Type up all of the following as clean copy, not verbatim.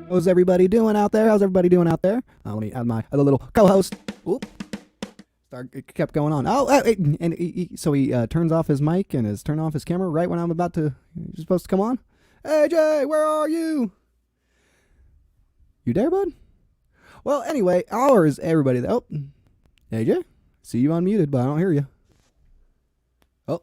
How's everybody doing out there? How's everybody doing out there? Let me add my other little co-host. Oop. It kept going on. So he turns off his mic and is turning off his camera right when I'm about to. You're supposed to come on. Hey Jay, where are you? You there, bud? Well, anyway, how is everybody? Oh, hey Jay, see you unmuted, but I don't hear you. Oh,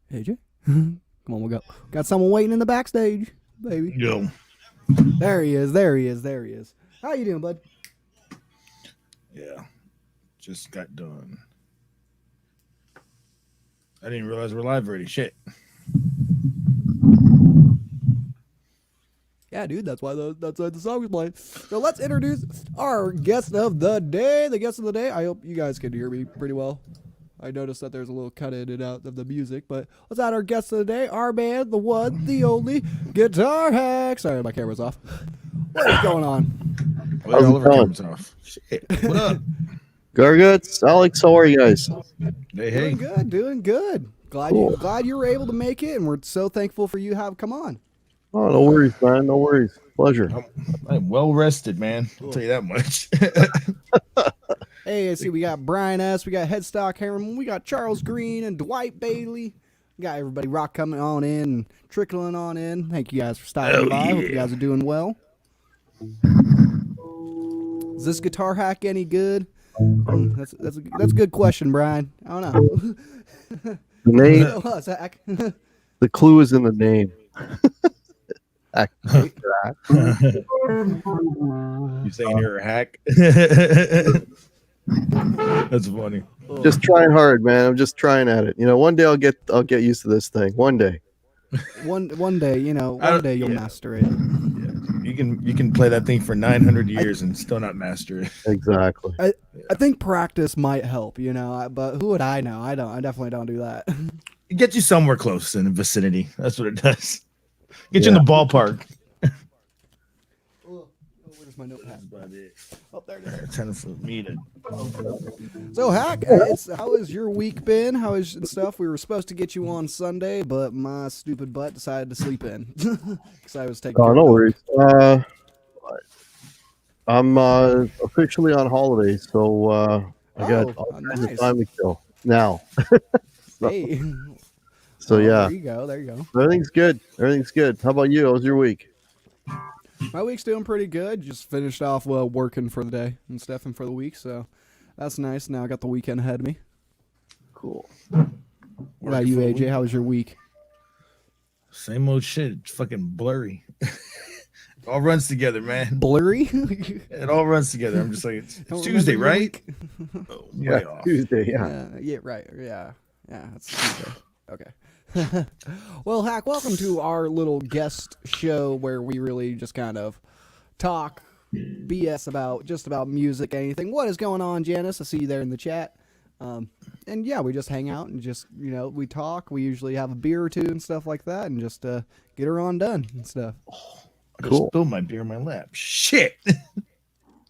hey Jay, come on, we'll go. Got someone waiting in the backstage, baby. Yo. There he is. There he is. There he is. How you doing, bud? Yeah, just got done. I didn't realize we're live already. Shit. Yeah, dude, that's why the song was playing. So let's introduce our guest of the day. The guest of the day. I hope you guys can hear me pretty well. I noticed that there's a little cut in and out of the music, but let's add our guest of the day, our man, the one, the only, Guitar Hack. Sorry, my camera's off. What is going on? Well, all of our cameras off. Shit. What up? Garguts, Alex, how are you guys? Hey. Doing good, doing good. Glad you were able to make it, and we're so thankful for you to have come on. Oh, no worries, man. No worries. Pleasure. I'm well rested, man. I'll tell you that much. Hey, let's see, we got Brian S., we got Headstock Harriman, we got Charles Green and Dwight Bailey. We got everybody rock coming on in and trickling on in. Thank you guys for stopping by. Hope you guys are doing well. Is this Guitar Hack any good? That's a good question, Brian. I don't know. The name, Zach. the clue is in the name. You saying you're a hack? That's funny. Just trying hard, man. I'm just trying at it. You know, one day I'll get used to this thing. One day. One day, one day you'll master it. Yeah. You can play that thing for 900 years and still not master it. Exactly. I think practice might help, but who would I know? I definitely don't do that. It gets you somewhere close in the vicinity. That's what it does. Get you in the ballpark. Where's my notepad? Oh, there it is. Time for me to. So, Hack, how has your week been? How is and stuff? We were supposed to get you on Sunday, but my stupid butt decided to sleep in because I was taking. Oh, no worries. I'm officially on holiday, so I got all kinds of time to kill now. Hey. So yeah. There you go. Everything's good. How about you? How was your week? My week's doing pretty good. Just finished off working for the day and stuff and for the week, so that's nice. Now I got the weekend ahead of me. Cool. What about you, AJ? How was your week? Same old shit. It's fucking blurry. It all runs together, man. Blurry? It all runs together. I'm just like, it's Tuesday, right? Oh, yeah, Tuesday, yeah. Yeah, right. Yeah, that's Tuesday. Okay. Well, Hack, welcome to our little guest show where we really just kind of talk BS about music, anything. What is going on, Janice? I see you there in the chat. And yeah, we just hang out and just, we talk. We usually have a beer or two and stuff like that and just get her on done and stuff. I just spilled my beer in my lap. Shit.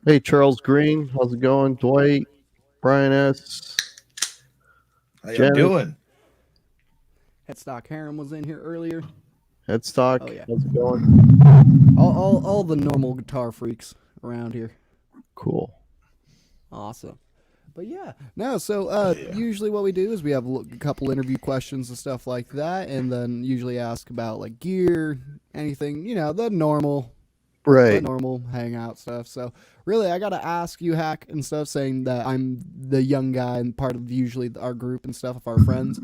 Hey, Charles Green. How's it going? Dwight, Brian S. How you doing? Headstock Harem was in here earlier. Headstock. Oh, yeah. How's it going? All the normal guitar freaks around here. Cool. Awesome. But yeah, no. So usually what we do is we have a couple interview questions and stuff like that, and then usually ask about like gear, anything, the normal, right? The normal hangout stuff. So really, I gotta ask you, Hack, and stuff, saying that I'm the young guy and part of usually our group and stuff of our friends.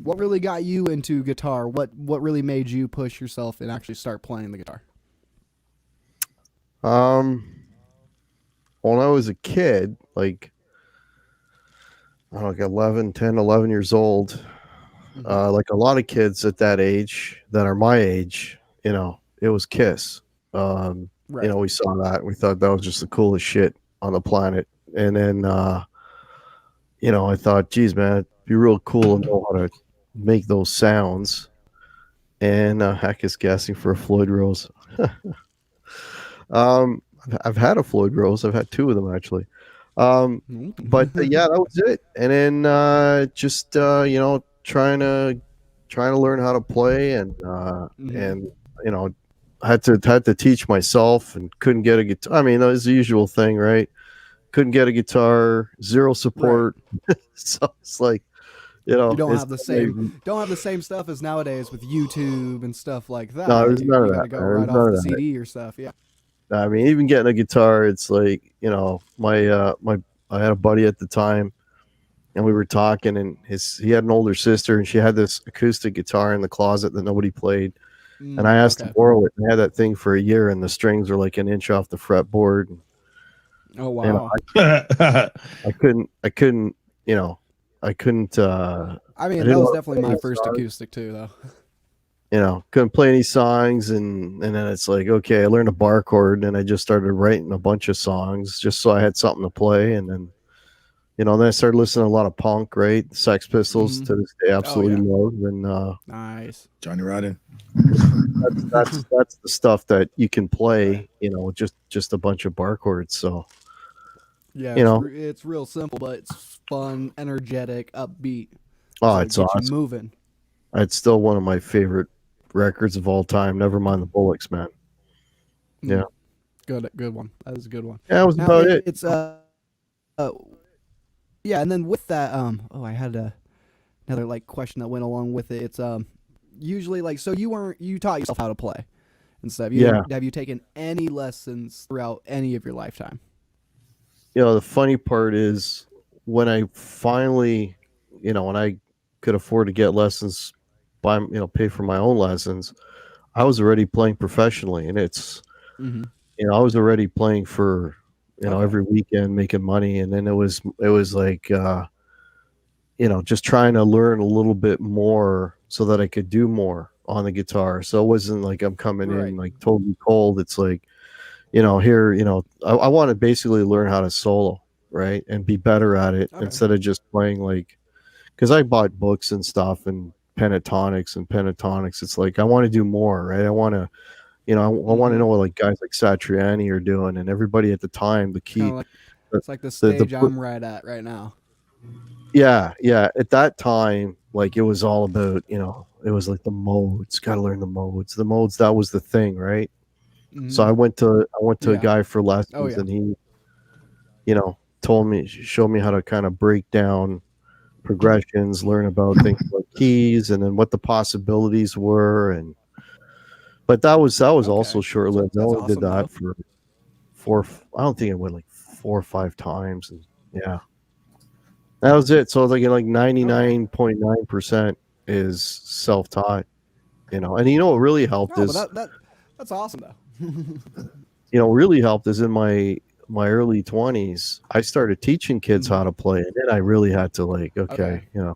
What really got you into guitar? What really made you push yourself and actually start playing the guitar? When I was a kid, like, I don't know, like 11 years old, like a lot of kids at that age that are my age, it was Kiss. Right. We saw that. We thought that was just the coolest shit on the planet. And then, I thought, geez, man, it'd be real cool to know how to make those sounds. And Hack is gassing for a Floyd Rose. I've had a Floyd Rose. I've had two of them, actually. But yeah, that was it. And then just, trying to trying to learn how to play, and Mhm. and you know, had to teach myself, and couldn't get a guitar. I mean, that was the usual thing, right? Couldn't get a guitar, zero support. So it's like, You don't it's have the same stuff as nowadays with YouTube and stuff like no, that. there's none You of got that, to go man. right There's off none the of that. CD or stuff. Yeah. I mean, even getting a guitar, it's like, I had a buddy at the time, and we were talking, and he had an older sister, and she had this acoustic guitar in the closet that nobody played, and I asked to Okay. borrow it. And I had that thing for a year, and the strings were like an inch off the fretboard. Oh And wow. I couldn't, you know, I couldn't. I I mean, didn't that know was how to definitely play my any first songs. acoustic too, though. Couldn't play any songs, and then it's like, okay, I learned a bar chord, and I just started writing a bunch of songs just so I had something to play, and then then I started listening to a lot of punk, right? Sex Pistols Mhm. to this day, absolutely yeah. love, and Nice. Johnny Rotten. that's the stuff that you can play, just a bunch of bar chords. So Yeah, you know, it's real simple, but it's fun, energetic, upbeat. oh, So it it's gets you awesome. moving. It's still one of my favorite records of all time. Never mind the Bullocks, man. Yeah, Good one. That was a good one. yeah, that was Now about it. it's uh yeah, and then with that I had another like question that went along with it. It's usually like, so you taught yourself how to play and stuff. Yeah. Have you taken any lessons throughout any of your lifetime? The funny part is when I finally, when I could afford to get lessons, pay for my own lessons, I was already playing professionally, and Mm-hmm. I was already playing for, Okay. every weekend, making money. And then it was like, just trying to learn a little bit more so that I could do more on the guitar. So it wasn't like I'm coming in Right. like totally cold. It's like, here, I want to basically learn how to solo, right? And be better at it Okay. instead of just playing because I bought books and stuff and pentatonics. It's like, I want to do more, right? I want to, I want to know what like guys like Satriani are doing, and everybody at the time, the It's kind key, of like the, it's like the the, stage I'm right at right now. yeah, yeah. At that time, like it was all about, it was like the modes, got to learn the modes. The modes, that was the thing, right? So Mm-hmm. I went to a Yeah. guy for Oh lessons, yeah. and he, showed me how to kind of break down progressions, learn about things like keys, and then what the possibilities were. But that was Okay. also short lived. I That's only did awesome that though. for four. I don't think it went like 4 or 5 times, and yeah, that was it. So like, Okay. 99.9% is self taught. And what really helped Oh, but is, that's awesome though. really helped is in my early 20s, I started teaching kids Mm-hmm. how to play, and then I really had to like, Okay. okay,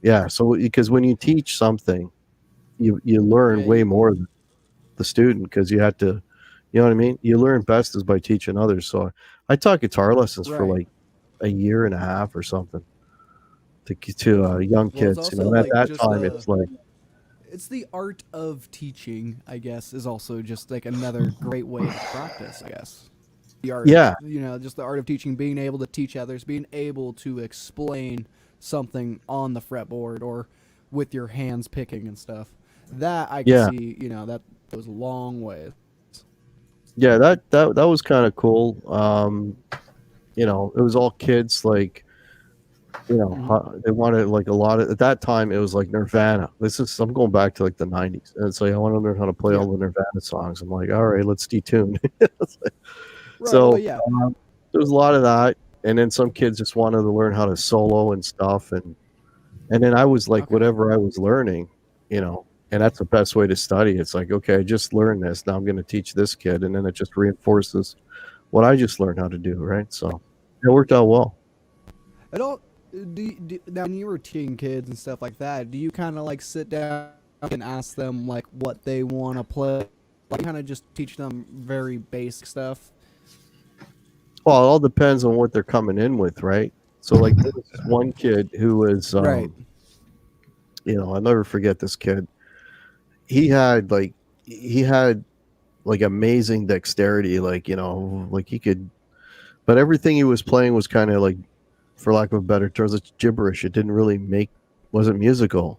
yeah. So because when you teach something, you learn Yeah. way more than the student, because you had to, you know what I mean? You learn best is by teaching others. So I taught guitar lessons for Right. like a year and a half or something to young Well, it's kids. also And at like that just time, it's like, it's the art of teaching, I guess, is also just like another great way to practice, I guess. The art, yeah, just the art of teaching, being able to teach others, being able to explain something on the fretboard or with your hands picking and stuff. That I can yeah, see, that goes a long way. yeah. That was kind of cool. It was all kids, like, Mm-hmm. they wanted like a lot of, at that time it was like Nirvana. I'm going back to like the 90s, and it's like, I want to learn how to play Yeah. all the Nirvana songs. I'm like, all right, let's detune. Right. Oh So yeah. there was a lot of that, and then some kids just wanted to learn how to solo and stuff, and then I was like, Okay. whatever I was learning, and that's the best way to study. It's like, okay, I just learned this, now I'm going to teach this kid, and then it just reinforces what I just learned how to do, right? So it worked out well. It all. Now, when you were teaching kids and stuff like that, do you kind of like sit down and ask them like what they want to play? Like, kind of just teach them very basic stuff. Well, it all depends on what they're coming in with, right? So like, there was one kid who was, Right. I'll never forget this kid. He had like amazing dexterity, like, like he could, but everything he was playing was kind of like, for lack of a better term, it's gibberish. It didn't really wasn't musical.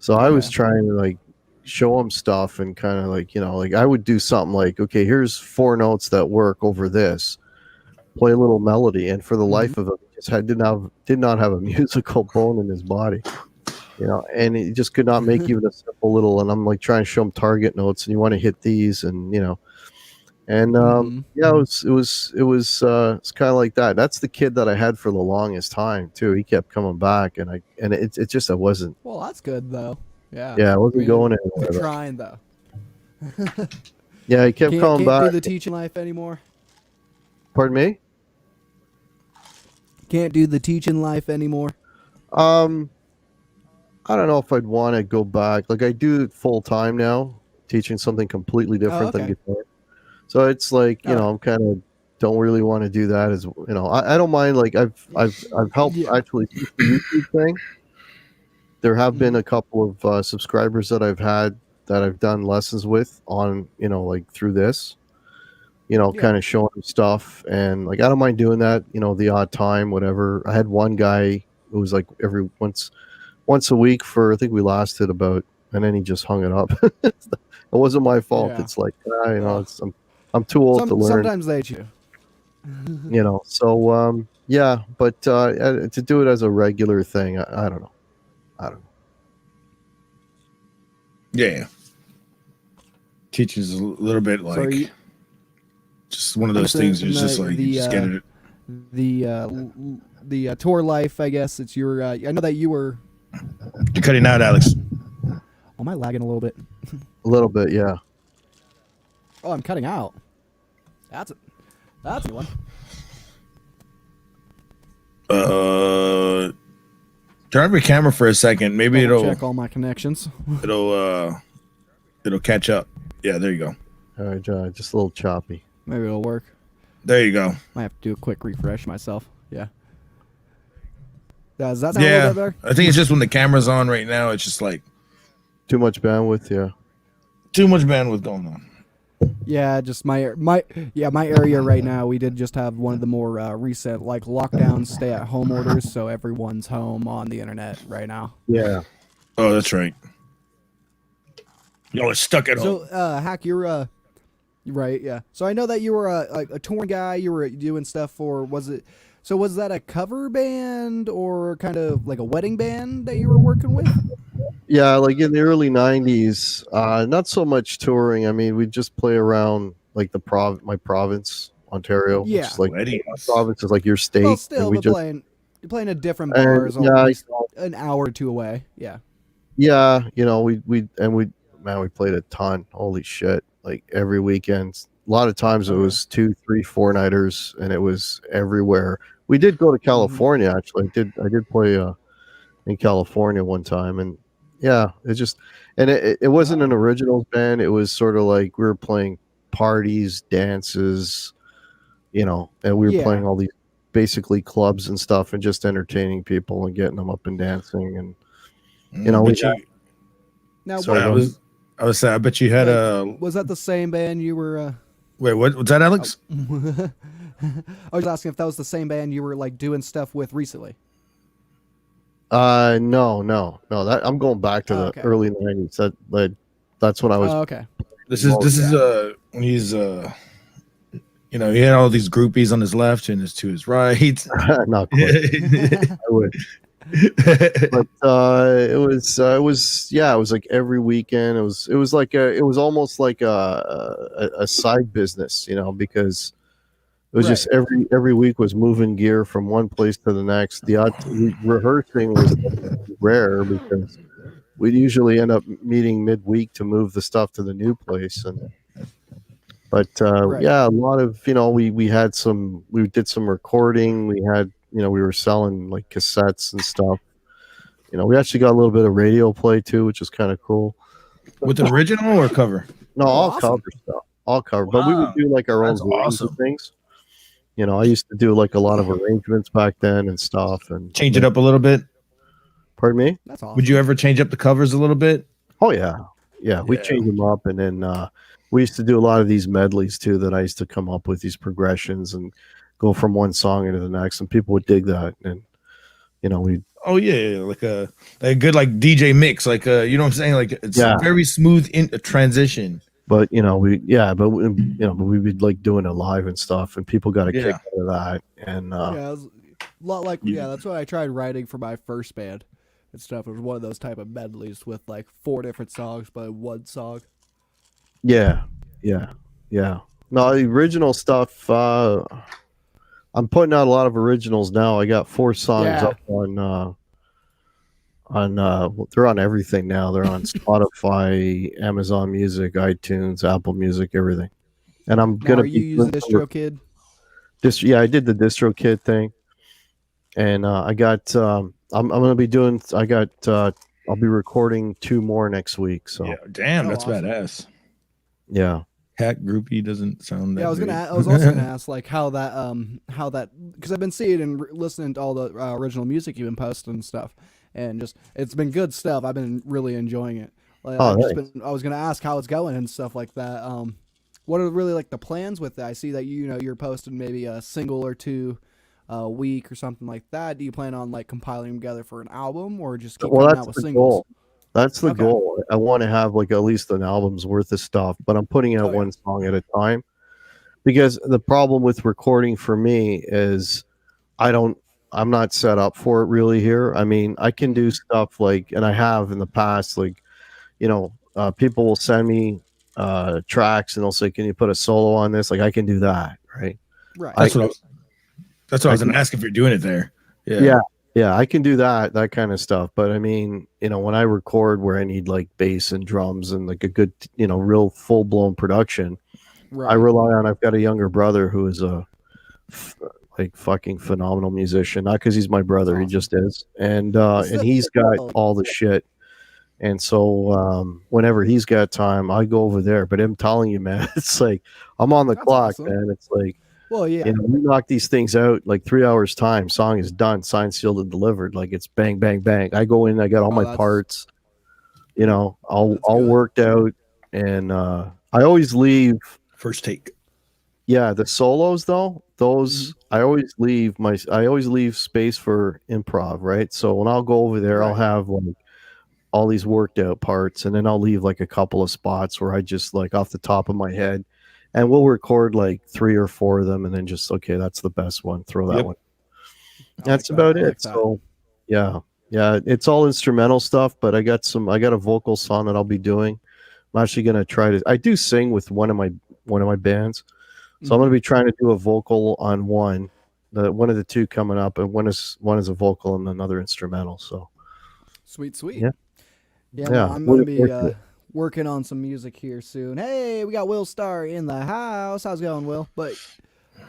So I was Okay. trying to like show them stuff and kind of like, like I would do something like, okay, here's 4 notes that work over this. Play a little melody, and for the life of him, he just did not have a musical bone in his body. And he just could not make even a simple little. And I'm like trying to show him target notes, and you want to hit these, and yeah, it's kind of like that. That's the kid that I had for the longest time too. He kept coming back, and it just I wasn't. Well, that's good though. Yeah. Yeah, I wasn't going anywhere. You're trying though. Yeah, he kept coming Can't back. do the teaching life anymore. Pardon me? Can't do the teaching life anymore. I don't know if I'd want to go back. Like I do it full time now, teaching something completely different than guitar. So it's like, I'm kind of don't really want to do that as I don't mind. Like I've helped actually teach the YouTube thing. There have been a couple of subscribers that I've had that I've done lessons with on, like through this, kind of showing them stuff. And like, I don't mind doing that, the odd time, whatever. I had one guy who was like once a week for, I think we lasted about, and then he just hung it up. It wasn't my fault. It's like, I'm too old to learn. Sometimes they do. So, yeah, but to do it as a regular thing, I don't know. Yeah. Teaches a little bit like just one of those things. It's just like you just get it. The tour life, I guess it's your. I know that you were. You're cutting out, Alex. Am I lagging a little bit? A little bit, yeah. Oh, I'm cutting out. That's a good one. Turn off your camera for a second. Maybe it'll check all my connections. It'll catch up. Yeah, there you go. All right, just a little choppy. Maybe it'll work. There you go. Might have to do a quick refresh myself. Yeah. Does that sound a little bit better? I think it's just when the camera's on right now, it's just like too much bandwidth. Yeah. Too much bandwidth going on. Yeah, just my area right now. We did just have one of the more recent like lockdown, stay-at-home orders, so everyone's home on the internet right now. Yeah. Oh, that's right. Y'all are stuck at home. So, Hack, you're right. Yeah. So I know that you were a touring guy. You were doing stuff for. Was that a cover band or kind of like a wedding band that you were working with? Yeah, like in the early 90s, not so much touring. I mean, we'd just play around like my province, Ontario. Yeah. Which is like my province is like your state. Well, still, you're playing at different bars, an hour or two away. Yeah. Yeah, we played a ton. Holy shit. Like every weekend. A lot of times it was 2, 3, 4-nighters, and it was everywhere. We did go to California, actually. I did play in California one time, and yeah, it wasn't an originals band. It was sort of like we were playing parties, dances, and we were playing all these basically clubs and stuff, and just entertaining people and getting them up and dancing, and I bet you had Was that the same band you were? Wait, what was that, Alex? I was asking if that was the same band you were like doing stuff with recently. No. That I'm going back to the early 90s. That's when I was. Okay. This is when he's he had all these groupies on his left and to his right. Not quite. I would. But it was like every weekend. It was almost like a side business, because it was just every week was moving gear from one place to the next. The rehearsing was rare because we'd usually end up meeting midweek to move the stuff to the new place. Yeah, a lot of we did some recording. We had we were selling like cassettes and stuff. We actually got a little bit of radio play too, which is kind of cool. With an original or cover? No, all cover stuff. All cover. Wow. But we would do like our own versions of things. I used to do like a lot of arrangements back then and stuff, and change it up a little bit. Pardon me? That's awesome. Would you ever change up the covers a little bit? Oh yeah. We change them up, and then we used to do a lot of these medleys too. That I used to come up with these progressions and go from one song into the next, and people would dig that. And We Oh yeah, like a good like DJ mix, like you know what I'm saying, like it's Yeah. very smooth in a transition. but but we would like doing it live and stuff, and people got a kick out of that. And Yeah, it was a lot like that's what I tried writing for my first band and stuff. It was one of those type of medleys with like 4 different songs, but one song. yeah, yeah, yeah. No, the original stuff. I'm putting out a lot of originals now. I got 4 songs Yeah. up they're on everything now. They're on Spotify, Amazon Music, iTunes, Apple Music, everything. And I'm Now, gonna are you be using DistroKid? I did the DistroKid thing, and I got I'm gonna be doing. I'll be recording 2 more next week. So Yeah, damn, that's awesome. badass. yeah. Cat groupie doesn't sound that. Yeah, I was also gonna ask like how that because I've been seeing and listening to all the original music you've been posting and stuff, and just it's been good stuff. I've been really enjoying it. Like, I was gonna ask how it's going and stuff like that. What are really like the plans with that? I see that you're posting maybe a single or 2 a week or something like that. Do you plan on like compiling them together for an album or just keep coming out with singles? Goal. That's the goal. I want to have like at least an album's worth of stuff, but I'm putting out one song at a time, because the problem with recording for me is I'm not set up for it really here. I mean, I can do stuff like, and I have in the past, like, people will send me tracks and they'll say, "Can you put a solo on this?" Like, I can do that, right? Right. That's what I was gonna ask if you're doing it there. Yeah, I can do that kind of stuff. But I mean, when I record where I need like bass and drums and like a good, real full blown production, Right. I rely on. I've got a younger brother who is a like fucking phenomenal musician. Not because he's my brother, he just is, and he's got all the shit. And so whenever he's got time, I go over there. But I'm telling you, man, it's like I'm on the clock, awesome. man. It's like, well, yeah, we knock these things out like 3 hours time. Song is done, signed, sealed, and delivered. Like it's bang, bang, bang. I go in, I got all my parts. All worked out, and I always leave first take. Yeah, the solos though, those I always leave space for improv, right? So when I'll go over there, I'll have like all these worked out parts, and then I'll leave like a couple of spots where I just like off the top of my head, and we'll record like 3 or 4 of them, and then just that's the best one, throw that one. That's about it. So yeah, it's all instrumental stuff, but I got a vocal song that I'll be doing. I'm actually gonna I do sing with one of my bands. So I'm going to be trying to do a vocal on one of the 2 coming up, and one is a vocal and another instrumental. So sweet. Yeah. Well, I'm going to be working on some music here soon. Hey, we got Will Starr in the house. How's it going, Will? But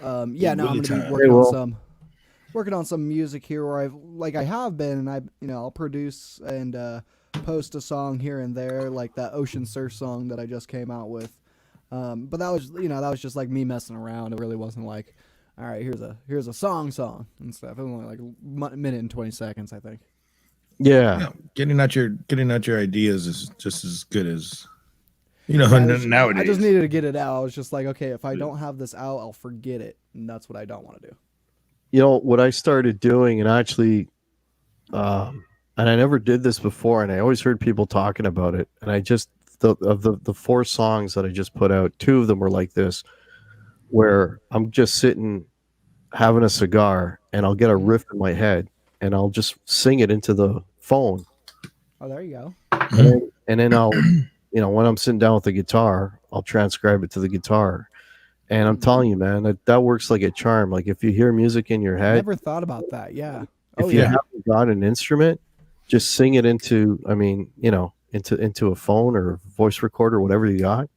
I'm going to be working on some music here where I have been, and I'll produce and post a song here and there, like that Ocean Surf song that I just came out with. But that was just like me messing around. It really wasn't like, all right, here's a song and stuff. It was only like a minute and 20 seconds, I think. Yeah. Getting out your ideas is just as good as nowadays. I just needed to get it out. I was just like, okay, if I don't have this out, I'll forget it, and that's what I don't want to do. What I started doing, and actually, and I never did this before, and I always heard people talking about it, and I just. Of the 4 songs that I just put out, 2 of them were like this, where I'm just sitting having a cigar and I'll get a riff in my head and I'll just sing it into the phone. Oh, there you go. And then I'll, when I'm sitting down with the guitar, I'll transcribe it to the guitar. And I'm telling you, man, that works like a charm. Like if you hear music in your head, I never thought about that. Yeah. If you haven't got an instrument, just sing it into a phone or voice recorder, whatever you got,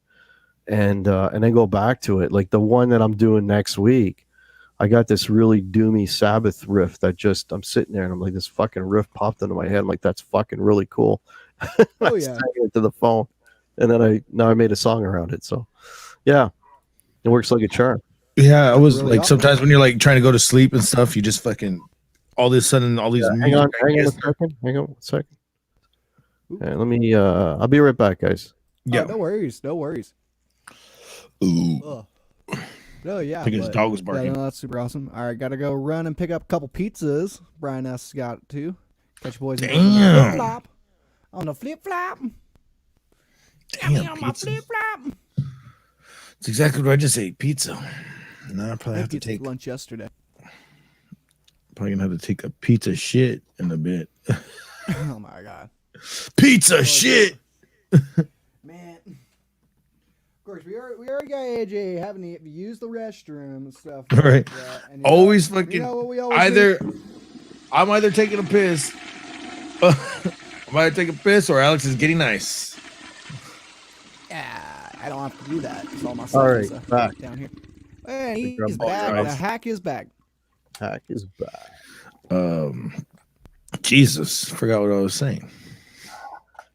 and then go back to it. Like the one that I'm doing next week, I got this really doomy Sabbath riff that just I'm sitting there and I'm like, this fucking riff popped into my head. I'm like, that's fucking really cool. Oh yeah. It to the phone, and then I made a song around it. So yeah, it works like a charm. Yeah, I was really sometimes when you're like trying to go to sleep and stuff, you just fucking all of a sudden all these. Hang on a second. Okay, let me. I'll be right back, guys. Yeah, no worries. Ooh. No, yeah. I think his but- dog was Yeah, barking. no, that's super awesome. All right, gotta go run and pick up a couple pizzas. Brian S. got to. Catch you boys in Damn. flip flop. On the flip flop. Damn, On my pizza. flip flop. It's exactly what I just ate. Pizza. Now I probably have to take lunch yesterday. probably gonna have to take a pizza shit in a bit. Oh my god. Pizza shit. Man. Of course, we already got AJ having to use the restroom and stuff. All right. that. And Always you fucking know what we always either do? I'm either taking a piss. I'm either taking a piss or Alex is getting nice. Yeah, I don't have to do that. It's all my All stuff right, is, back. down here. And Think I'm he's back. apologize. The hack is back. Hack is back. Jesus, forgot what I was saying.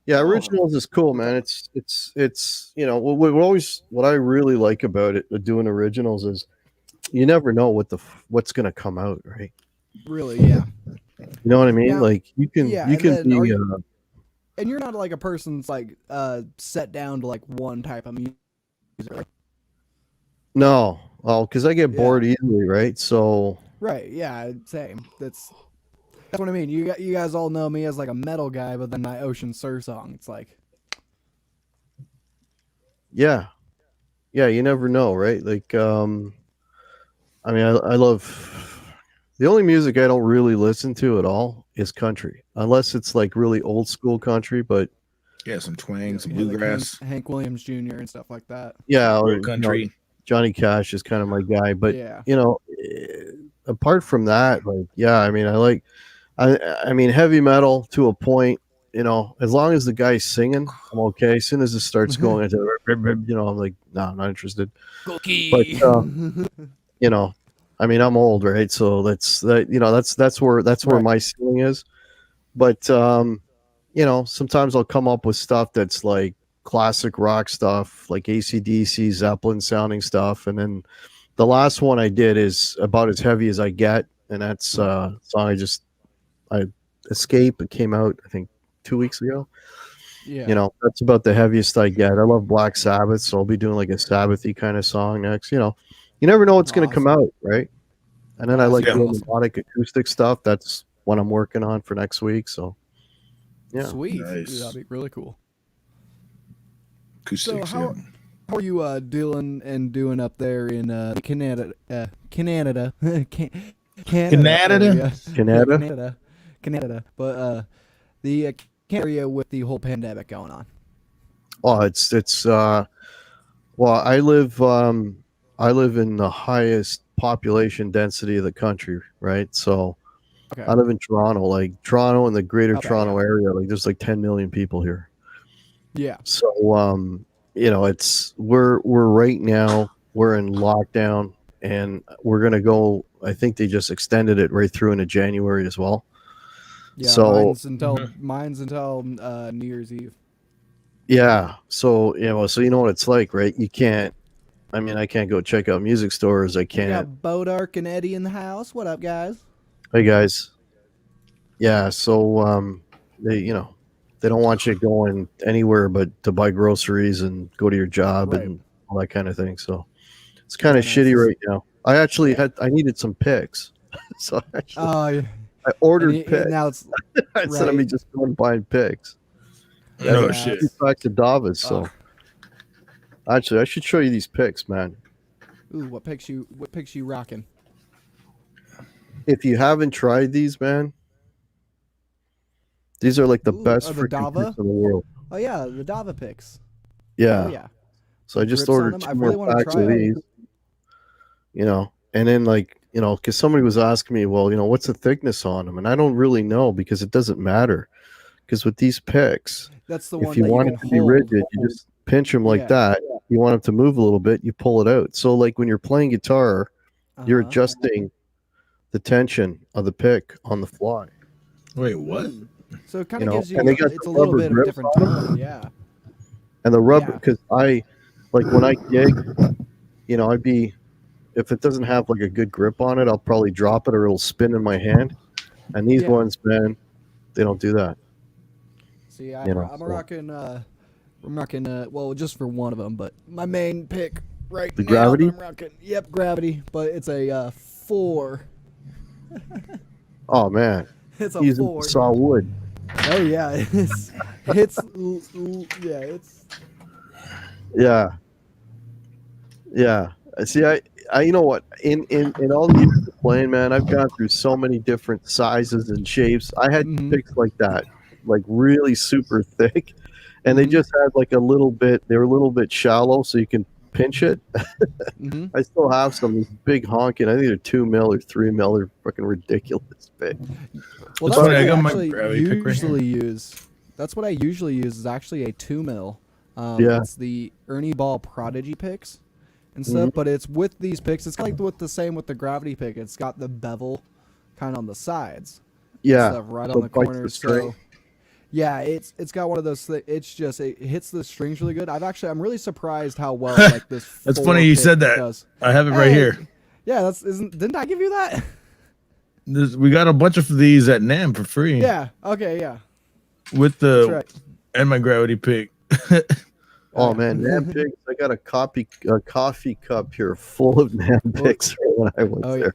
Yeah, originals is cool, man. It's you know what I really like about it doing originals is you never know what's gonna come out, right? Really, yeah. You know what I mean? Now- like you can yeah, you and can then be are you- And you're not like a person's like set down to like one type of music. Right? no, because I get Yeah. bored easily, right? So Right, yeah, same. That's what I mean. You guys all know me as like a metal guy, but then my Ocean Surf song, it's like yeah, you never know, right? Like I mean, I love the only music I don't really listen to at all is country, unless it's like really old school country. But Yeah, some twang, some yeah, like bluegrass, Hank Williams Jr. and stuff like that. yeah, or old country. Johnny Cash is kind of my guy. But Yeah. apart from that, like, yeah, I mean, I mean, heavy metal to a point. As long as the guy's singing, I'm okay. As soon as it starts going into, I'm like, no, I'm not interested. Cookie. But I mean, I'm old, right? So that's where my ceiling is. But sometimes I'll come up with stuff that's like classic rock stuff, like AC/DC, Zeppelin sounding stuff, and then the last one I did is about as heavy as I get, and that's a song I Escape. It came out I think 2 weeks ago. Yeah. That's about the heaviest I get. I love Black Sabbath, so I'll be doing like a Sabbathy kind of song next. You never know what's going to come out, right? And then I like Yeah. doing melodic acoustic stuff. That's what I'm working on for next week. So yeah. Sweet. Nice. Dude, that'd be really cool. Acoustics. how- yeah. How are you doing up there in Canada? Canada. Canada? Canada. But the area with the whole pandemic going on. Oh, it's well, I live in the highest population density of the country, right? So Okay. I live in Toronto, like Toronto and the greater Okay, Toronto yeah. area, like there's like 10 million people here. Yeah. So it's we're right now we're in lockdown, and we're gonna go. I think they just extended it right through into January as well. Yeah. So- mine's until New Year's Eve. Yeah. So so you know what it's like, right? You can't. I mean, I can't go check out music stores. I We can't. got Bodark and Eddie in the house. What up, guys? Hey guys. Yeah. So they don't want you going anywhere but to buy groceries and go to your job Right. and all that kind of thing. So it's kind of Nice. shitty right now. I actually I needed some picks, so I ordered picks now it's instead of me right. just going buying picks. No Yeah. shit. Back to Davos. So actually, I should show you these picks, man. ooh, what picks you rocking? If you haven't tried these, man, these are like the Ooh, best are the freaking Dava? picks in the world. Oh yeah, the Dava picks. Yeah. Oh, yeah. So I just Grips on ordered them. 2 I really more wanna packs try of 'em. these. And then because somebody was asking me, well, what's the thickness on them, and I don't really know because it doesn't matter. Because with these picks, That's the if one you that want you it can to be hold. rigid, you just pinch them like Yeah. that. You want them to move a little bit, you pull it out. So like when you're playing guitar, you're Uh-huh. adjusting the tension of the pick on the fly. Wait, what? Ooh. So it kind You of know, gives you and they got it's the a little rubber bit of a grips different on 'em. tone. Yeah. And the rubber, Yeah. because when I gig, I'd be, if it doesn't have like a good grip on it, I'll probably drop it or it'll spin in my hand. And these Yeah. ones, man, they don't do that. See, You know, I'm so- rocking. I'm rocking. Well, just for one of them, but my main pick right The now Gravity? that I'm rocking. Yep, Gravity, but it's a 4. Oh man, It's a he's 4. saw wood. Oh yeah, it's Yeah, yeah. See, I, you know what? In all the years of playing, man, I've gone through so many different sizes and shapes. I had Mhm. picks like that, like really super thick, and they Mhm. just had like a little bit. They were a little bit shallow, so you can pinch it. hmm I still have some these big honking. I think they're 2 mil or 3 mil. They're fucking ridiculous big. Well, It's that's funny, what I I got my actually Gravity pick right usually use. That's what I usually use is actually a 2 mil. Yeah. It's the Ernie Ball Prodigy picks and stuff, Mm-hmm. but it's with these picks. It's kind of like with the same with the Gravity pick. It's got the bevel kind of on the sides. Yeah, Stuff right so on the it bites the corners. string. So yeah, it's got one of those. It's just it hits the strings really good. I'm really surprised how well like this. That's 4 funny you pick said that. does. I have it right Hey, here. Yeah, didn't I give you that? We got a bunch of these at NAM for free. Yeah. Okay. Yeah. With That's the right. and my Gravity pick. Oh yeah. man, Nam Pigs! I got a coffee cup here full of Nam Pigs when I was Oh, yeah.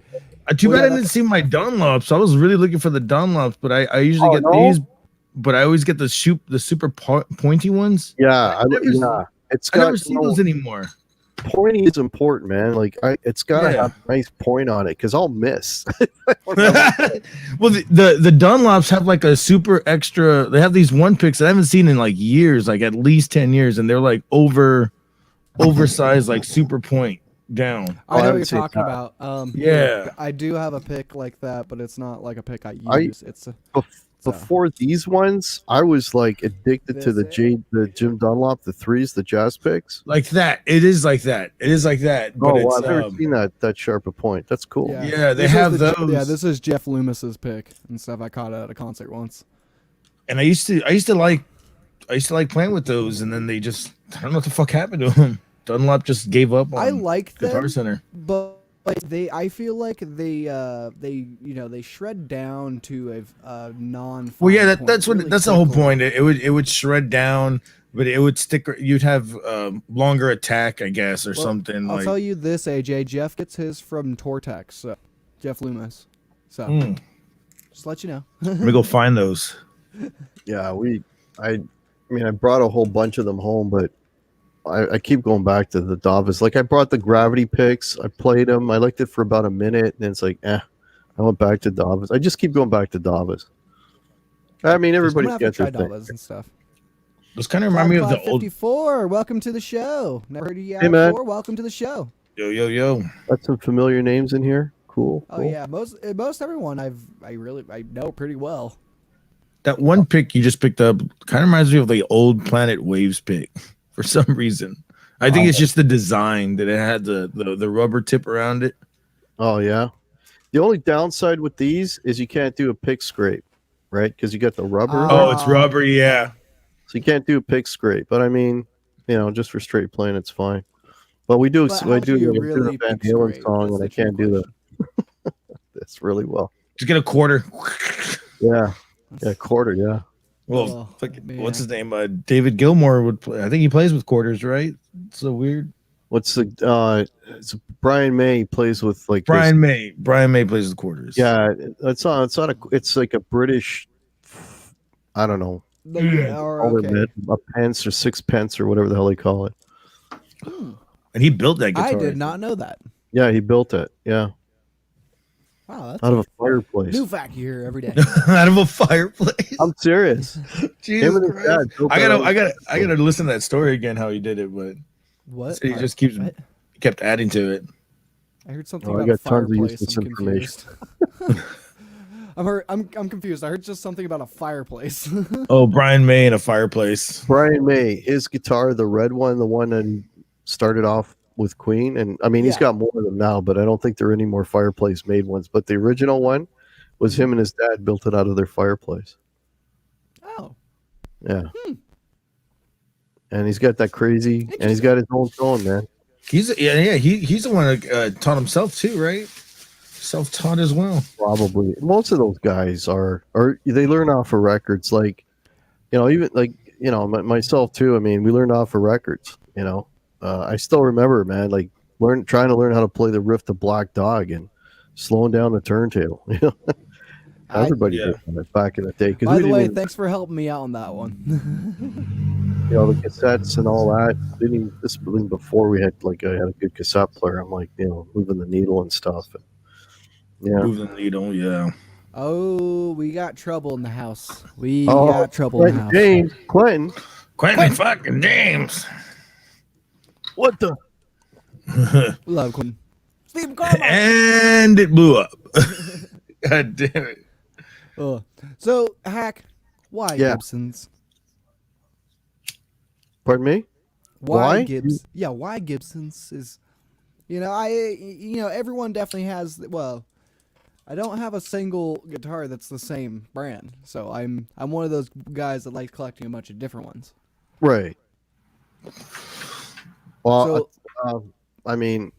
there. Too Well, bad yeah, I didn't see my Dunlops. I was really looking for the Dunlops, but I usually Oh, get no? these. But I always get the super pointy ones. Yeah, never- it's I got never see those anymore. pointy is important, man. Like it's got to Yeah. have a nice point on it because I'll miss. Well, the Dunlops have like a super extra. They have these one picks that I haven't seen in like years, like at least 10 years, and they're like oversized, like super point down. I know what haven't you're seen talking that. about. Yeah. I do have a pick like that, but it's not like a pick I I- use. It's a, Before these ones, I was like addicted to the Jim Dunlop, the threes, the jazz picks. Like that. It is like that. It is like that. But Oh, it's wow, I've never seen that sharp a point. That's cool. Yeah, they This is have the- those. Yeah, this is Jeff Loomis's pick and stuff. I caught it at a concert once. And I used to like playing with those, and then they just I don't know what the fuck happened to them. Dunlop just gave up on I like Guitar them, Center. but like I feel like they shred down to a non. Well, yeah, that's the whole point. It would shred down, but it would stick. You'd have longer attack, I guess, or something. I'll like tell you this, AJ. Jeff gets his from Tortex. So Jeff Loomis. So just let you know. Let me go find those. Yeah, I mean, I brought a whole bunch of them home, but I keep going back to the Davis. Like I brought the Gravity picks. I played them. I liked it for about a minute, and it's like, I went back to Davis. I just keep going back to Davis. I mean, everybody's I'm gonna have got to their try thing. Davis and stuff. Those kind of remind me of the old. 54. Welcome to the show. Never heard of you Hey, man. before. Welcome to the show. Yo. Got some familiar names in here. Cool. Oh yeah, most everyone I know pretty well. That one pick you just picked up kind of reminds me of the old Planet Waves pick for some reason. I think it's just the design that it had the rubber tip around it. Oh yeah. The only downside with these is you can't do a pick scrape, right? Because you got the rubber. Oh, it's rubber, yeah. So you can't do a pick scrape. But I mean, just for straight playing, it's fine. But we do. But I how do do you the really Van pick Halen scrape? song, That's and I the true can't do that. That's really well. Just get a quarter. Yeah. Yeah, quarter. Yeah. Well, Oh, what's his name? David Gilmour would play. I think he plays with quarters, right? It's so weird. What's the? It's Brian May plays with like Brian this, May. Brian May plays with quarters. Yeah, it's not. It's not a. It's like a British. I don't know. Or, okay. A pence or sixpence or whatever the hell they call it. And he built that guitar. I did not know that. Yeah, he built it. Yeah, Wow, that's out of a fireplace. new fact you hear every day. Out of a fireplace. I'm serious. Jesus Him and his Christ. dad built I that out gotta of- listen to that story again. How he did it, but What? he just kept adding to it. I heard something Oh, I about a got tons of fireplace. useless I'm information. confused. I'm confused. I heard just something about a fireplace. Oh, Brian May and a fireplace. Brian May, his guitar, the red one, the one that started off with Queen, and I mean he's Yeah. got more of them now, but I don't think there are any more fireplace made ones. But the original one was him and his dad built it out of their fireplace. Oh. Yeah. And he's got that crazy, and he's got his own tone, man. He's the one that taught himself too, right? Self-taught as well. Probably most of those guys are they learn off of records, like even like myself too. I mean, we learned off of records, I still remember, man, like trying to learn how to play the riff to Black Dog and slowing down the turntable. You know, everybody Yeah. did that back in the day. Because By we the didn't way, even, thanks for helping me out on that one. you know, the cassettes and all that. Didn't even, this was even before we had like I had a good cassette player. I'm like, you know, moving the needle and stuff. And, yeah. Move the needle. Yeah. Oh, we got trouble in the house. We Oh, got trouble in the Quentin house. James, Quentin, Quentin fucking James. what the? Love Quentin. Steve Carmichael. And it blew up. God damn it. So, Hack, why Yeah. Gibsons? Pardon me? Why Why? Gibbs? Yeah, why Gibsons is, everyone definitely has. Well, I don't have a single guitar that's the same brand, so I'm one of those guys that likes collecting a bunch of different ones. Right. Well, So, I mean,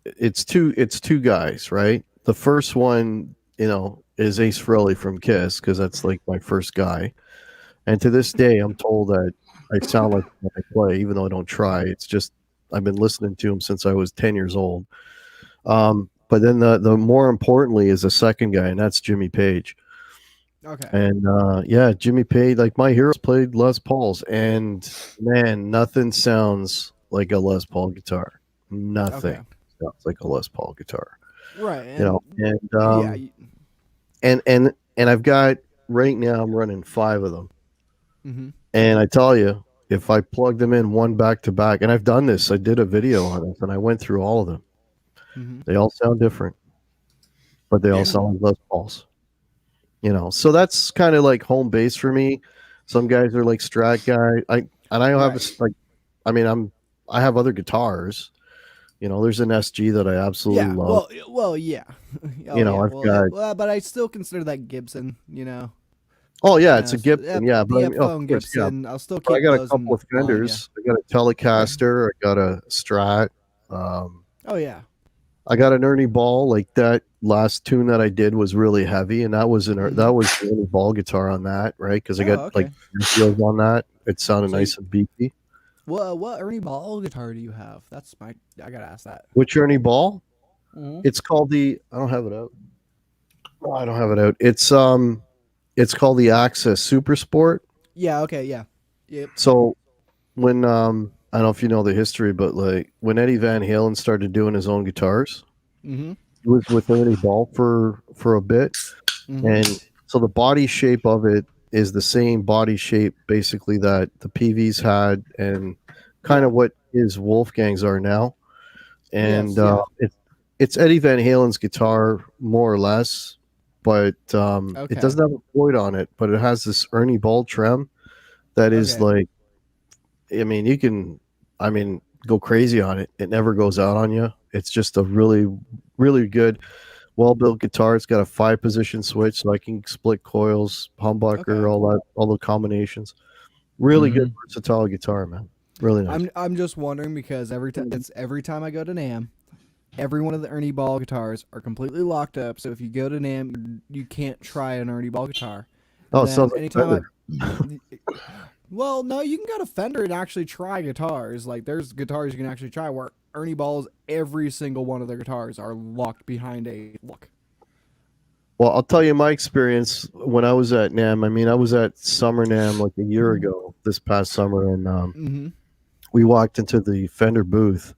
it's two guys, right? The first one, you know, is Ace Frehley from Kiss because that's like my first guy, and to this day, I'm told that I sound like when I play, even though I don't try. It's just I've been listening to him since I was 10 years old. But then the more importantly is the second guy, and that's Jimmy Page. okay. And yeah, Jimmy Page, like my heroes played Les Pauls, and man, nothing sounds like a Les Paul guitar. Nothing Okay. sounds like a Les Paul guitar. Right. You know, and yeah. and I've got right now I'm running 5 of them, Mm-hmm. and I tell you, if I plug them in one back to back, and I've done this, I did a video on this, and I went through all of them. Mm-hmm. They all sound different, but they all sound like Les Pauls. You know, so that's kind of like home base for me. Some guys are like Strat guy. I have Right. like, I mean, I have other guitars. You know, there's an SG that I absolutely Yeah. love. Well, yeah. You know, I've got. Well, but I still consider that Gibson. Oh yeah, You it's know, a Gibson. Yeah, but the I mean, of Epiphone course, yeah. Gibson. I'll still But I keep got a those couple of in mind, Fenders. I got a Telecaster. I got a Strat. Oh yeah. I got an Ernie Ball. Like that last tune that I did was really heavy, and that was the Ernie Ball guitar on that, right? Because I got okay. like feels on that. It sounded So nice and beefy. What Ernie Ball guitar do you have? I gotta ask that. Which Ernie Ball? Mm-hmm. It's called the. I don't have it out. Oh, I don't have it out. It's called the Access Super Sport. Yeah. Okay. Yeah. Yep. So when I don't know if you know the history, but like when Eddie Van Halen started doing his own guitars, Mm-hmm. he was with Ernie Ball for a bit, Mm-hmm. and so the body shape of it is the same body shape basically that the PVs had, and kind of what his Wolfgangs are now, and Yes, yeah. it's Eddie Van Halen's guitar more or less, but Okay. it doesn't have a Floyd on it, but it has this Ernie Ball trem that is Okay. like, I mean, you can, I mean, go crazy on it. It never goes out on you. It's just a really, really good, well-built guitar. It's got a 5-position switch, so I can split coils, humbucker, Okay. all that, all the combinations. Really good, versatile guitar, man. Really nice. I'm just wondering because every time I go to NAMM, every one of the Ernie Ball guitars are completely locked up. So if you go to NAMM, you can't try an Ernie Ball guitar. Oh, it Then sounds like anytime Fender. well, no, you can go to Fender and actually try guitars. Like there's guitars you can actually try where Ernie Balls, every single one of their guitars are locked behind a look. Well, I'll tell you my experience when I was at NAMM. I mean, I was at Summer NAMM like a year ago, this past summer, and Mm-hmm. we walked into the Fender booth,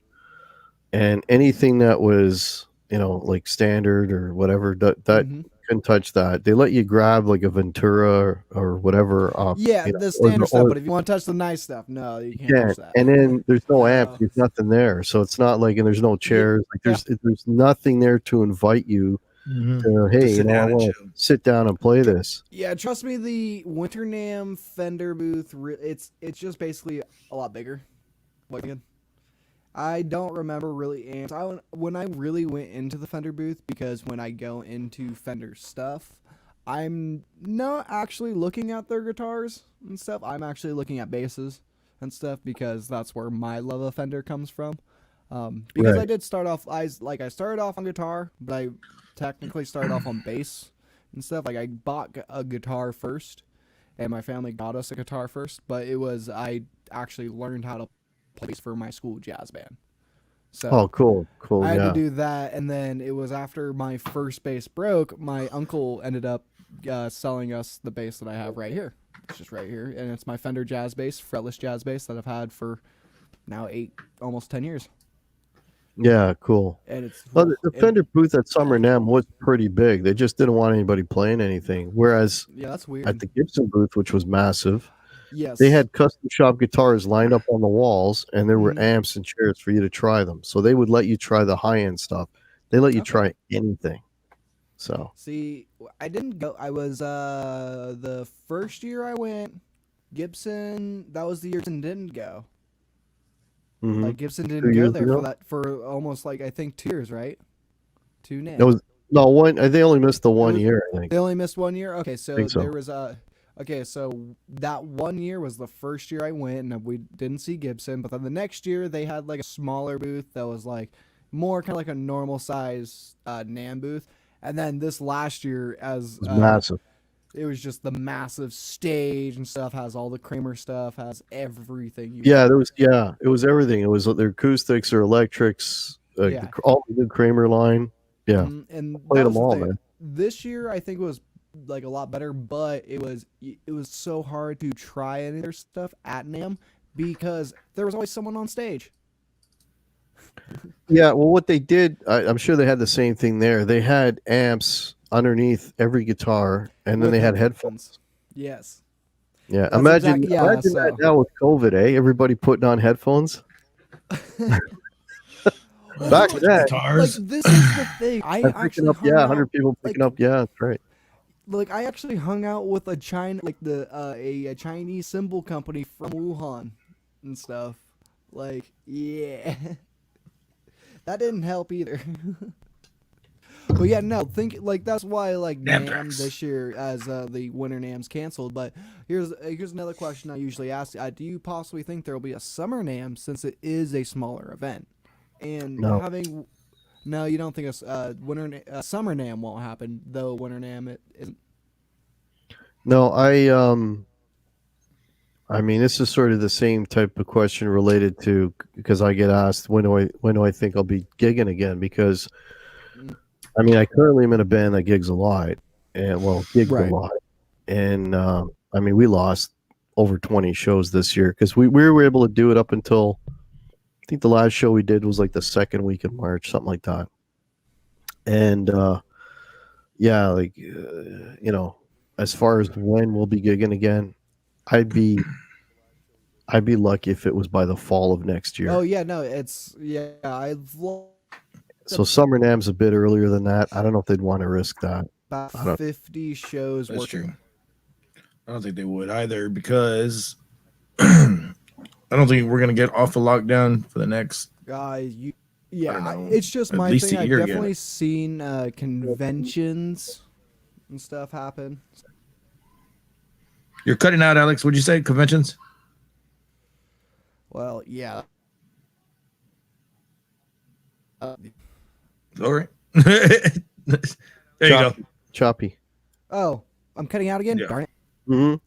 and anything that was, you know, like standard or whatever, that Mm-hmm. couldn't touch that. They let you grab like a Ventura or whatever. Yeah, You know, the standard stuff. or But if you want to touch the nice stuff, no, you can't yeah, touch that. and then there's no amp, there's nothing there, so it's not like, and there's no chairs, like there's nothing there to invite you to, hey, you sit know, I down and want chill. to sit down and play this. Yeah, trust me, the Winter NAMM Fender booth, it's just basically a lot bigger. What again? I don't remember really amps. When I really went into the Fender booth, because when I go into Fender stuff, I'm not actually looking at their guitars and stuff. I'm actually looking at basses and stuff because that's where my love of Fender comes from. Because Right. I did start off, I started off on guitar, but I technically started off on bass and stuff. Like I bought a guitar first, and my family got us a guitar first. But I actually learned how to place for my school jazz band. So Oh, cool. I had Yeah. to do that, and then it was after my first bass broke, my uncle ended up selling us the bass that I have right here. It's just right here, and it's my Fender jazz bass, fretless jazz bass that I've had for now almost 10 years. Yeah, cool. And it's Well, the Fender booth at Summer NAMM was pretty big. They just didn't want anybody playing anything. Whereas yeah, that's weird. at the Gibson booth, which was massive, Yes, they had custom shop guitars lined up on the walls, and there were Mhm. amps and chairs for you to try them. So they would let you try the high end stuff. They let you Okay. try anything. So See, I didn't go. I was the first year I went, Gibson. That was the year Gibson didn't go. mhm. Like Gibson 2 didn't go years there ago? for that for almost like I think 2 years, right? 2 now. It was no one. They only missed the one was- year, I think. They only missed 1 year. Okay, so Think so. there was so that 1 year was the first year I went, and we didn't see Gibson. But then the next year they had like a smaller booth that was like more kind of like a normal size NAMM booth. And then this last year, as It was massive. it was just the massive stage and stuff. Has all the Kramer stuff. Has everything. Yeah, it was everything. It was their acoustics or electrics, Yeah. all the good Kramer line. Yeah, And played that was them the all, thing. man. This year I think was like a lot better, but it was so hard to try any of their stuff at NAMM because there was always someone on stage. Yeah, well, what they did, I'm sure they had the same thing there. They had amps underneath every guitar, and then with they had headphones. Yes. Yeah, That's imagine that that now with COVID, Everybody putting on headphones. Back With then, Like guitars. this is the thing. I picking actually up, hung 100 out, people picking like- up. Yeah, that's right. like I actually hung out with a a Chinese cymbal company from Wuhan and stuff. Like, yeah. That didn't help either. But yeah, no, that's why like NAMM Namdex. this year as the winter NAMM's canceled. But here's another question I usually ask: do you possibly think there will be a summer NAMM since it is a smaller event? And No. no, you don't think summer NAMM won't happen though? Winter NAMM it isn't. No, I mean, this is sort of the same type of question related to because I get asked when do I think I'll be gigging again? Because I mean, I currently am in a band that gigs a lot, and gigged Right. a lot, and I mean, we lost over 20 shows this year because we were able to do it up until I think the last show we did was like the second week in March, something like that, and yeah, like as far as when we'll be gigging again, I'd be lucky if it was by the fall of next year. Oh yeah, no, I've So Summer NAMM's a bit earlier than that. I don't know if they'd want to risk that. I about don't- 50 shows That's working. true. I don't think they would either because I don't think we're gonna get off the lockdown for the next. Know. It's just At my least thing. a I've year definitely again. seen conventions and stuff happen. You're cutting out, Alex. What'd you say? Conventions? Well, yeah. All right. There you go. Choppy. Oh, I'm cutting out again. Yeah. Darn it. Mm-hmm.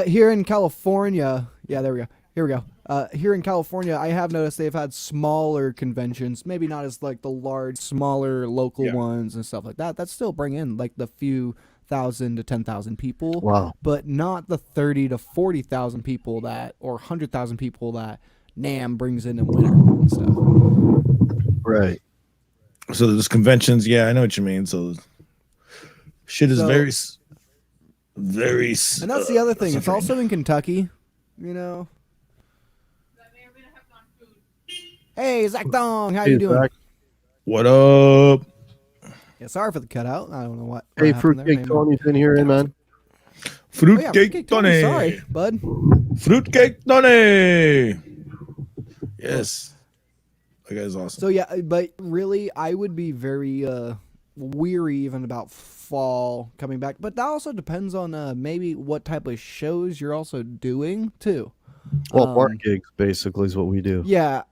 Here in California, there we go. Here we go. Here in California, I have noticed they've had smaller conventions, maybe not as like the large, smaller local Yeah. ones and stuff like that. That still bring in like the few thousand to 10,000 people, Wow. but not the 30 to 40,000 people or 100,000 people that NAMM brings in winter and stuff. Right. So there's conventions. Yeah, I know what you mean. So shit is So- very. And that's the other thing. It's also in Kentucky, you know. Hey, Zach Dong, how you doing? Zach. What up? Yeah, sorry for the cutout. I don't know what. Hey, happened there. Fruitcake Maybe- Tony's in here, man. Oh, yeah, Fruitcake Fruitcake Tony. Tony. Sorry, bud. Fruitcake Tony. Yes. That guy's awesome. So yeah, but really, I would be very weary even about fall coming back. But that also depends on maybe what type of shows you're also doing too. Well, bar gigs basically is what we do. Yeah,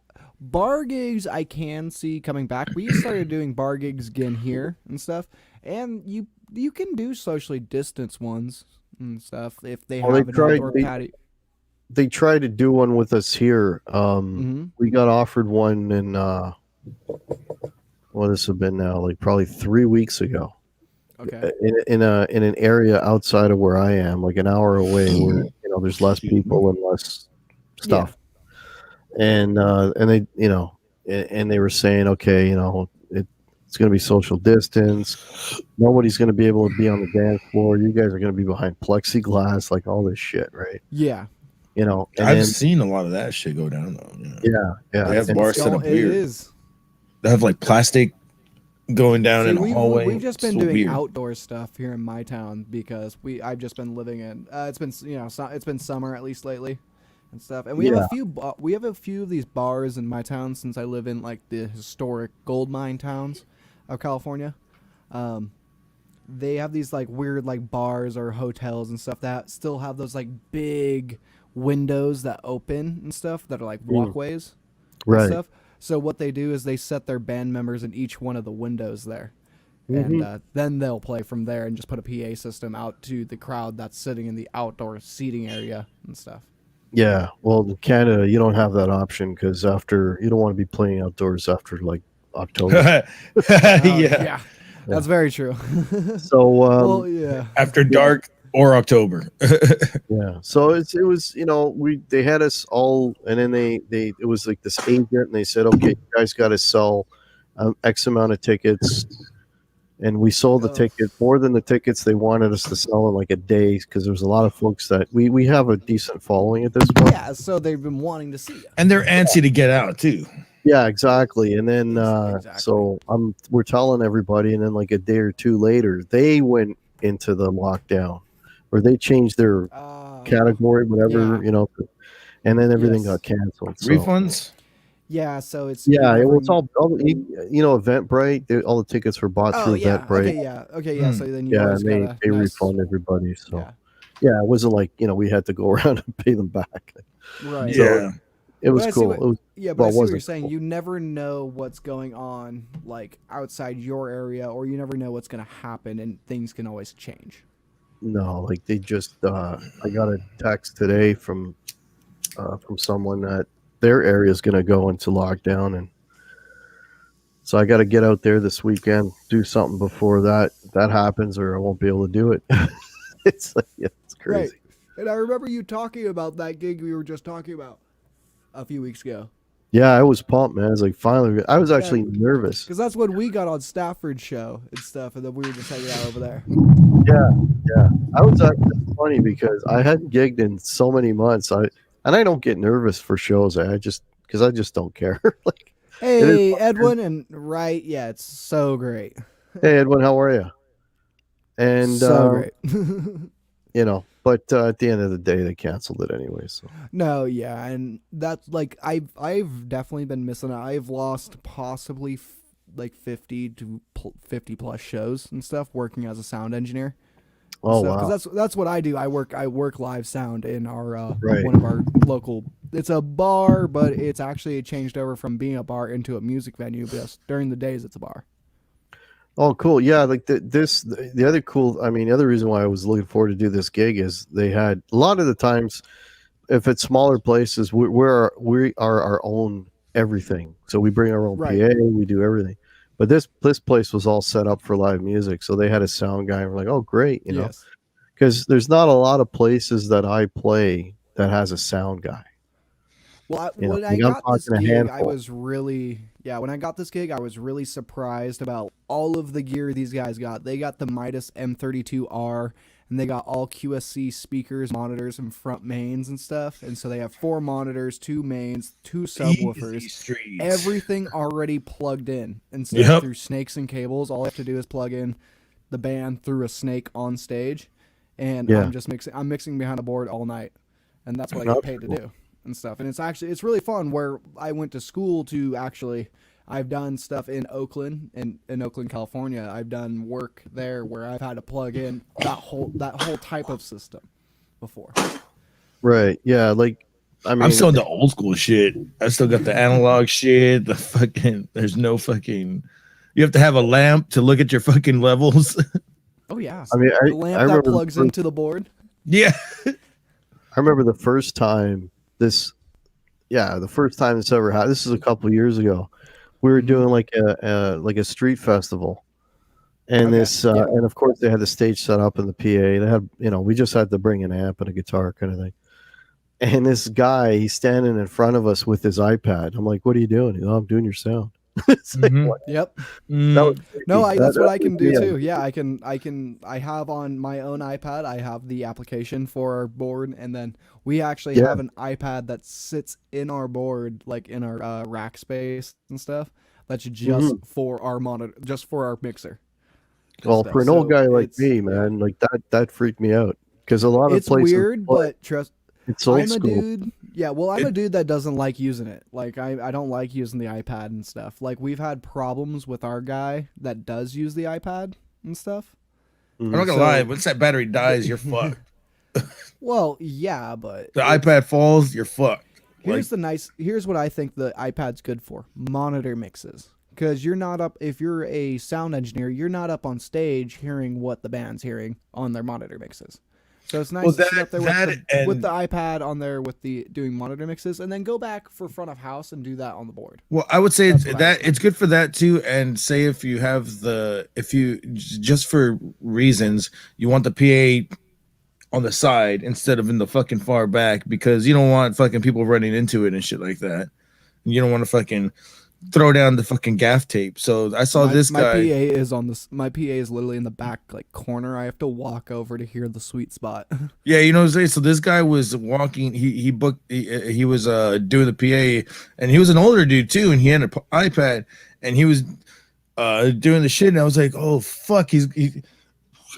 bar gigs I can see coming back. We started doing bar gigs again here and stuff, and you can do socially distanced ones and stuff if they Well, have they an tried- outdoor they- patio. they tried to do one with us here. We got offered one in what has it been now? Like probably 3 weeks ago. Okay. In an area outside of where I am, like an hour away, where there's less people and less stuff. And they and they were saying, okay, it's going to be social distance. Nobody's going to be able to be on the dance floor. You guys are going to be behind plexiglass, like all this shit, right? Yeah. And I've seen a lot of that shit go down though. Yeah. They have bars set up weird. It is. They have like plastic going down in the hallway. We've just been so doing weird. outdoor stuff here in my town because I've just been living in. It's been it's been summer at least lately, and stuff. And we have a few of these bars in my town since I live in like the historic gold mine towns of California. They have these like weird like bars or hotels and stuff that still have those like big windows that open and stuff that are like walkways, right? And stuff. So what they do is they set their band members in each one of the windows there, and then they'll play from there and just put a PA system out to the crowd that's sitting in the outdoor seating area and stuff. Yeah, well, in Canada, you don't have that option because you don't want to be playing outdoors after like October. Yeah. That's very true. So, after dark or October. Yeah. So it was they had us all, and then it was like this agent, and they said, okay, you guys got to sell X amount of tickets, and we sold the ticket more than the tickets they wanted us to sell in like a day because there was a lot of folks that we have a decent following at this point. Yeah. So they've been wanting to see you. And they're antsy to get out too. Yeah, exactly. And then so we're telling everybody, and then like a day or two later, they went into the lockdown, or they changed their category, whatever, and then everything got canceled. So. Refunds? Yeah, so it's it was all Eventbrite. All the tickets were bought through Eventbrite. Okay. So then they refund everybody. So it wasn't like we had to go around and pay them back. Right. So it was cool. But I see what you're saying. You never know what's going on like outside your area, or you never know what's going to happen, and things can always change. No, like they just I got a text today from someone that their area is going to go into lockdown, and so I got to get out there this weekend, do something before that happens, or I won't be able to do it. It's like it's crazy. Right. And I remember you talking about that gig we were just talking about a few weeks ago. Yeah, I was pumped, man. I was like, finally, I was actually nervous because that's when we got on Stafford's show and stuff, and then we were just hanging out over there. Yeah. I was actually funny because I hadn't gigged in so many months. I don't get nervous for shows. I just don't care. Like, hey, Edwin, and right, yeah, it's so great. Hey, Edwin, how are you? And so great. But at the end of the day, they canceled it anyway. So no, yeah, and that's like I've definitely been missing out. I've lost possibly like 50 to 50 plus shows and stuff working as a sound engineer. Oh wow! Because that's what I do. I work live sound in our one of our local. It's a bar, but it's actually changed over from being a bar into a music venue. Because during the days, it's a bar. Oh, cool. Yeah, like the other reason why I was looking forward to do this gig is they had a lot of the times, if it's smaller places, we are our own everything. So we bring our own PA, we do everything. But this place was all set up for live music. So they had a sound guy, and we're like, oh, great, know, because there's not a lot of places that I play that has a sound guy. Well, when I got this gig, I was really surprised about all of the gear these guys got. They got the Midas M32R, and they got all QSC speakers, monitors, and front mains and stuff. And so they have 4 monitors, 2 mains, 2 subwoofers, everything already plugged in. Instead of through snakes and cables, all I have to do is plug in the band through a snake on stage, and I'm mixing behind a board all night, and that's what I get paid to do. And stuff, and it's really fun. Where I went to school I've done stuff in Oakland, in Oakland, California. I've done work there where I've had to plug in that whole type of system before. Right? Yeah. Like, I mean, I'm still into old school shit. I still got the analog shit. The fucking there's no fucking. You have to have a lamp to look at your fucking levels. Oh yeah. I mean, the lamp that plugs into the board. Yeah. I remember the first time this ever happened. This is a couple of years ago. We were doing like a street festival, and and of course they had the stage set up in the PA. They had, we just had to bring an amp and a guitar kind of thing. And this guy, he's standing in front of us with his iPad. I'm like, "What are you doing?" He's, "Oh, I'm doing your sound." It's like, what? Yep. That was No, freaky. that's That- what that I can was- do yeah. too. Yeah, I have on my own iPad, I have the application for our board, and then we actually Yeah. have an iPad that sits in our board, like in our rack space and stuff. That's just for our monitor, just for our mixer. and Well, stuff. for an old So guy like it's- me, man, like that freaked me out because a lot of it's places, weird, but trust. it's old I'm a school. dude. Yeah, well, I'm a dude that doesn't like using it. Like, I don't like using the iPad and stuff. Like, we've had problems with our guy that does use the iPad and stuff. I'm not gonna So- lie. Once that battery dies, you're fucked. Well, yeah, but The iPad falls, you're fucked. here's what I think the iPad's good for: monitor mixes. Because you're not up, if you're a sound engineer, you're not up on stage hearing what the band's hearing on their monitor mixes. So it's nice Well, to sit up there that with and- the iPad on there with the doing monitor mixes, and then go back for front of house and do that on the board. Well, I would say That's what I it's good for that too. And say if you have just for reasons you want the PA on the side instead of in the fucking far back, because you don't want fucking people running into it and shit like that. You don't want to fucking throw down the fucking gaff tape. So I saw this My guy. PA is on this. My PA is literally in the back like corner. I have to walk over to hear the sweet spot. Yeah, you know what I'm saying? So this guy was walking, he was doing the PA, and he was an older dude too, and he had an iPad, and he was doing the shit, and I was like, oh fuck, he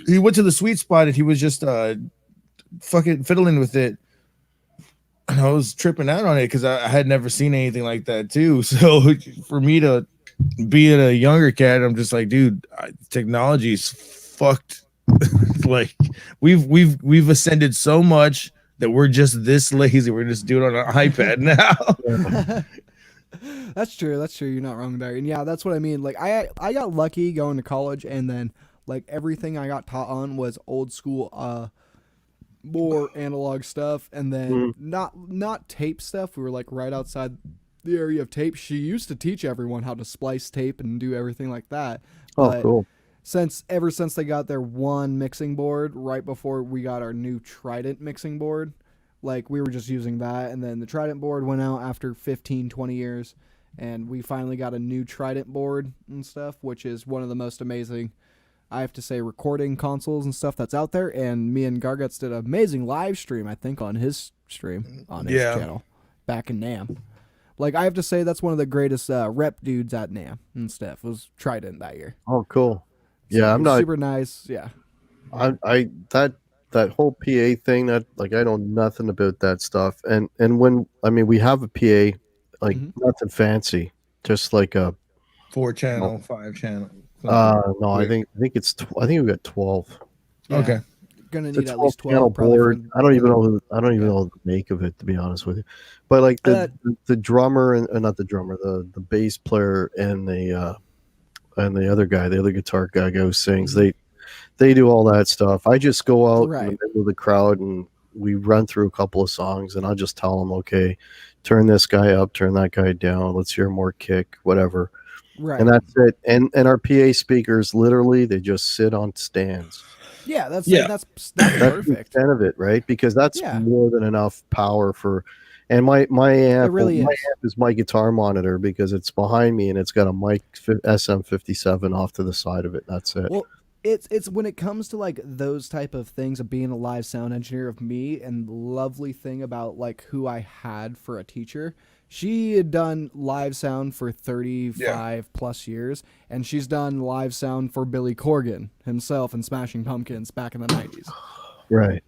went to the sweet spot, and he was just fucking fiddling with it. And I was tripping out on it because I had never seen anything like that too. So for me to be a younger cat, I'm just like, dude, technology's fucked. Like we've ascended so much that we're just this lazy. We're just doing it on an iPad now. That's true. That's true. You're not wrong there. And yeah, that's what I mean. Like I got lucky going to college, and then like everything I got taught on was old school, more analog stuff, and then not tape stuff. We were like right outside the area of tape. She used to teach everyone how to splice tape and do everything like that. Oh, But cool. ever since they got their one mixing board right before we got our new Trident mixing board, like we were just using that, and then the Trident board went out after 15-20 years, and we finally got a new Trident board and stuff, which is one of the most amazing, I have to say, recording consoles and stuff that's out there. And me and Garguts did an amazing live stream, I think, on his stream on his channel back in NAMM. Like, I have to say that's one of the greatest rep dudes at NAMM and stuff was Trident that year. Oh, cool. So Yeah, it I'm was not. super nice. Yeah. I that whole PA thing, that like I know nothing about that stuff. And when we have a PA, like nothing fancy, just like a 4-channel, 5-channel. no, I think we got 12. Yeah. Okay. Gonna It's a need at least 12 channel 12 probably board. for- I don't even know the make of it, to be honest with you. But like the drummer and not the drummer, the bass player and the other guy, the other guitar guy who sings, they do all that stuff. I just go out in the middle of the crowd and we run through a couple of songs, and I'll just tell them, okay, turn this guy up, turn that guy down, let's hear more kick, whatever. Right. And that's it. And our PA speakers, literally, they just sit on stands. Yeah, that's That's perfect. the extent of it, right? Because that's Yeah. more than enough power for. And my amp, really my is. amp is my guitar monitor because it's behind me and it's got a mic SM57 off to the side of it. That's it. Well, it's when it comes to like those type of things of being a live sound engineer of me, and the lovely thing about like who I had for a teacher, she had done live sound for 35 plus years, and she's done live sound for Billy Corgan himself and Smashing Pumpkins back in the 90s. Right.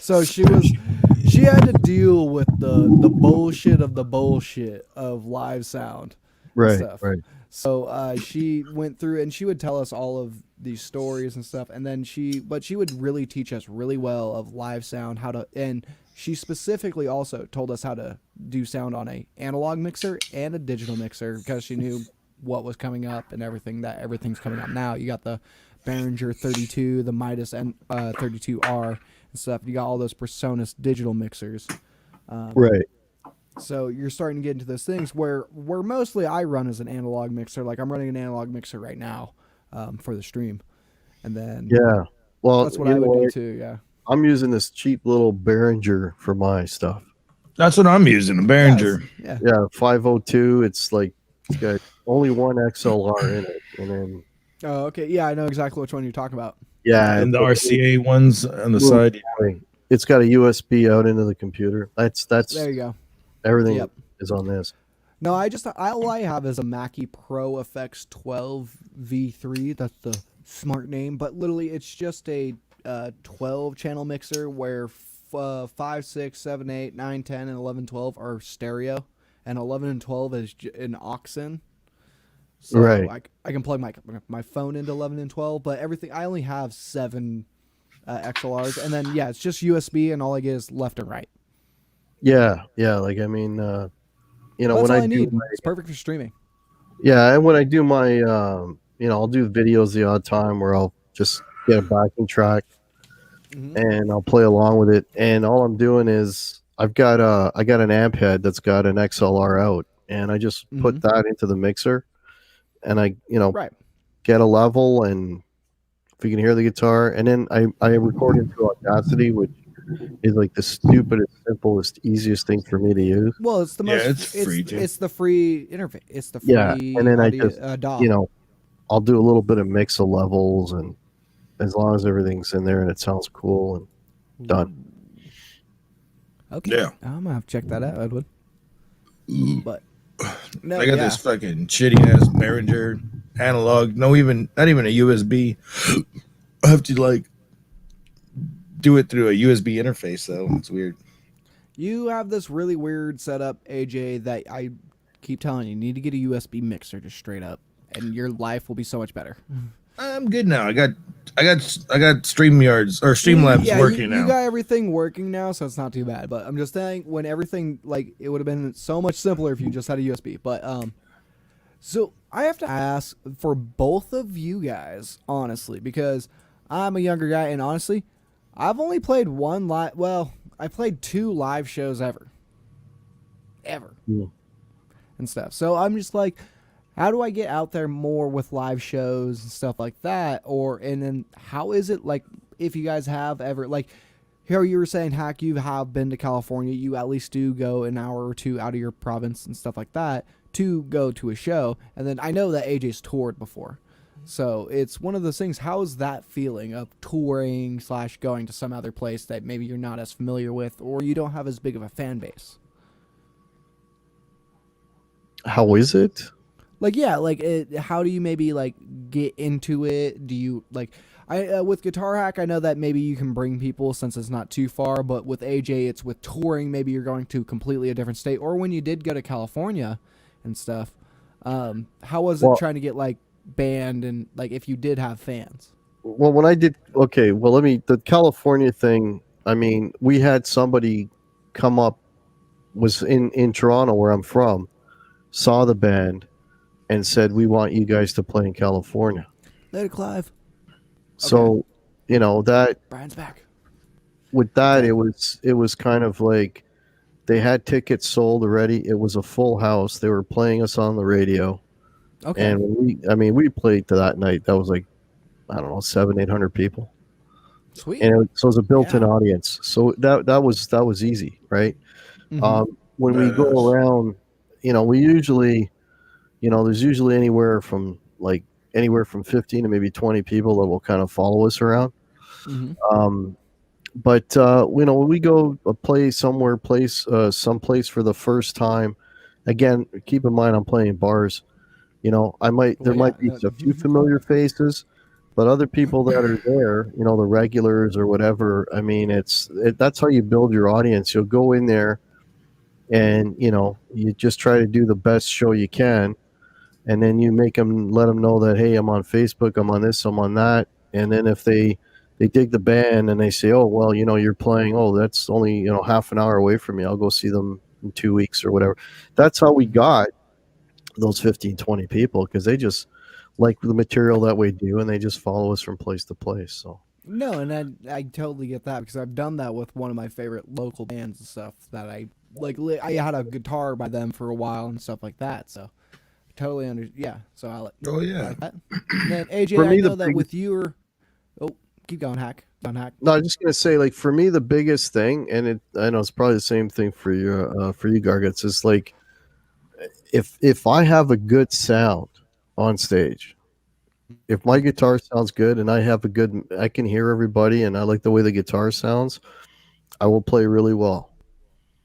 So she had to deal with the bullshit of the bullshit of live sound. Right. Stuff. Right. So she went through, and she would tell us all of these stories and stuff, and then she would really teach us really well of live sound, and she specifically also told us how to do sound on a analog mixer and a digital mixer, because she knew what was coming up and everything's coming up now. You got the Behringer 32, the Midas N 32R, and stuff. You got all those PreSonus digital mixers. Right. So you're starting to get into those things where mostly I run as an analog mixer. Like I'm running an analog mixer right now for the stream. And then Yeah. Well, that's what I would do too. Yeah. I'm using this cheap little Behringer for my stuff. That's what I'm using, a Behringer. Yeah. Yeah, 502. It's got only one XLR in it, and then. Oh, okay. Yeah, I know exactly which one you're talking about. Yeah, And the RCA ones on the side. It's got a USB out into the computer. That's There you go. everything is on this. No, all I have is a Mackie Pro FX 12 V3. That's the smart name, but literally it's just a 12 channel mixer where 5, 6, 7, 8, 9, 10, and 11, 12 are stereo, and 11 and 12 is an aux in. So Right. I can plug my phone into 11 and 12, but everything I only have 7 XLRs, and then it's just USB, and all I get is left and right. Yeah. Like I mean, That's when all I I need. do, It's perfect for streaming. and when I do my, I'll do videos the odd time where I'll just get a backing track and I'll play along with it. And all I'm doing is I got an amp head that's got an XLR out, and I just put that into the mixer, and I get a level, and if you can hear the guitar, and then I record into Audacity, which is like the stupidest, simplest, easiest thing for me to use. Well, it's the most. It's free too. It's the free interface. It's the free. And then audio, I just DAW. I'll do a little bit of mix of levels, and as long as everything's in there and it sounds cool, and done. Okay. Yeah. I'm gonna have to check that out, Edwin. But no, I got this fucking shitty ass Behringer analog. Not even a USB. I have to do it through a USB interface though. It's weird. You have this really weird setup, AJ, that I keep telling you. You need to get a USB mixer just straight up, and your life will be so much better. I'm good now. I got StreamYards or Streamlabs working now. You got everything working now, so it's not too bad. But I'm just saying, when everything it would have been so much simpler if you just had a USB. But so I have to ask for both of you guys, honestly, because I'm a younger guy, and honestly, I've only played one live. Well, I played 2 live shows ever, and stuff. So I'm just like, how do I get out there more with live shows and stuff like that? And then how is it if you guys have ever here you were saying, Hack, you have been to California, you at least do go an hour or 2 out of your province and stuff like that to go to a show. And then I know that AJ's toured before. So it's one of those things. How is that feeling of touring / going to some other place that maybe you're not as familiar with, or you don't have as big of a fan base? How is it? How do you maybe get into it? Do you with Guitar Hack, I know that maybe you can bring people since it's not too far, but with AJ, it's with touring. Maybe you're going to completely a different state, or when you did go to California and stuff. How was it trying to get band and if you did have fans? Well, when I did, the California thing, I mean, we had somebody come up, was in Toronto where I'm from, saw the band, and said, we want you guys to play in California. Later, Clive. So, that Brian's back. With that, it was kind of like they had tickets sold already. It was a full house. They were playing us on the radio. Okay. And we played to that night. That was 700-800 people. Sweet. And so it was a built-in audience. So that was easy, right? Mm-hmm. When we go around, we usually, there's usually anywhere from 15 to maybe 20 people that will kind of follow us around. Mm-hmm. But when we go someplace for the first time, again, keep in mind I'm playing bars. There might be a few familiar faces, but other people that are there, the regulars or whatever. I mean, that's how you build your audience. You'll go in there, and you just try to do the best show you can, and then you let them know that, hey, I'm on Facebook, I'm on this, I'm on that, and then if they dig the band and they say, oh well, you're playing, oh that's only half an hour away from me, I'll go see them in 2 weeks or whatever. That's how we got those 15-20 people, because they just like the material that we do, and they just follow us from place to place. So No, and I totally get that because I've done that with one of my favorite local bands and stuff that I like. I had a guitar by them for a while and stuff like that. So totally yeah. So Oh I yeah. like that. And then AJ, For I me, the know that biggest. with your oh, keep going, hack, on hack. No, I was just gonna say, like for me, the biggest thing, and I know it's probably the same thing for you, Gargets, is like if I have a good sound on stage, if my guitar sounds good and I can hear everybody and I like the way the guitar sounds, I will play really well.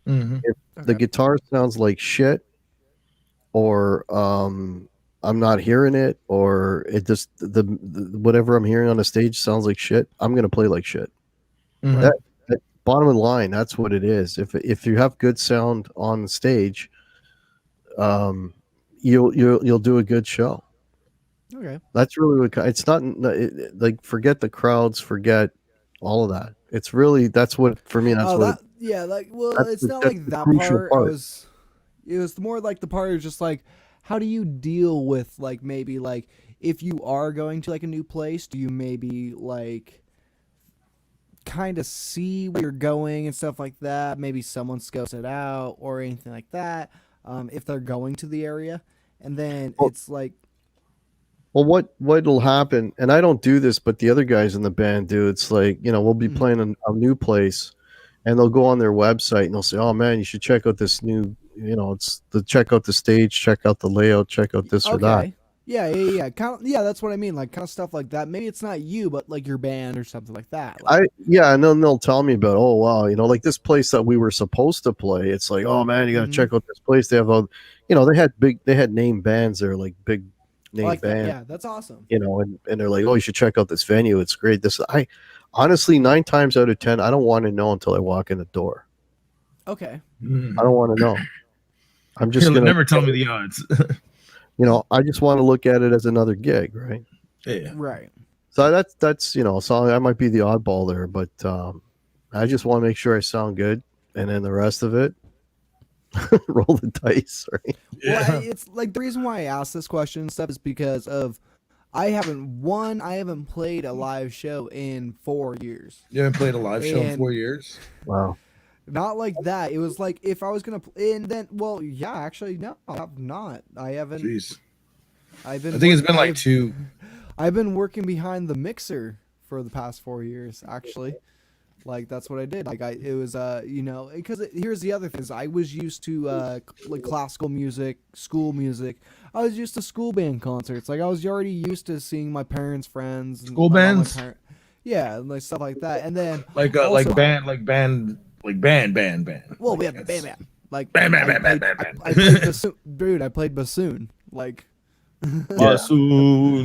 Hmm. If the Okay. guitar sounds like shit, or I'm not hearing it, or it just the whatever I'm hearing on the stage sounds like shit, I'm gonna play like shit. Hmm. That, that bottom of the line, that's what it is. If you have good sound on the stage, um, you'll do a good show. Okay. That's really what it's not like forget the crowds, forget all of that. It's really that's what for me. Oh, that yeah. Like, well, it's not That's like the that crucial part. part. It was more like the part of just like, how do you deal with like maybe like if you are going to like a new place, do you maybe like kind of see where you're going and stuff like that? Maybe someone scopes it out or anything like that. If they're going to the area, and then Well, it's like, well, what'll happen? And I don't do this, but the other guys in the band do. It's like we'll be mhm, playing a new place, and they'll go on their website and they'll say, "Oh man, you should check out this new. It's the check out the stage, check out the layout, check out this or that." okay, yeah, kind of, yeah. That's what I mean, like kind of stuff like that. Maybe it's not you, but like your band or something like that. Like, And then they'll tell me about, oh wow, like this place that we were supposed to play. It's like, oh man, you got to mhm, check out this place. They have they had name bands. They're like big I name like that. band, Yeah, that's awesome. and they're like, oh, you should check out this venue. It's great. This I honestly 9 times out of 10, I don't want to know until I walk in the door. Okay, I don't want to know. I'm just He'll gonna, never tell me the odds. I just want to look at it as another gig, right? Yeah. right. So that's so I might be the oddball there, but I just want to make sure I sound good, and then the rest of it, roll the dice, right? Well, Yeah. it's like the reason why I asked this question and stuff is because of I haven't played a live show in 4 years, You haven't played a live show in and 4 years? Wow. not like that. It was like if I was gonna, and then well, yeah, actually, no, I have not. I haven't. Jeez. I've I been. think it's been like two. I've been working behind the mixer for the past 4 years, actually. Like that's what I did. Like it was because here's the other thing is I was used to like classical music, school music. I was used to school band concerts. Like I was already used to seeing my parents' friends and School like all my bands? parents. Yeah, and like stuff like that. And then Like also, band. well, Like we had that's bam. Like band, band, I band, band, played, band, I played band. bassoon, dude. I played bassoon. Like Yeah.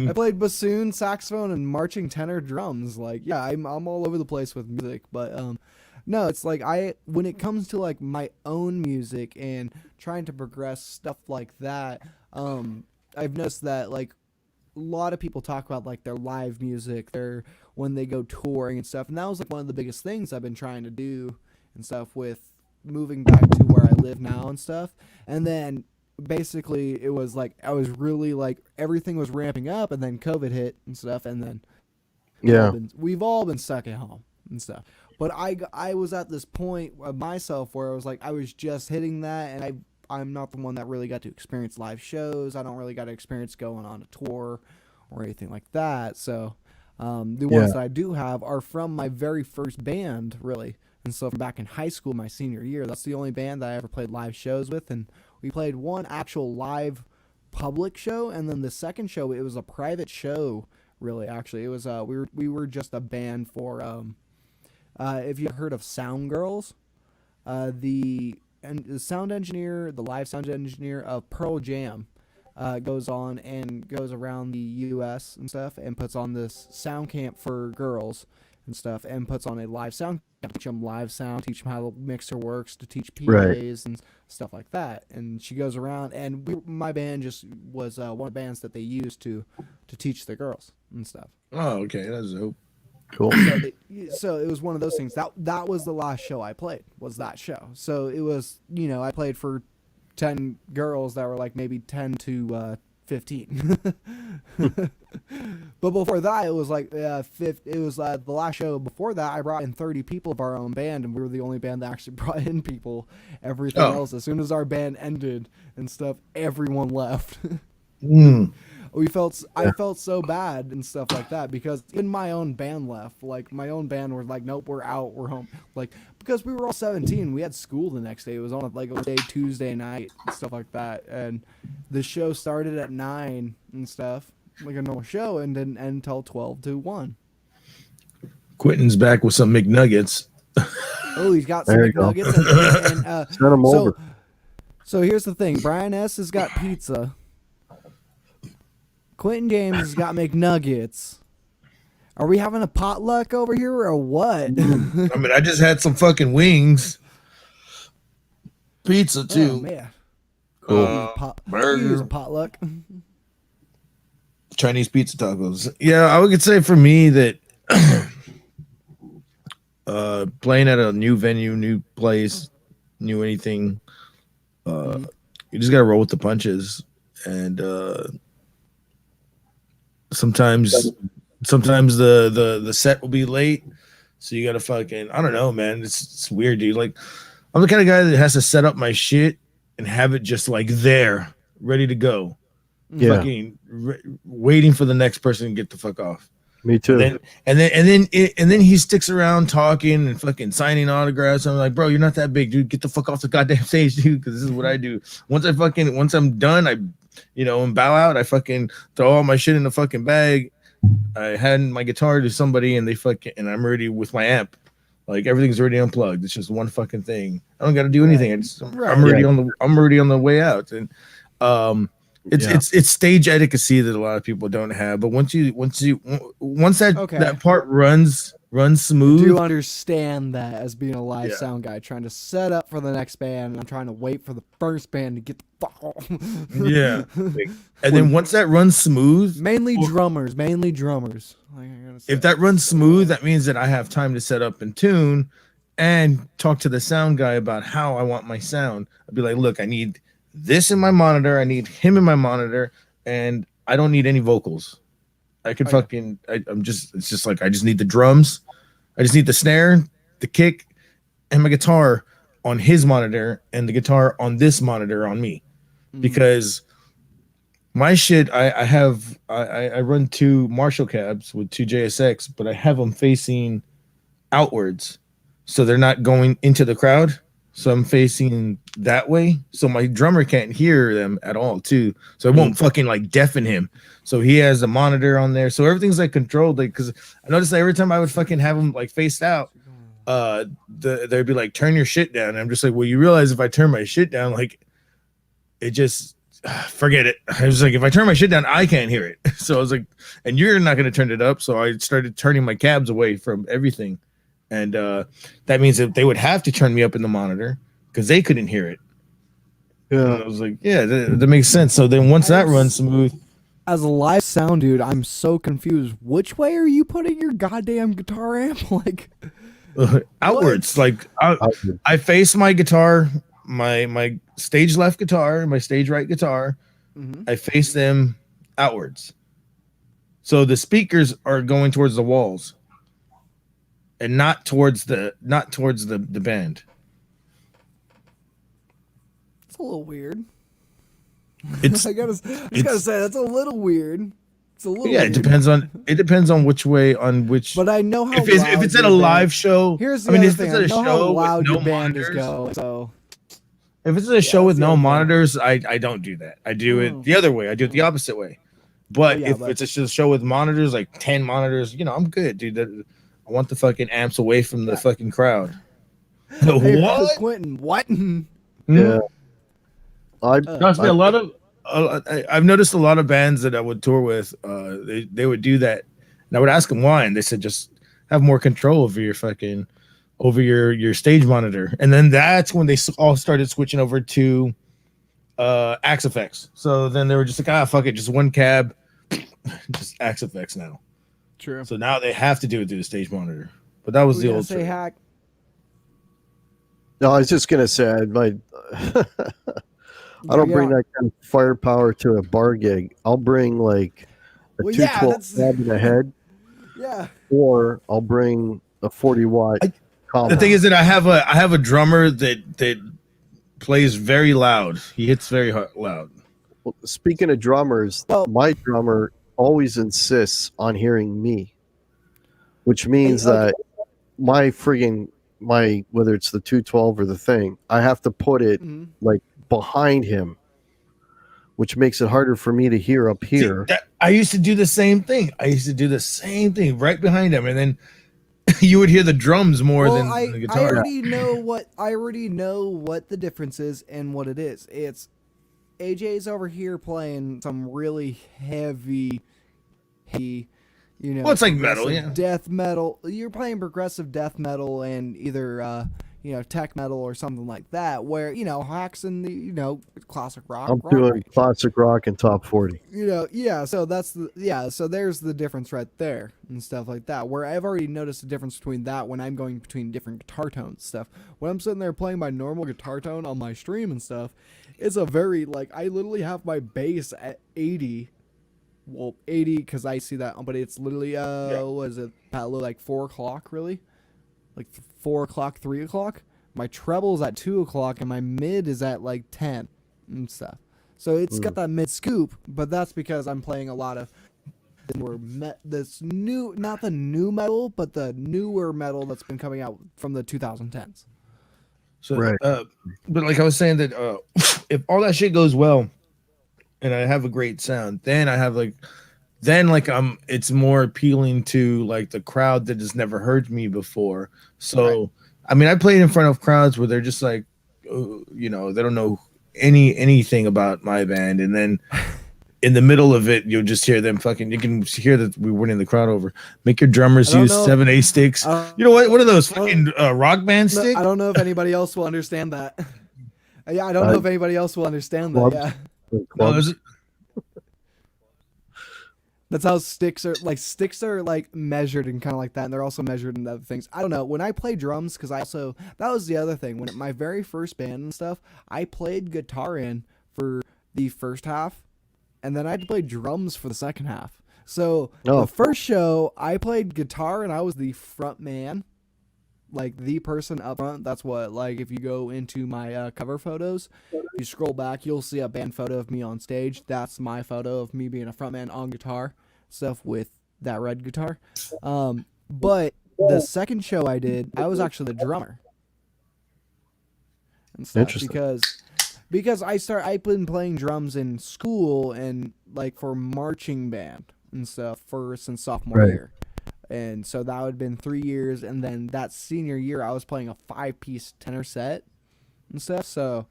I Bassoon. played bassoon, saxophone, and marching tenor drums. Like, yeah, I'm all over the place with music, but no, it's like when it comes to like my own music and trying to progress stuff like that, I've noticed that like a lot of people talk about like their live music, their when they go touring and stuff, and that was like one of the biggest things I've been trying to do and stuff with moving back to where I live now and stuff, and then basically it was like I was really like everything was ramping up and then COVID hit and stuff and then Yeah. we've all been stuck at home and stuff. But I was at this point of myself where I was like I was just hitting that and I'm not the one that really got to experience live shows. I don't really got to experience going on a tour or anything like that. So the Yeah. ones that I do have are from my very first band, really. And so from back in high school, my senior year, that's the only band that I ever played live shows with. And we played one actual live public show, and then the second show it was a private show. Really, actually, it was we were just a band for if you heard of Sound Girls, the sound engineer, the live sound engineer of Pearl Jam, goes on and goes around the U.S. and stuff and puts on this sound camp for girls and stuff and puts on a live sound camp, teach them live sound, teach them how the mixer works, to teach Right. PAs and stuff like that. And she goes around, and my band just was one of the bands that they used to teach the girls and stuff. Oh, okay. That's dope. Cool. So it was one of those things that was the last show I played was that show. So it was I played for 10 girls that were like maybe 10 to 15. But before that, it was like it was the last show before that. I brought in 30 people of our own band, and we were the only band that actually brought in people. Everything else, as soon as our band ended and stuff, everyone left. I felt so bad and stuff like that because even my own band left. Like my own band were like, nope, we're out, we're home. Like because we were all 17, we had school the next day. It was on like a Tuesday night and stuff like that, and the show started at 9 and stuff, like a normal show, and didn't end until 12 to 1. Quentin's back with some McNuggets. Oh, he's got some McNuggets. And Send him over. So here's the thing: Brian S has got pizza. Quentin James has got McNuggets. Are we having a potluck over here or what? I mean, I just had some fucking wings. Pizza, too. Oh, man. Cool. Burger. Potluck. Chinese pizza tacos. Yeah, I would say for me that playing at a new venue, new place, new anything, you just got to roll with the punches. And sometimes the set will be late, so you gotta fucking, I don't know, man, it's weird, dude. Like I'm the kind of guy that has to set up my shit and have it just like there ready to go, fucking waiting for the next person to get the fuck off. Me too. And then he sticks around talking and fucking signing autographs. I'm like, bro, you're not that big, dude. Get the fuck off the goddamn stage, dude. Because this is what I do. Once I'm done, and bow out. I fucking throw all my shit in the fucking bag. I hand my guitar to somebody, and and I'm ready with my amp. Like everything's already unplugged. It's just one fucking thing. I don't got to do anything. I'm already on the way out. And it's stage etiquette that a lot of people don't have. But once that part runs smooth. I do understand that as being a live sound guy, trying to set up for the next band, and I'm trying to wait for the first band to get the fuck off. Yeah. And then once that runs smooth, mainly drummers. If that runs smooth, that means that I have time to set up and tune and talk to the sound guy about how I want my sound. I'd be like, look, I need this in my monitor, I need him in my monitor, and I don't need any vocals. I can it's just like I just need the drums, I just need the snare, the kick, and my guitar on his monitor and the guitar on this monitor on me. Because my shit, I run 2 Marshall cabs with 2 JSX, but I have them facing outwards, so they're not going into the crowd. So I'm facing that way, so my drummer can't hear them at all, too. So it won't fucking like deafen him. So he has a monitor on there, so everything's like controlled. Like, because I noticed that every time I would fucking have him like faced out, they'd be like, "Turn your shit down." And I'm just like, well, you realize if I turn my shit down, like, it just forget it. I was like, if I turn my shit down, I can't hear it. So I was like, and you're not gonna turn it up. So I started turning my cabs away from everything. And that means that they would have to turn me up in the monitor because they couldn't hear it. Yeah, and I was like, yeah, that makes sense. So then once that runs smooth, as a live sound dude, I'm so confused. Which way are you putting your goddamn guitar amp? Like outwards. Like I face my guitar, my stage left guitar, my stage right guitar. I face them outwards. So the speakers are going towards the walls. And not towards the band. It's a little weird. I gotta say that's a little weird. It's a little weird. It depends on which way But I know how if it's at a live show. Here's the other thing. I know how loud your band is going. So if it's a show with no monitors, I don't do that. I do it the other way. I do it the opposite way. But if it's a show with monitors, like 10 monitors, I'm good, dude. I want the fucking amps away from the fucking crowd. Hey, what? Quentin, what? Yeah. Trust me, I've noticed a lot of bands that I would tour with, they would do that. And I would ask them why, and they said just have more control over your fucking your stage monitor. And then that's when they all started switching over to AmplifiFX. So then they were just like, fuck it, just one cab, just AmplifiFX now. True. So now they have to do it through the stage monitor. But that was the old trick. Hack. No, I was just gonna say I don't bring that kind of firepower to a bar gig. I'll bring like a 212 knob in the head. Yeah. Or I'll bring a 40-watt combo. The thing is that I have a drummer that plays very loud. He hits very loud. Well, speaking of drummers, my drummer always insists on hearing me, which means that my whether it's the 212 or the thing, I have to put it like behind him, which makes it harder for me to hear up here. See, I used to do the same thing. Right behind him, and then you would hear the drums more than the guitar. I already know what the difference is and what it is. It's AJ's over here playing some really heavy, well, it's like metal, death metal. You're playing progressive death metal and either tech metal or something like that, where Hawk's in the classic rock. I'm doing classic rock and top 40. So so there's the difference right there and stuff like that. Where I've already noticed the difference between that when I'm going between different guitar tones and stuff. When I'm sitting there playing my normal guitar tone on my stream and stuff, it's a very I literally have my bass at 80. Well, 80 because I see that, but it's literally what is it? Like 4 o'clock, really? Like 4 o'clock, 3 o'clock. My treble's at 2 o'clock, and my mid is at like 10 and stuff. So it's got that mid scoop, but that's because I'm playing a lot of this new, not the new metal, but the newer metal that's been coming out from the 2010s. So, but like I was saying that if all that shit goes well, and I have a great sound, then I have it's more appealing to like the crowd that has never heard me before. So I mean, I played in front of crowds where they're just like, they don't know anything about my band, and then in the middle of it, you'll just hear them you can hear that we're winning the crowd over. Make your drummers use 7/8 sticks. You know what? What are those fucking rock band sticks? I don't know if anybody else will understand that. Yeah, I don't know if anybody else will understand that. Yeah. No, that's how sticks are measured and kind of like that, and they're also measured in other things. I don't know. When I play drums, because that was the other thing. When my very first band and stuff, I played guitar in for the first half, and then I had to play drums for the second half. So the first show, I played guitar, and I was the front man. Like the person up front. That's what, if you go into my cover photos, if you scroll back, you'll see a band photo of me on stage. That's my photo of me being a frontman on guitar stuff with that red guitar. But the second show I did, I was actually the drummer. And stuff. Interesting. Because I've been playing drums in school and for marching band and stuff since sophomore year. And so that would have been 3 years, and then that senior year I was playing a 5-piece tenor set and stuff. So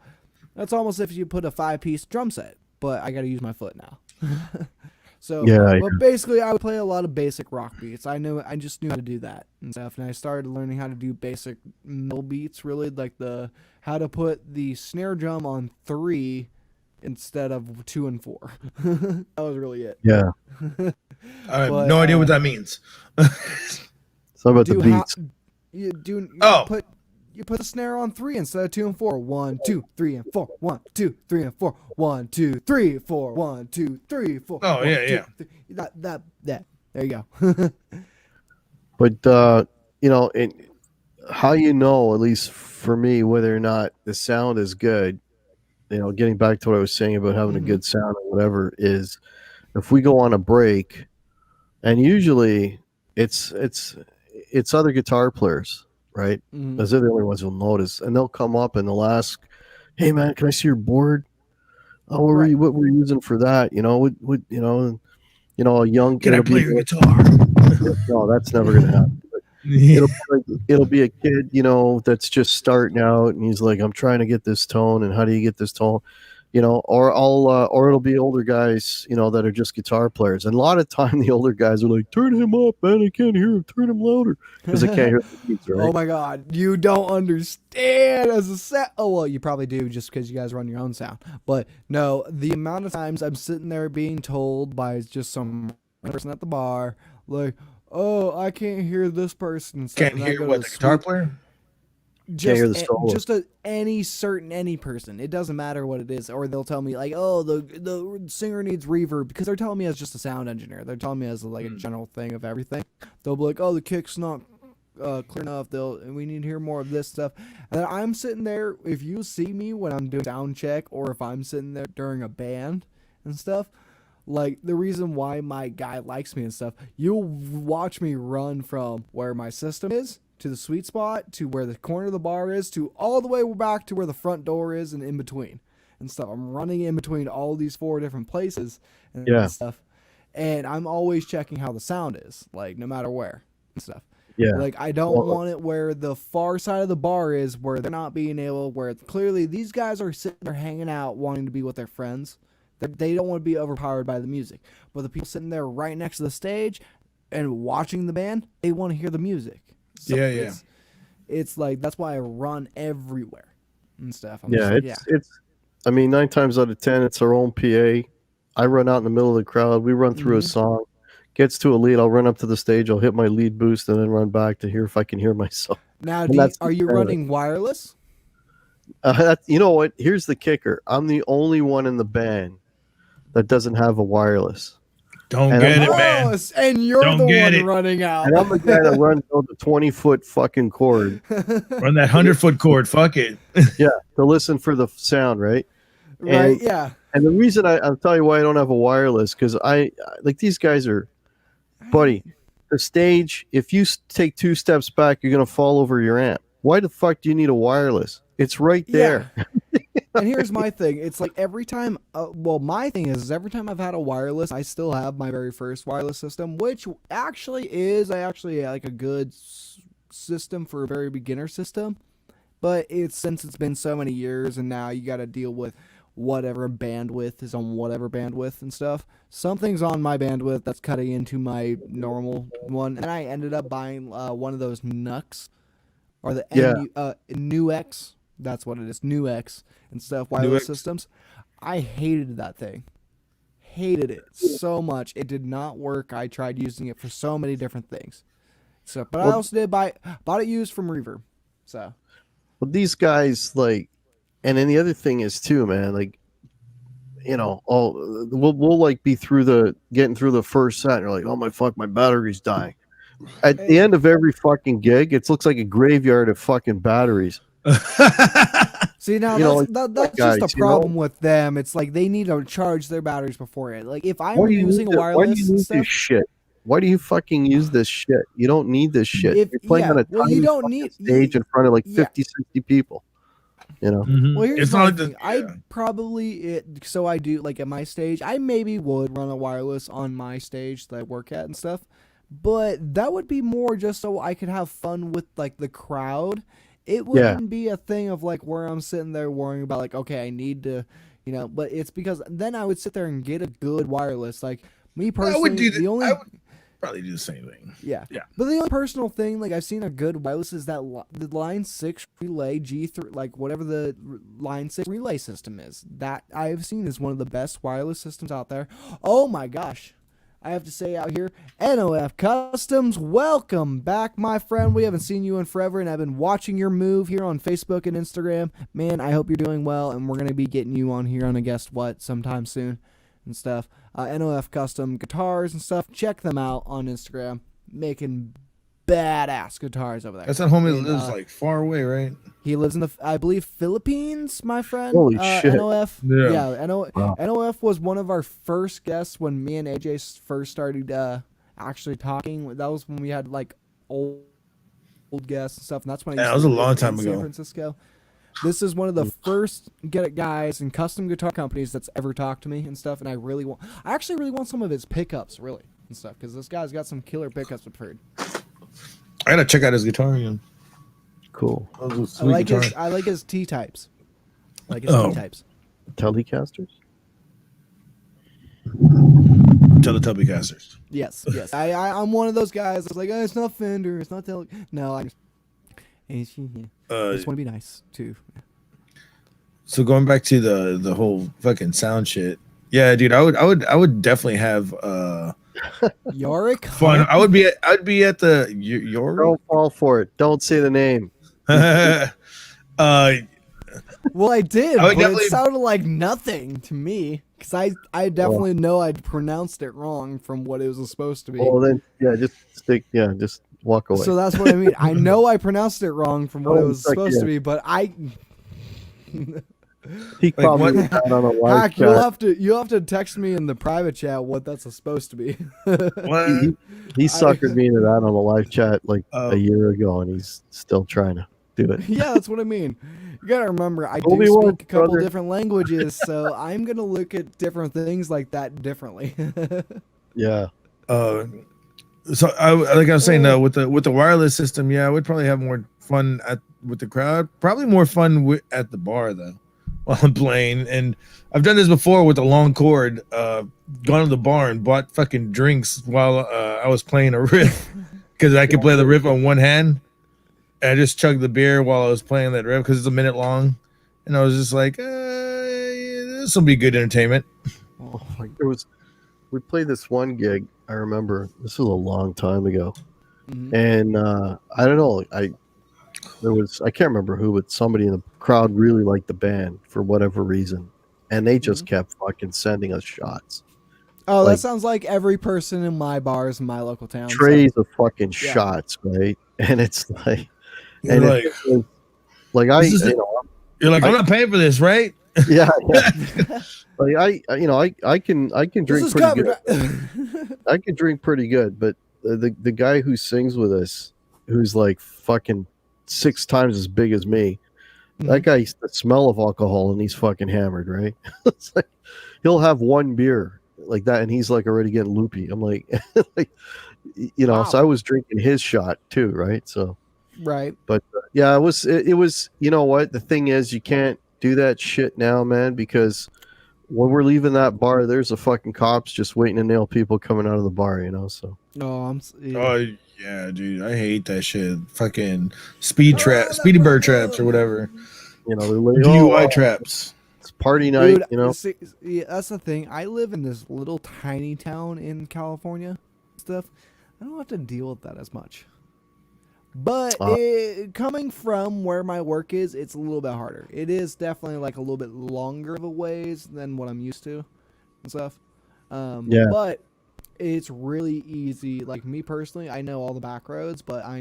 that's almost if you put a 5-piece drum set, but I got to use my foot now. But basically I would play a lot of basic rock beats. I just knew how to do that and stuff, and I started learning how to do basic metal beats, really, how to put the snare drum on 3 instead of 2 and 4. That was really it. Yeah. I have no idea what that means. It's about the beats. You put the snare on 3 instead of 2 and 4. 1, 2, 3, and 4. 1, 2, 3, and 4. 1, 2, 3, 4. 1, 2, 3, 4. Oh, one, yeah, two, yeah. That. There you go. But how at least for me, whether or not the sound is good, getting back to what I was saying about having a good sound or whatever, is if we go on a break, and usually it's other guitar players, right? As they're the only ones who'll notice, and they'll come up and they'll ask, "Hey man, can I see your board? Oh, what were you using for that? A young kid. Can I play your guitar?" No, that's never gonna happen. It'll be a kid, that's just starting out, and he's like, "I'm trying to get this tone, and how do you get this tone?" Or it'll be older guys, that are just guitar players. And a lot of time, the older guys are like, "Turn him up, man! I can't hear him. Turn him louder," because I can't hear the beats, right? Oh my God, you don't understand as a set. Oh well, you probably do just because you guys run your own sound. But no, the amount of times I'm sitting there being told by just some person at the bar, like, "Oh, I can't hear this person." Can't hear what, the guitar player? hear the solo. Just any person. It doesn't matter what it is. Or they'll tell me like, oh, the singer needs reverb, because they're telling me as just a sound engineer. They're telling me as like a general thing of everything. They'll be like, oh, the kick's not clear enough. We need to hear more of this stuff. And then I'm sitting there. If you see me when I'm doing sound check, or if I'm sitting there during a band and stuff, like the reason why my guy likes me and stuff, you'll watch me run from where my system is to the sweet spot, to where the corner of the bar is, to all the way back to where the front door is, and in between and stuff. I'm running in between all these 4 different places and stuff. And I'm always checking how the sound is, like no matter where and stuff. Yeah. Like I don't want it where the far side of the bar is, where they're not being able, where clearly these guys are sitting there hanging out wanting to be with their friends. They don't want to be overpowered by the music. But the people sitting there right next to the stage and watching the band, they want to hear the music. So it's like, that's why I run everywhere and stuff. It's I mean, 9 times out of 10, it's our own PA. I run out in the middle of the crowd. We run through a song. Gets to a lead, I'll run up to the stage. I'll hit my lead boost and then run back to hear if I can hear myself. Now, are you running wireless? You know what? Here's the kicker. I'm the only one in the band that doesn't have a wireless. Don't get it, man. And you're the one running out. And I'm the guy that runs on the 20-foot fucking cord. Run that 100-foot cord. Fuck it. Yeah, to listen for the sound, right? Right, yeah. And the reason I'll tell you why I don't have a wireless, because I like, these guys are, buddy, the stage, if you take 2 steps back, you're going to fall over your amp. Why the fuck do you need a wireless? It's right there. Yeah. And here's my thing. It's like every time, my thing is every time I've had a wireless, I still have my very first wireless system, which actually is like a good system for a very beginner system. But since it's been so many years, and now you got to deal with whatever bandwidth is on whatever bandwidth and stuff. Something's on my bandwidth that's cutting into my normal one, and I ended up buying one of those NUX, or the NUX. That's what it is, NUX and stuff, wireless systems. I hated that thing. Hated it so much. It did not work. I tried using it for so many different things. So, but I also bought it used from Reverb. So, well, these guys, like, and then the other thing is too, man, like, you know, we'll like be getting through the first set, and you're like, oh my fuck, my battery's dying. At the end of every fucking gig, it looks like a graveyard of fucking batteries. See, now that's just a problem with them. It's like they need to charge their batteries before it. Like if I'm using a wireless, why do you use this shit? Why do you fucking use this shit? You don't need this shit. You're playing on a tiny stage in front of like 50, 60 people. You know. Mm-hmm. Well, here's my thing. So I do, like, at my stage, I maybe would run a wireless on my stage that I work at and stuff, but that would be more just so I could have fun with like the crowd. It wouldn't be a thing of like where I'm sitting there worrying about like, okay, I need to, you know. But it's because then I would sit there and get a good wireless. Like me personally, I would probably do the same thing. Yeah. But the only personal thing, like I've seen a good wireless, is that the Line 6 relay G3, like whatever the Line 6 relay system is, that I've seen is one of the best wireless systems out there. Oh my gosh. I have to say out here, NOF Customs, welcome back, my friend. We haven't seen you in forever, and I've been watching your move here on Facebook and Instagram. Man, I hope you're doing well, and we're going to be getting you on here on a guest sometime soon and stuff. NOF Custom Guitars and stuff. Check them out on Instagram. Making badass guitars over there. That's that homie lives like far away, right? He lives in I believe, Philippines, my friend. Holy shit. NOF. Yeah, NOF was one of our first guests when me and AJ first started actually talking. That was when we had like old guests and stuff, and that's when that was a long time ago. San Francisco. This is one of the first guys and custom guitar companies that's ever talked to me and stuff, and I actually really want some of his pickups, really, and stuff, because this guy's got some killer pickups I've heard. I gotta check out his guitar again. Cool. I like his T types. I like his T types. Telecasters? Telecasters. Yes. I'm one of those guys that's like, oh, it's not Fender, it's not No, I just want to be nice too. So going back to the whole fucking sound shit. Yeah, dude, I would definitely have Yorick fun. I'd be at the Yorick. Don't fall for it. Don't say the name. uh, Well, I did, I would but definitely- it sounded like nothing to me because I definitely know I pronounced it wrong from what it was supposed to be. Well, then, just walk away. So that's what I mean. I know I pronounced it wrong from what it was it's like, supposed to yeah. be, but He probably what? was out on a live Hack, chat. you'll have to text me in the private chat what that's supposed to be. what? He suckered me into that on a live chat like Oh. a year ago, and he's still trying to do it. Yeah, that's what I mean. You gotta remember, I do Only speak one, a couple brother. different languages, so I'm gonna look at different things like that differently. Yeah. So like I was saying, with the wireless system, yeah, I would probably have more fun with the crowd. Probably more fun at the bar though, while I'm playing. And I've done this before with a long cord. Gone to the bar and bought fucking drinks while I was playing a riff because I could play the riff on one hand. And I just chugged the beer while I was playing that riff because it's a minute long, and I was just like, this will be good entertainment. Oh, like we played this one gig. I remember this was a long time ago, Mhm. and I don't know. I can't remember who, but somebody in the crowd really liked the band for whatever reason, and they just kept fucking sending us shots, Oh, Like- that sounds like every person in my bars in my local town. so- trays of fucking Yeah. shots, right? And it's like, You're and like, it was, like I, This is you know, you're like, I'm not paying for this, right? yeah. Like I can This drink is pretty coming. good. I can drink pretty good, but the guy who sings with us, who's like fucking 6 times as big as me, that guy's the smell of alcohol and he's fucking hammered, right? It's like he'll have one beer like that and he's like already getting loopy. I'm like, like Wow. so I was drinking his shot too, right? So, Right. but yeah, it was. You know what? The thing is, you can't do that shit now, man, because when we're leaving that bar, there's a fucking cops just waiting to nail people coming out of the bar, you know. So No, Oh yeah, dude, I hate that shit. Fucking speedy bird traps or whatever. you know, they're like, DUI traps. it's party night, Dude, you know. see, yeah, that's the thing. I live in this little tiny town in California. Stuff. I don't have to deal with that as much. But coming from where my work is, it's a little bit harder. It is definitely like a little bit longer of a ways than what I'm used to and stuff. Yeah. But it's really easy. Like me personally, I know all the back roads, but I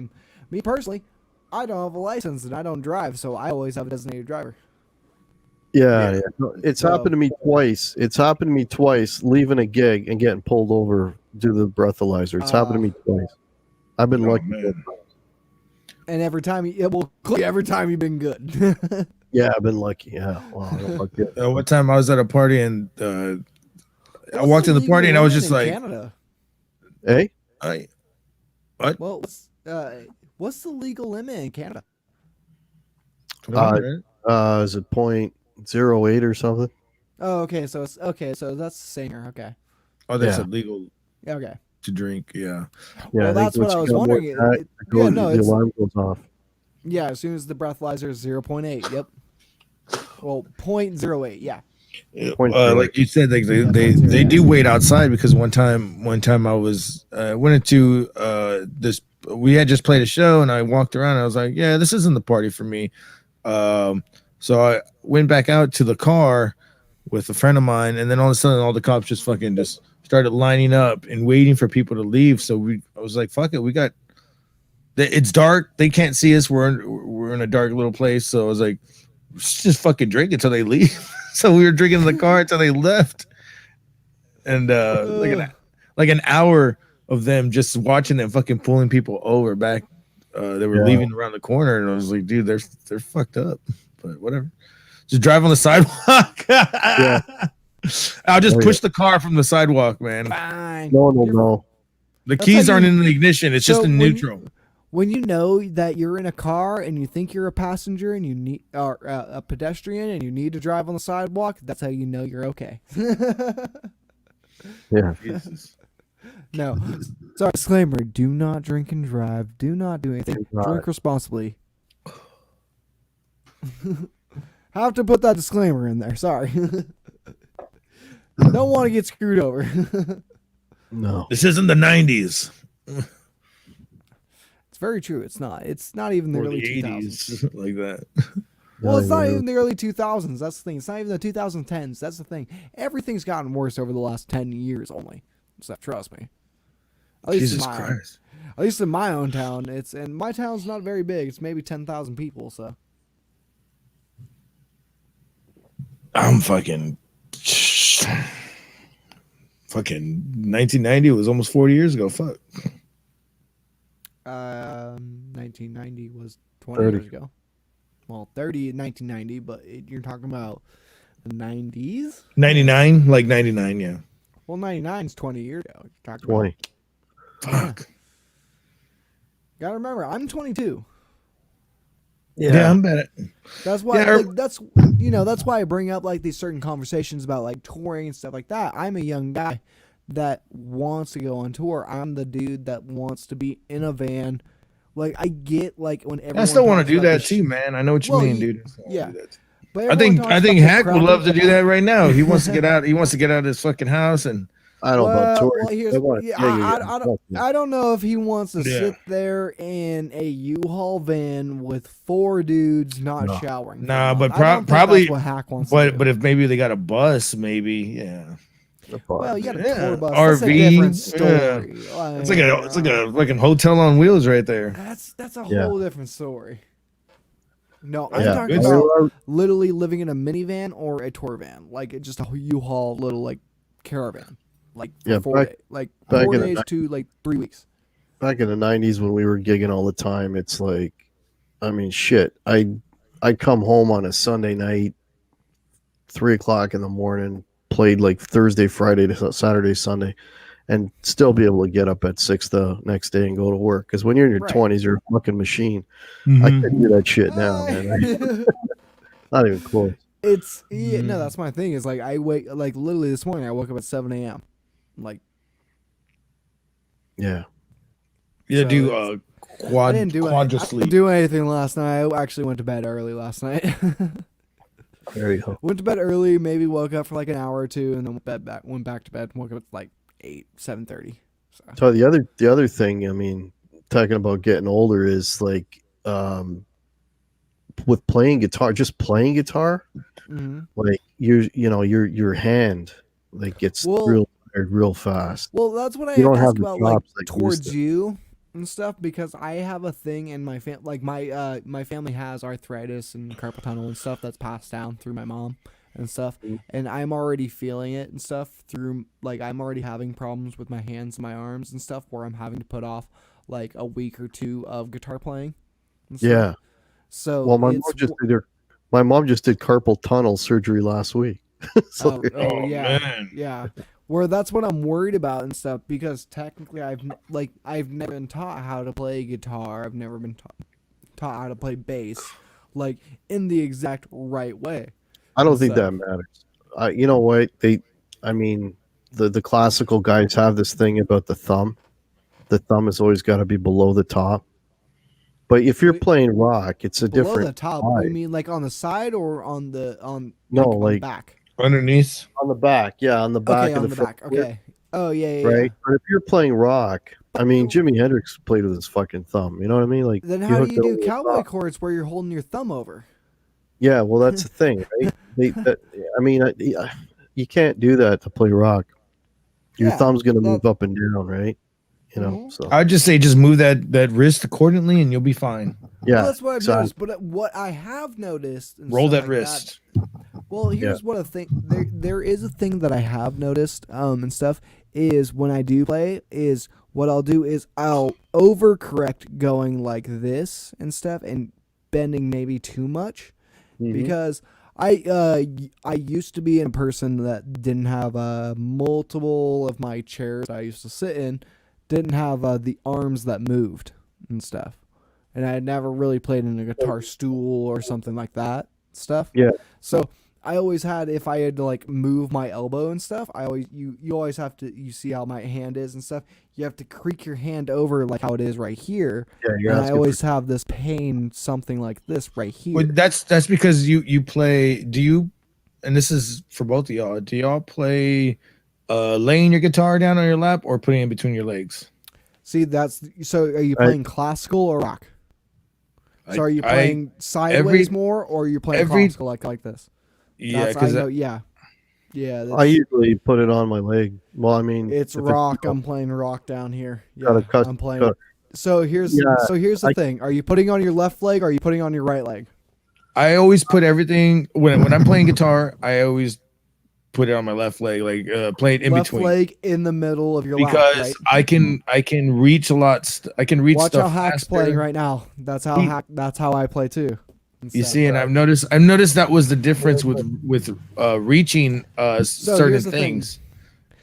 don't have a license and I don't drive, so I always have a designated driver. Yeah. No, it's So- happened to me twice. It's happened to me twice leaving a gig and getting pulled over due to the breathalyzer. It's happened to me twice. I've been Oh, lucky. man. And every time every time you've been good. Yeah, I've been lucky. Yeah. Wow, fuck yeah. One time I was at a party and I What's walked in the legal party and I was limit just in like, Canada. Hey, Well, what's the legal limit in Canada? is it 0.08 or something? Oh, okay. So it's okay. So that's the same here. Okay. oh, they Yeah. said legal Yeah, okay. to drink. Yeah. Well, I think that's what once I you was got more wondering. than that, Yeah, no, the it's alarm goes off. yeah. As soon as the breathalyzer is 0.8. Yep. Well, 0.08. Yeah. Like you said, like they do wait outside because one time I was went into this. We had just played a show and I walked around and I was like, yeah, this isn't the party for me. So I went back out to the car with a friend of mine, and then all of a sudden, all the cops just fucking just started lining up and waiting for people to leave. So I was like, fuck it, it's dark, they can't see us. We're in a dark little place. So I was like, let's just fucking drink until they leave. So we were drinking in the car until they left, and like an hour of them just watching them fucking pulling people over back. They were leaving around the corner, and I was like, dude, they're fucked up. But whatever, just drive on the sidewalk. I'll just push the car from the sidewalk, man. Fine. No. The That's keys how aren't you- in the ignition. It's So just in when neutral. When you know that you're in a car and you think you're a passenger and you need or a pedestrian and you need to drive on the sidewalk, that's how you know you're okay. Yeah. Jesus. No. Sorry, disclaimer, do not drink and drive. Do not do anything. Do not. Drink responsibly. Have to put that disclaimer in there. Sorry. Don't want to get screwed over. No. This isn't the 90s. It's very true. It's not. It's not even the Or early the 2000s. 80s, like that. Well, it's not even the early 2000s. That's the thing. It's not even the 2010s. That's the thing. Everything's gotten worse over the last 10 years only. So trust me. At least Jesus Christ. At least in my own town, and my town's not very big. It's maybe 10,000 people. So I'm fucking 1990 was almost 40 years ago. Fuck. 1990 was 20 years ago. Well, 30 in 1990, but you're talking about the 90s? 99, like 99, yeah. Well, 99 is 20 years ago. You're talking 20. Fuck. Yeah. Gotta remember, I'm 22. Yeah, I'm bad at. That's why. Yeah, that's that's why I bring up like these certain conversations about like touring and stuff like that. I'm a young guy that wants to go on tour. I'm the dude that wants to be in a van. Like I get like when everyone I still want talks to do about that this too, man. I know what you Well, mean, dude. yeah. But I everyone talks think about the Hack would crappy- love to do that right now. He wants to get out. He wants to get out of his fucking house and. I don't know about touring. I don't know if he wants to Yeah. sit there in a U-Haul van with 4 dudes not showering. Nah, but I don't think probably. that's what Hack wants to do. But if maybe they got a bus, maybe yeah. Well, you got a Yeah. tour bus. RV, That's a different story. yeah. It's like a fucking hotel on wheels right there. That's a whole different story. No, I'm Yeah. talking about literally living in a minivan or a tour van, like just a U-Haul little like caravan, like for 4 days, like 4 days to like 3 weeks. Back in the 90s when we were gigging all the time, it's like, I mean, shit. I'd come home on a Sunday night, 3 o'clock in the morning, played like Thursday, Friday to Saturday, Sunday, and still be able to get up at 6 the next day and go to work. Because when you're in your 20s, you're a fucking machine. I can't do that shit now, man. Not even close. It's no, that's my thing. Is like I wake like literally this morning I woke up at 7 a.m. Like Yeah. Yeah, So do I quad didn't do quadra I sleep. didn't do anything last night. I actually went to bed early last night. There you go. Went to bed early, maybe woke up for like an hour or two, and then went back to bed. Woke up at like 7:30. So the other thing, I mean, talking about getting older is like with playing guitar, just playing guitar, like your hand like gets real tired real fast. Well, that's what I You don't have ask the about like chops like you used towards to. you and stuff, because I have a thing in my my family has arthritis and carpal tunnel and stuff that's passed down through my mom and stuff, and I'm already feeling it and stuff through like I'm already having problems with my hands and my arms and stuff where I'm having to put off like a week or two of guitar playing. And stuff. Yeah. So Well, my mom just did carpal tunnel surgery last week. So, yeah, man. yeah. Where that's what I'm worried about and stuff, because technically I've never been taught how to play guitar. I've never been taught how to play bass, like in the exact right way. I don't think that matters. You know what? The classical guys have this thing about the thumb. The thumb has always got to be below the top. But if you're playing rock, it's a Below different. the top. side. You mean like on the side or on the on like the back? Underneath. On the back, yeah, on the back Okay, of on the the back. foot, Okay. Oh yeah, right. yeah. But if you're playing rock, I mean, Jimi Hendrix played with his fucking thumb. You know what I mean? Like, Then how do you do hook it over the cowboy top. chords where you're holding your thumb over? Yeah, well, that's the thing, right? You can't do that to play rock. Your Yeah, thumb's gonna move up and down, right? You know, so I'd just say just move that wrist accordingly and you'll be fine. yeah, Well, that's what I've exactly. noticed. But what I have noticed, and Roll stuff that like wrist. Well, here's what I think. There is a thing that I have noticed, and stuff is when I do play, is what I'll do is I'll overcorrect going like this and stuff and bending maybe too much, because I used to be a person that didn't have multiple of my chairs I used to sit in didn't have the arms that moved and stuff, and I had never really played in a guitar stool or something like that stuff. Yeah. So I always had, if I had to like move my elbow and stuff, you always have to, you see how my hand is and stuff. You have to creak your hand over like how it is right here. Yeah, and I always have this pain, something like this right here. Well, that's because you play. Do you? And this is for both of y'all. Do y'all play laying your guitar down on your lap or putting it in between your legs? See, that's so. Are you playing classical or rock? So are you playing sideways more, or are you playing classical like this? Yeah, Because because yeah. I usually put it on my leg. Well, I mean, It's rock. I'm playing rock down here. Gotta Yeah, cut- I'm playing. cut. So here's the thing. Are you putting on your left leg or are you putting on your right leg? I always put everything when I'm playing guitar. I always put it on my left leg, like play it in Left between. leg in the middle of your lap, Because right? I can reach a lot. I can reach Watch stuff how Hack's faster. playing right now. That's how I play too. You see, and I've noticed that was the difference with reaching certain here's the thing. things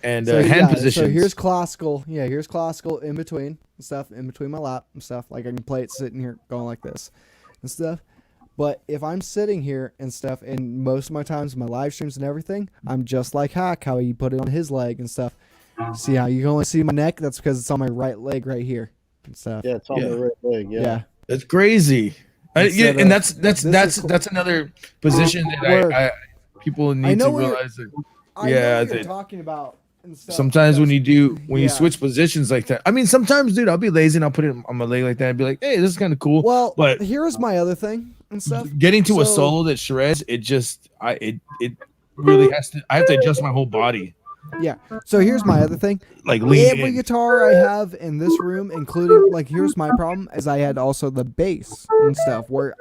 and hand positions. So here's classical. Yeah, here's classical in between and stuff, in between my lap and stuff. Like I can play it sitting here going like this and stuff. But if I'm sitting here and stuff, and most of my times my live streams and everything, I'm just like Hack, how he put it on his leg and stuff. See how you can only see my neck? That's because it's on my right leg right here and stuff. Yeah, it's on the right leg. Yeah. That's crazy. And that's another position that I people need to realize that. I know what you're talking about. And stuff sometimes when you switch positions like that, I mean, sometimes, dude, I'll be lazy and I'll put it on my leg like that and be like, hey, this is kind of cool. Well, but here's my other thing and stuff. Getting to a solo that shreds, it really has to. I have to adjust my whole body. Yeah. So here's my other thing. Like every guitar I have in this room, including here's my problem is I had also the bass and stuff where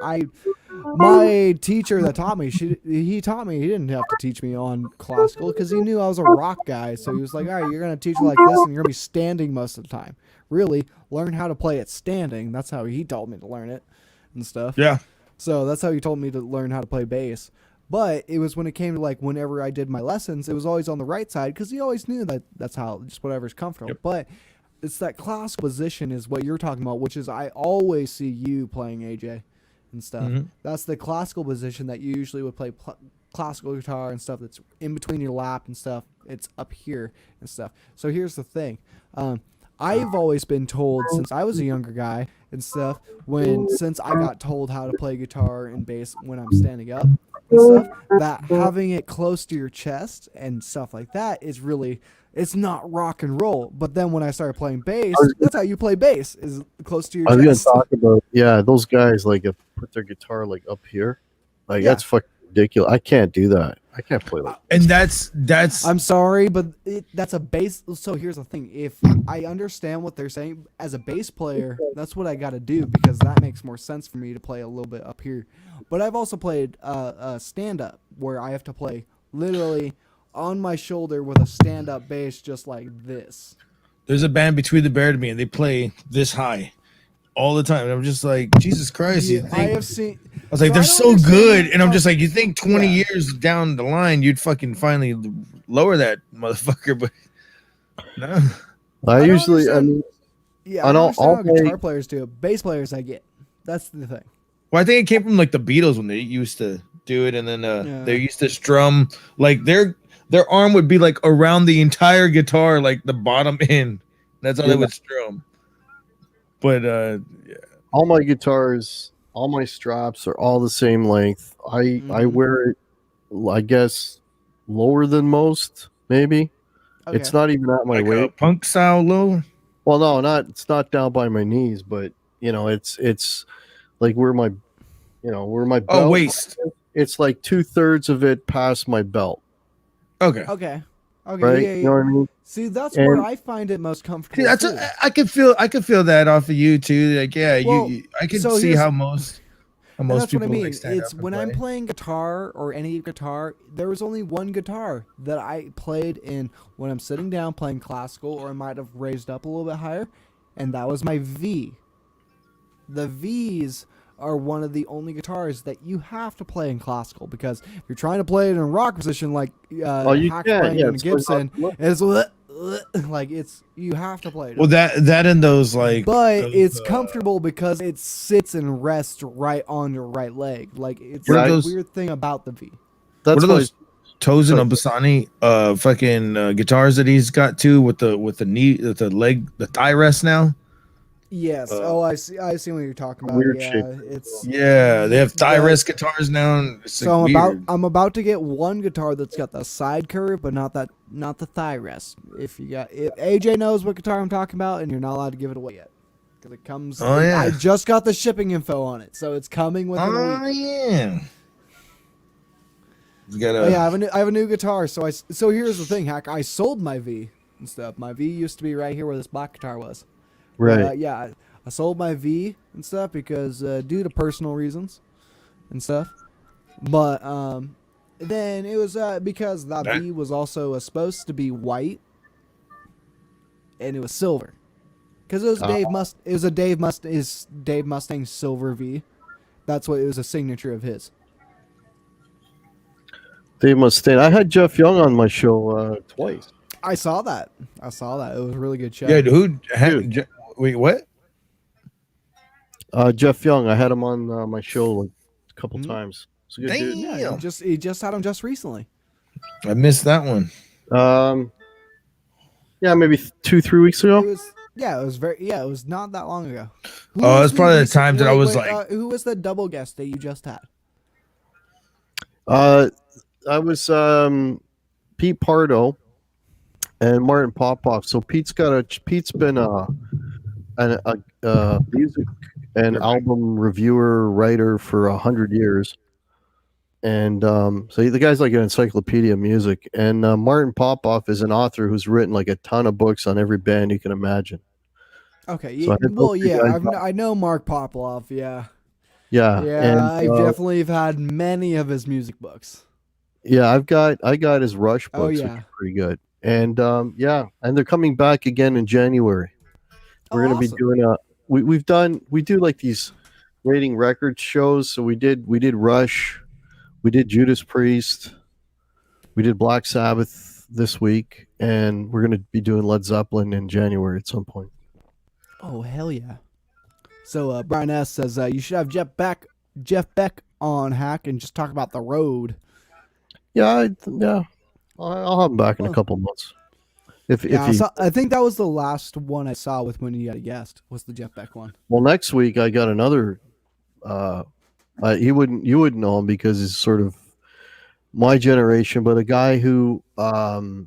my teacher that taught me, he taught me. He didn't have to teach me on classical because he knew I was a rock guy. So he was like, all right, you're gonna teach me like this, and you're gonna be standing most of the time. Really, learn how to play it standing. That's how he told me to learn it and stuff. Yeah. So that's how he told me to learn how to play bass. But it was when it came to whenever I did my lessons, it was always on the right side because he always knew that's how just whatever's comfortable. Yep. But it's that classical position is what you're talking about, which is I always see you playing AJ and stuff. Mm-hmm. That's the classical position that you usually would play classical guitar and stuff. That's in between your lap and stuff. It's up here and stuff. So here's the thing. I've always been told since I was a younger guy and stuff, since I got told how to play guitar and bass when I'm standing up and stuff, that having it close to your chest and stuff like that is really, it's not rock and roll. But then when I started playing bass, that's how you play bass, is close to your chest. I was going to talk about, those guys put their guitar up here. That's fucking ridiculous. I can't do that. I can't play like and that's I'm sorry, but that's a bass. So here's the thing. If I understand what they're saying as a bass player, that's what I got to do because that makes more sense for me to play a little bit up here. But I've also played stand up where I have to play literally on my shoulder with a stand up bass just like this. There's a band Between the Bear to Me and they play this high all the time. And I'm just like, Jesus Christ. Yeah, I have seen. I was like, they're so good. And I'm just like, you think 20 years down the line, you'd fucking finally lower that motherfucker. But no. I mean, I don't understand how guitar players do it. Bass players, I get. That's the thing. Well, I think it came from the Beatles when they used to do it. And then they used to strum. Their arm would be around the entire guitar, the bottom end. That's how they would strum. But all my guitars, all my straps are all the same length. I wear it, I guess, lower than most, maybe. Okay. It's not even at my waist. Punk style low? Well, no, it's not down by my knees, but it's where my belt waist. It's 2/3 of it past my belt. Okay. Right? Yeah. You know what I mean? See, that's where I find it most comfortable. See, I can feel that off of you too. I can see how most that's people what I mean. It's when I'm playing guitar or any guitar, there was only one guitar that I played in when I'm sitting down playing classical, or I might have raised up a little bit higher, and that was my V. The V's are one of the only guitars that you have to play in classical because if you're trying to play it in a rock position Hack playing in a Gibson, it's you have to play it. Well, that and those it's comfortable because it sits and rests right on your right leg. It's a weird thing about the V. What are those Tosin and Bassani fucking guitars that he's got too with the knee, with the leg, the thigh rest now? Yes. Oh, I see. I see what you're talking about. Weird Yeah, shape. it's Yeah, they have thigh the- rest guitars now. And it's So like weird. I'm about to get one guitar that's got the side curve, but not the thigh rest. If AJ knows what guitar I'm talking about, and you're not allowed to give it away yet, because it comes. Oh, yeah. I just got the shipping info on it, so it's coming within a Oh week. yeah. You gotta. Oh, yeah, I have a new guitar. So here's the thing, Hack. I sold my V and stuff. My V used to be right here where this black guitar was. Right. Yeah, I sold my V and stuff because due to personal reasons and stuff. But then it was because that V was also supposed to be white, and it was silver. Because it was Dave Mustaine silver V. That's what it was, a signature of his. Dave Mustaine. I had Jeff Young on my show twice. I saw that. It was a really good show. Yeah, wait, what? Jeff Young. I had him on my show like a couple times. It's a good dude. Yeah, he just had him just recently. I missed that one. Yeah, maybe 2-3 weeks ago. It was not that long ago. Oh, it's probably the time that I was like, who was the double guest that you just had? I was Pete Pardo and Martin Popoff. So Pete's been a music and album reviewer writer for 100 years. And so the guy's like an encyclopedia of music. And Martin Popoff is an author who's written like a ton of books on every band you can imagine. Okay. So I know Mark Popoff. Yeah. Yeah. And, I definitely have had many of his music books. Yeah, I got his Rush books, Oh, which yeah. are pretty good. And and they're coming back again in January. We're gonna be doing we do like these rating record shows. So we did Rush, we did Judas Priest, we did Black Sabbath this week, and we're gonna be doing Led Zeppelin in January at some point. Oh, hell yeah. So Brian S says you should have Jeff Beck on, Hack, and just talk about the road. Yeah, I'll have him back in a couple months. I think that was the last one I saw with when you had a guest, was the Jeff Beck one. Well, next week I got another. You wouldn't know him because he's sort of my generation, but a guy who, going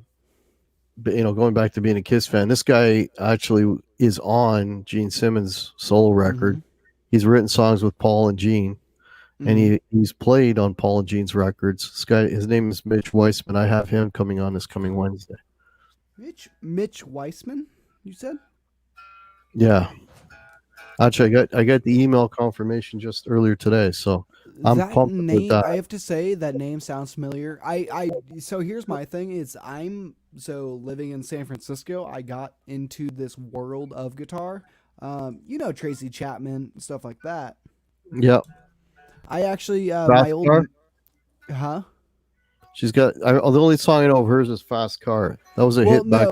back to being a Kiss fan, this guy actually is on Gene Simmons' solo record. Mm-hmm. He's written songs with Paul and Gene. And he's played on Paul and Gene's records. This guy, his name is Mitch Weissman. I have him coming on this coming Wednesday. Mitch Weissman, you said? Yeah. Actually, I got the email confirmation just earlier today, so I'm pumped with that. I have to say that name sounds familiar. So here's my thing: is I'm living in San Francisco. I got into this world of guitar. Tracy Chapman, stuff like that. Yep. I actually my old Car? Huh? She's got the only song I know of hers is Fast Car. That was a hit back.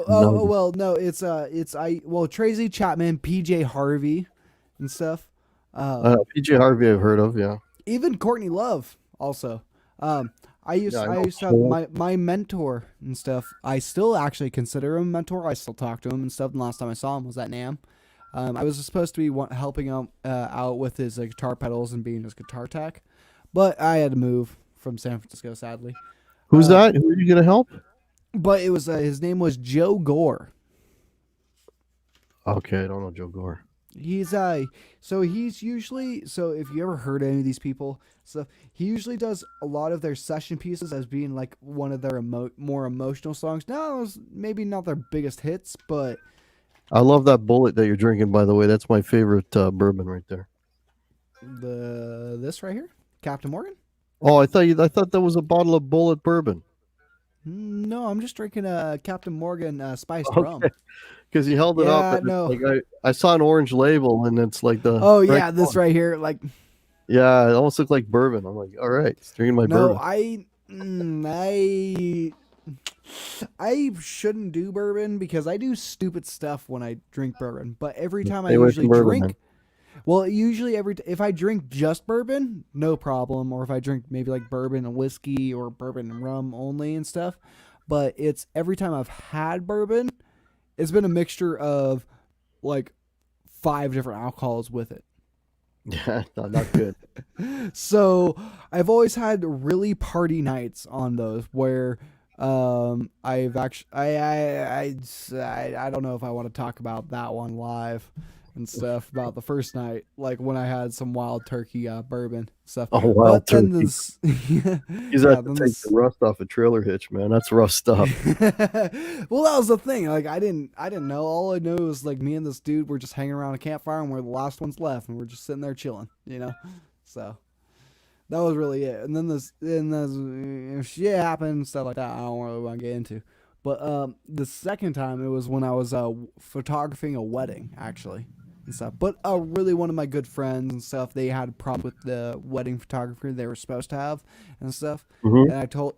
It's Tracy Chapman, PJ Harvey, and stuff. PJ Harvey I've heard of, yeah. Even Courtney Love also. I used to have my mentor and stuff. I still actually consider him a mentor. I still talk to him and stuff. And last time I saw him was at NAMM. I was supposed to be helping him out with his guitar pedals and being his guitar tech, but I had to move from San Francisco, sadly. Who's that? Who are you going to help? But it was his name was Joe Gore. Okay, I don't know Joe Gore. He's usually, if you ever heard any of these people, so he usually does a lot of their session pieces as being like one of their more emotional songs. Now, maybe not their biggest hits, but I love that Bullet that you're drinking, by the way. That's my favorite bourbon right there. This right here, Captain Morgan. Oh, I thought that was a bottle of Bullet bourbon. No, I'm just drinking a Captain Morgan spiced rum. Because you held it up. And no. I saw an orange label, and it's like the. Oh yeah, this right here, like. Yeah, it almost looked like bourbon. I'm like, all right, it's drinking my bourbon. I shouldn't do bourbon because I do stupid stuff when I drink bourbon. But every time I usually drink, if I drink just bourbon, no problem. Or if I drink maybe like bourbon and whiskey or bourbon and rum only and stuff. But it's every time I've had bourbon, it's been a mixture of like 5 different alcohols with it. Yeah, not good. So I've always had really party nights on those where I've actually I don't know if I want to talk about that one live and stuff about the first night, like when I had some wild turkey bourbon stuff. Oh, wild then turkey. this, He's yeah, had to take the rust off a trailer hitch, man. That's rough stuff. well, that was the thing. Like I didn't know. All I knew was like me and this dude were just hanging around a campfire and we're the last ones left and we're just sitting there chilling, you know. So that was really it. And then this shit happened and stuff like that. I don't really want to get into. But the second time it was when I was photographing a wedding actually. And stuff. But really one of my good friends and stuff, they had a problem with the wedding photographer they were supposed to have and stuff. Mm-hmm.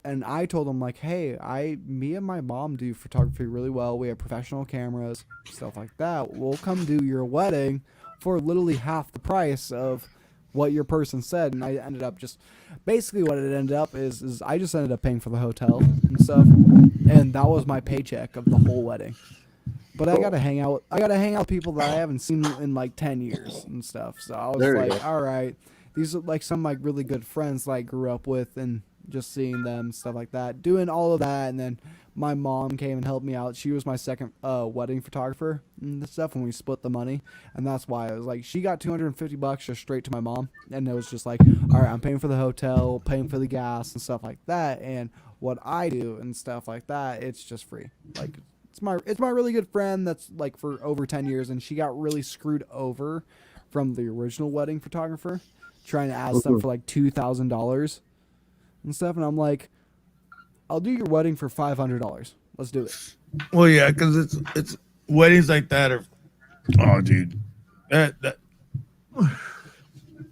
And I told them like, hey, me and my mom do photography really well. We have professional cameras, stuff like that. We'll come do your wedding for literally half the price of what your person said. And I ended up just basically what it ended up is I just ended up paying for the hotel and stuff. And that was my paycheck of the whole wedding. But I gotta hang out. With people that I haven't seen in like 10 years and stuff. So I was like, all right, these are like some of my really good friends that I grew up with, and just seeing them, stuff like that, doing all of that. And then my mom came and helped me out. She was my second wedding photographer and stuff when we split the money, and that's why I was like, she got $250 just straight to my mom, and it was just like, all right, I'm paying for the hotel, paying for the gas and stuff like that, and what I do and stuff like that, it's just free. Like. It's my really good friend that's like for over 10 years, and she got really screwed over from the original wedding photographer trying to ask them for like $2,000 and stuff, and I'm like, I'll do your wedding for $500. Let's do it. Well, yeah, because it's weddings like that are, oh, dude, that.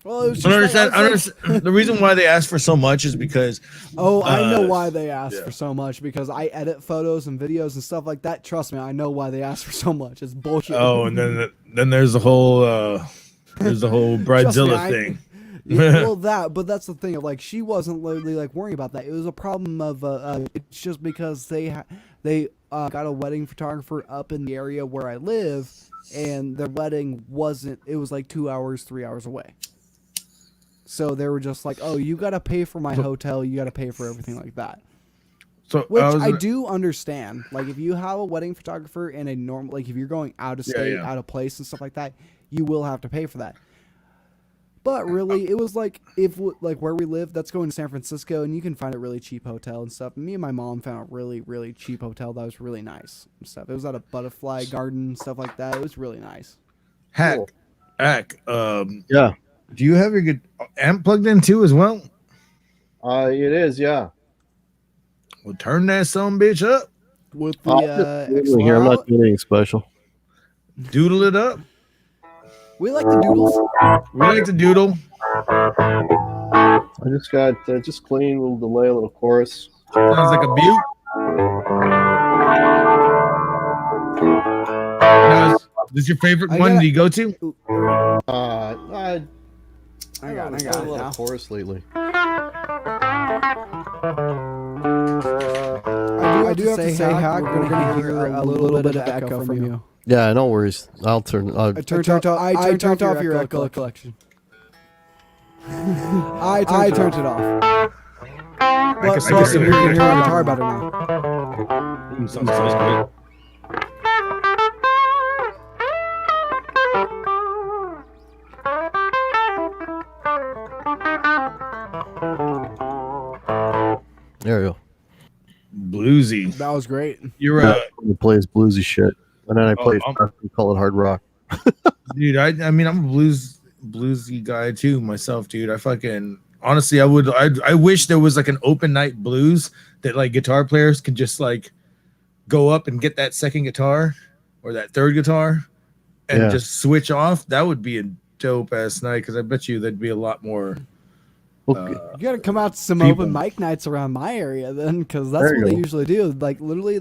Well, it was just I understand. The reason why they ask for so much is because. Oh, I know why they ask for so much, because I edit photos and videos and stuff like that. Trust me, I know why they ask for so much. It's bullshit. Oh, and then there's the whole Bridezilla thing. Well, but that's the thing. Like, she wasn't literally like worrying about that. It was a problem of it's just because they got a wedding photographer up in the area where I live, and their wedding wasn't. It was like 2 hours, 3 hours away. So they were just like, oh, you got to pay for my hotel. You got to pay for everything like that. So Which I do understand. Like, if you have a wedding photographer in a normal, like if you're going out of state, out of place and stuff like that, you will have to pay for that. But really, it was like, where we live, that's going to San Francisco, and you can find a really cheap hotel and stuff. Me and my mom found a really, really cheap hotel that was really nice and stuff. It was at a butterfly garden, stuff like that. It was really nice. Hack. Yeah. Do you have your good amp plugged in too as well? It is, yeah. Well, turn that son bitch up. With the here, I'm not doing anything special. Doodle it up. We like the doodles. We like to doodle. I just got just clean, a little delay, a little chorus. Sounds like a butte. Now, is this your favorite one? Do you go to? I got it a lot now. of chorus lately. I do have to say, Hack, we're going to hear a little bit of echo from you. Yeah, no worries. I'll turn. I turned off your echo collection. I turned it off. But can still you hear can hear it. the guitar better now. Sounds good. There you go. Bluesy. That was great. You're He plays bluesy shit, and then I play I'm- stuff, we call it hard rock. dude. I mean, I'm a bluesy guy too myself, dude. I fucking honestly, I wish there was like an open night blues that like guitar players could just like go up and get that second guitar or that third guitar and just switch off. That would be a dope ass night, because I bet you there'd be a lot more. Okay. You gotta come out to some people. open mic nights around my area then, because that's There you what they go. usually do. Like literally,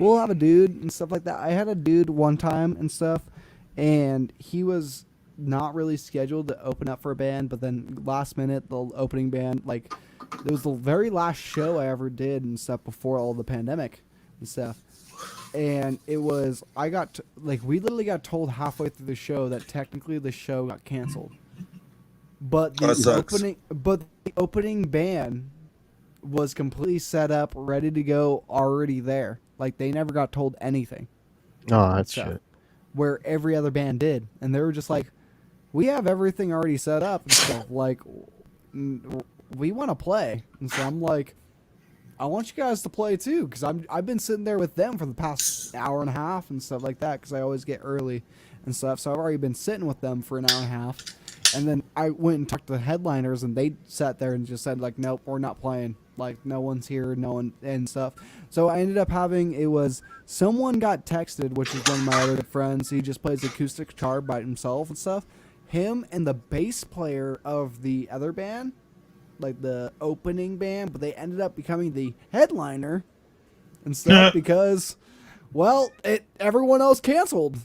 we'll have a dude and stuff like that. I had a dude one time and stuff, and he was not really scheduled to open up for a band, but then last minute the opening band, like it was the very last show I ever did and stuff before all the pandemic and stuff. and it was we literally got told halfway through the show that technically the show got canceled. But That sucks. the opening band was completely set up, ready to go, already there. Like they never got told anything. Oh, that's So, shit. where every other band did, and they were just like, "We have everything already set up and stuff. Like, we want to play." And so I'm like, "I want you guys to play too, because I've been sitting there with them for the past hour and a half and stuff like that, because I always get early and stuff. So I've already been sitting with them for an hour and a half." And then I went and talked to the headliners, and they sat there and just said, like, "Nope, we're not playing. Like, no one's here, no one," and stuff. So I ended up someone got texted, which is one of my other friends. He just plays acoustic guitar by himself and stuff. Him and the bass player of the other band, like the opening band, but they ended up becoming the headliner and stuff because, well, everyone else canceled.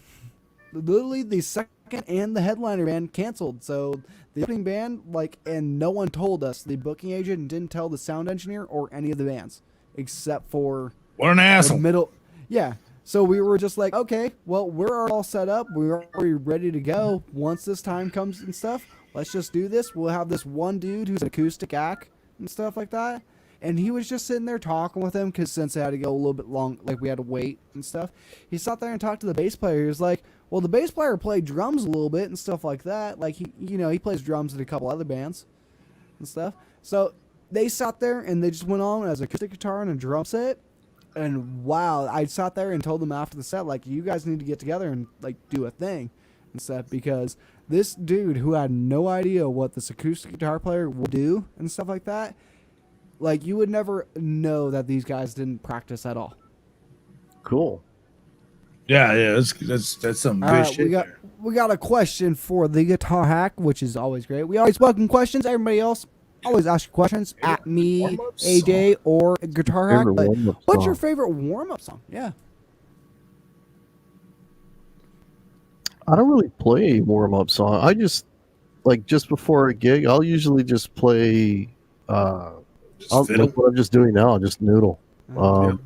Literally, the second and the headliner band canceled. So the opening band, and no one told us. The booking agent didn't tell the sound engineer or any of the bands, except for What an the asshole. middle. Yeah. So we were just like, okay, well, we're all set up. We're already ready to go. Once this time comes and stuff, let's just do this. We'll have this one dude who's an acoustic act and stuff like that. And he was just sitting there talking with him because since it had to go a little bit long, we had to wait and stuff. He sat there and talked to the bass player. He was like, well, the bass player played drums a little bit and stuff like that. Like, he plays drums in a couple other bands and stuff. So they sat there and they just went on as acoustic guitar and a drum set. And wow, I sat there and told them after the set, like, you guys need to get together and do a thing and stuff, because this dude who had no idea what this acoustic guitar player would do and stuff like that, you would never know that these guys didn't practice at all. Cool. Yeah, that's some All good right, shit. we got a question for the guitar hack, which is always great. We always welcome questions. Everybody else always ask your questions at me, Warm-up AJ, or guitar hack. Favorite But warm-up what's song? your favorite warm-up song? Yeah. I don't really play a warm up song. I just just before a gig, I'll usually just play Fiddle. like what I'm just doing now, just noodle. Uh,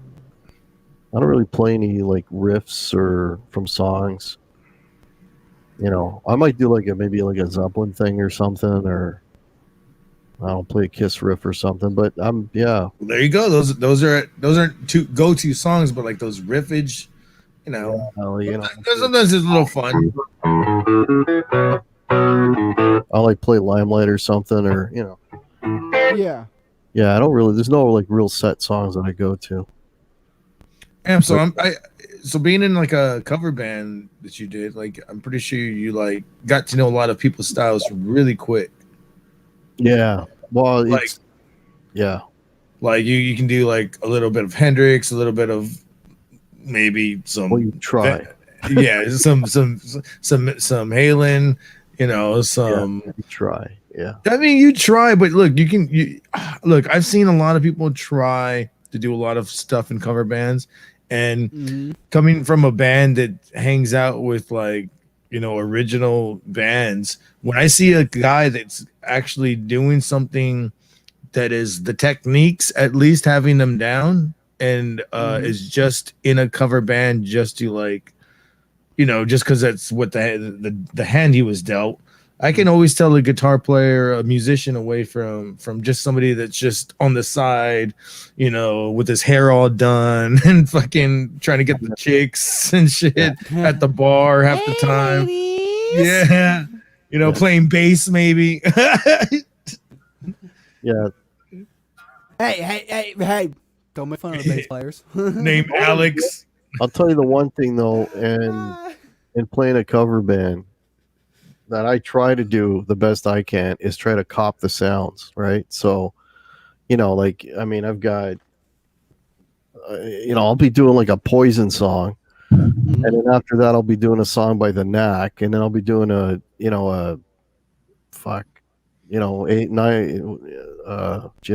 I don't really play any riffs or from songs. I might do maybe a Zeppelin thing or something, or I don't play a Kiss riff or something. But There you go. Those aren't two go-to songs, but those riffage, sometimes it's a little fun. I'll play Limelight or something, or yeah. Yeah, I don't really. There's no real set songs that I go to. So being in a cover band that you did, I'm pretty sure you got to know a lot of people's styles really quick. Yeah, well, it's yeah. You can do a little bit of Hendrix, a little bit of maybe some. Well, you try. Yeah, some Halen, some. Yeah, you try. Yeah. I mean, you try, but look, look. I've seen a lot of people try to do a lot of stuff in cover bands, and coming from a band that hangs out with original bands, when I see a guy that's actually doing something that is the techniques, at least having them down, and is just in a cover band just to just because that's what the hand he was dealt. I can always tell a guitar player, a musician, away from just somebody that's just on the side, with his hair all done and fucking trying to get the chicks and shit at the bar half the time. Yeah, playing bass maybe. Yeah. Hey! Don't make fun of the bass players. Named Alex. I'll tell you the one thing though, in playing a cover band, that I try to do the best I can is try to cop the sounds, right? So, I've got, I'll be doing a Poison song, and then after that I'll be doing a song by the Knack, and then I'll be doing a 8, 9.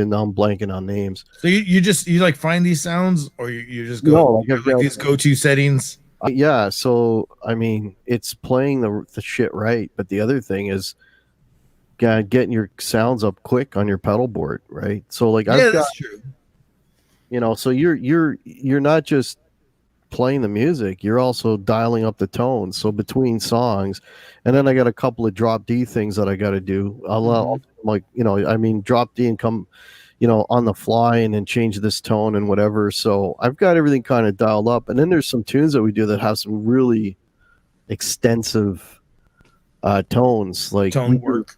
Now I'm blanking on names. So you find these sounds, or you just go these go-to settings. Yeah, so it's playing the shit right, but the other thing is getting your sounds up quick on your pedal board, right? So that's true. So you're not just playing the music, you're also dialing up the tone. So between songs, and then I got a couple of drop D things that I got to do. I'll like, you know, I mean, drop D and come, you know, on the fly and then change this tone and whatever. So I've got everything kind of dialed up. And then there's some tunes that we do that have some really extensive tones, like Tone work.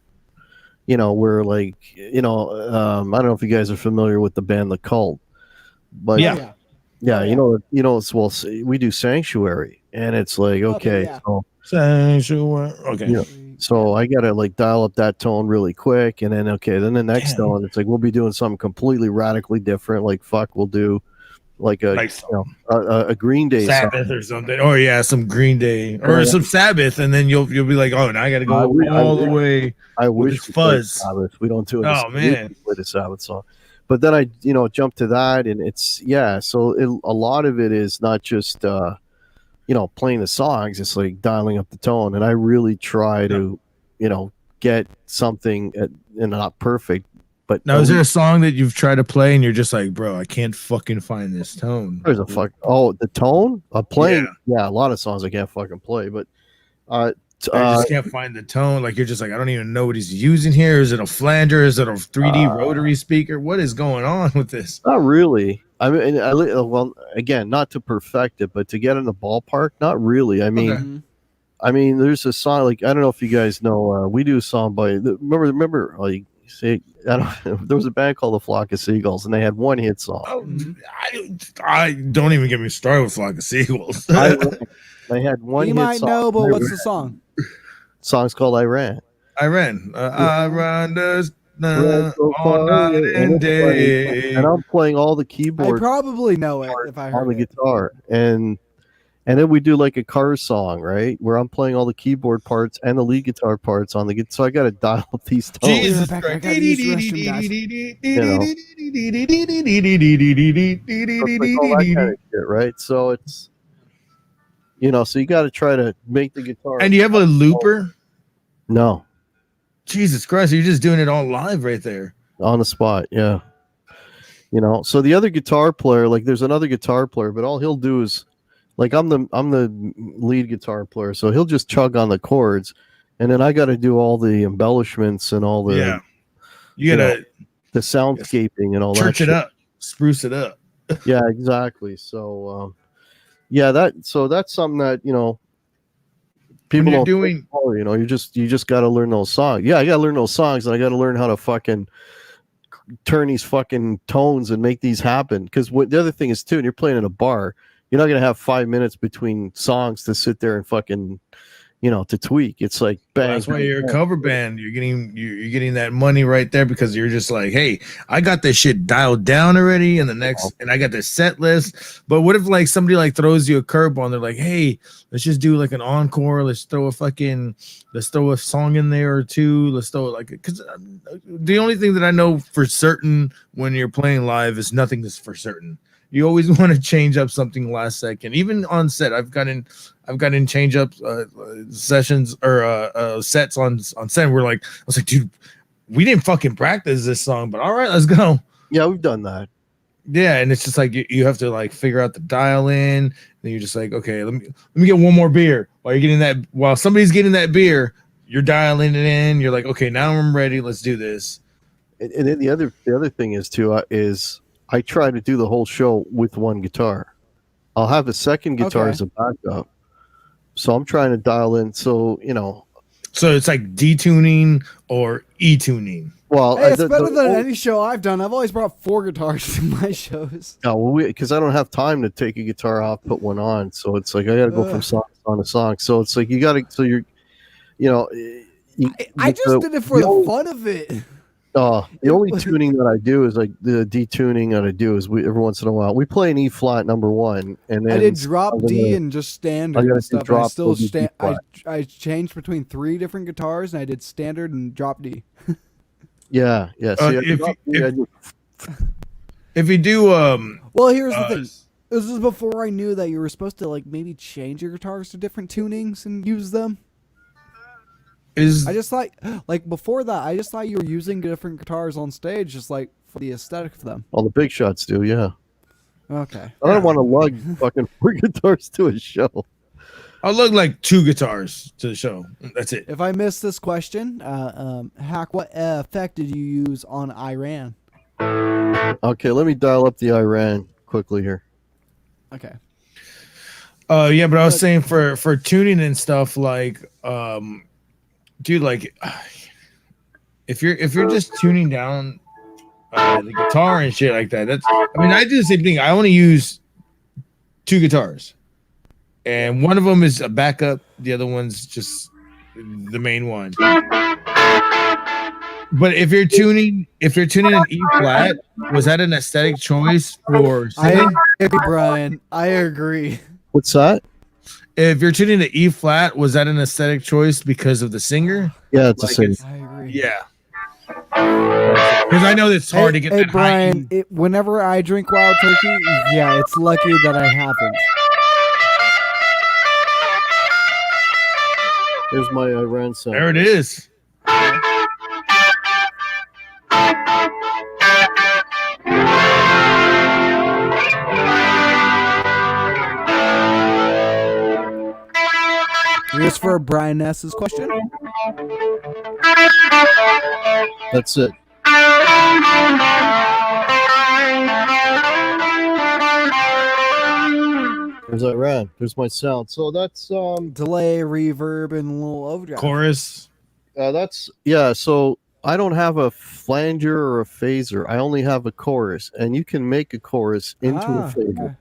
You know, we're like, you know, I don't know if you guys are familiar with the band The Cult, but Yeah. you know, it's, well, we do Sanctuary, and it's like, okay, so Sanctuary. Okay. you know, so I gotta like dial up that tone really quick, and then then the next tone, it's like we'll be doing something completely radically different. Like we'll do like a Green Day Sabbath song. or something. Or yeah, some Green Day or some Sabbath, and then you'll be like, oh, now I got to go all the way. I wish we played Sabbath. We don't do it. Oh man, we play the Sabbath song. But then I, you know, jump to that, and it's So a lot of it is not just you know, playing the songs. It's like dialing up the tone, and I really try to, you know, get something and not perfect. But now, is there a song that you've tried to play and you're just like, bro, I can't fucking find this tone? There's a the tone. Playing, a lot of songs I can't fucking play, but I just can't find the tone. Like you're just like, I don't even know what he's using here. Is it a flanger? Is it a 3D rotary speaker? What is going on with this? Not really. I mean, well, again, not to perfect it, but to get in the ballpark, not really. I mean, there's a song, like, I don't know if you guys know, we do a song by remember like, say, there was a band called the Flock of Seagulls, and they had one hit song. Oh, I don't even get me started with Flock of Seagulls. They had one. You hit might song. know, but what's the song? Song's called "I Ran." I ran all night and day, and I'm playing all the keyboard. I probably know it if I heard on the guitar, and then we do like a Cars song, right, where I'm playing all the keyboard parts and the lead guitar parts on the guitar. So I got to dial up these tones. Jesus Christ. Right? So it's, you know, so you got to try to make the guitar. And you have a looper? No. Jesus Christ, you're just doing it all live right there. On the spot, yeah. You know, so the other guitar player, like there's another guitar player, but all he'll do is, like, I'm the lead guitar player, so he'll just chug on the chords, and then I got to do all the embellishments and all the you gotta the soundscaping and all that. Church it up, spruce it up. Yeah, exactly. So that's something that, you know, people don't doing. You know, you just got to learn those songs. Yeah, I got to learn those songs, and I got to learn how to fucking turn these fucking tones and make these happen. Because the other thing is too, and you're playing in a bar, you're not gonna have 5 minutes between songs to sit there and fucking, you know, to tweak. It's like bang. Well, that's why you're a cover band. You're getting that money right there, because you're just like, hey, I got this shit dialed down already, and and I got this set list. But what if like somebody like throws you a curveball and they're like, hey, let's just do like an encore. Let's throw a song in there or two. Let's throw it, like, because the only thing that I know for certain when you're playing live is nothing is for certain. You always want to change up something last second. Even on set, I've gotten change up sessions or sets on set. I was like, dude, we didn't fucking practice this song, but all right, let's go. Yeah, we've done that. Yeah, and it's just like you have to like figure out the dial in. Then you're just like, okay, let me get one more beer. While somebody's getting that beer, you're dialing it in. You're like, okay, now I'm ready. Let's do this. And then the other thing is too is I try to do the whole show with one guitar. I'll have a second guitar as a backup. So I'm trying to dial in. So, you know. So it's like detuning or e-tuning. Well, hey, it's better than any show I've done. I've always brought 4 guitars to my shows. No, well, because I don't have time to take a guitar off, put one on. So it's like I got to go from song to song. So it's like you got to. So you're, you know. I just did it for the fun of it. The only tuning that I do is like the detuning that I do is every once in a while we play an E flat number 1, and then I did drop D and just standard and stuff. Drop, I still I changed between 3 different guitars, and I did standard and drop D. Yeah. If you do, well, here's the thing. This is before I knew that you were supposed to like maybe change your guitars to different tunings and use them. I just like before that, I just thought you were using different guitars on stage, just like for the aesthetic of them. All the big shots do, yeah. Okay. I don't want to lug fucking 4 guitars to a show. I'll look like 2 guitars to the show. That's it. If I missed this question, Hack, what effect did you use on Iran? Okay, let me dial up the Iran quickly here. Okay. Yeah, but I was saying for tuning and stuff, like, dude, like, if you're just tuning down the guitar and shit like that, I do the same thing. I only use 2 guitars, and one of them is a backup. The other one's just the main one. But if you're tuning an E flat, was that an aesthetic choice for singing? I agree, Brian. I agree. What's that? If you're tuning the E flat, was that an aesthetic choice because of the singer? Yeah, it's a singer. I agree. Yeah. Because I know it's hard to get that Brian, high. whenever I drink Wild Turkey, yeah, it's lucky that I haven't. There's my Iran sound. There it is. Here's for Brian Ness's question. That's it. There's Iran. There's my sound. So that's Delay, reverb, and a little overdrive. Chorus. So I don't have a flanger or a phaser. I only have a chorus, and you can make a chorus into a phaser, okay.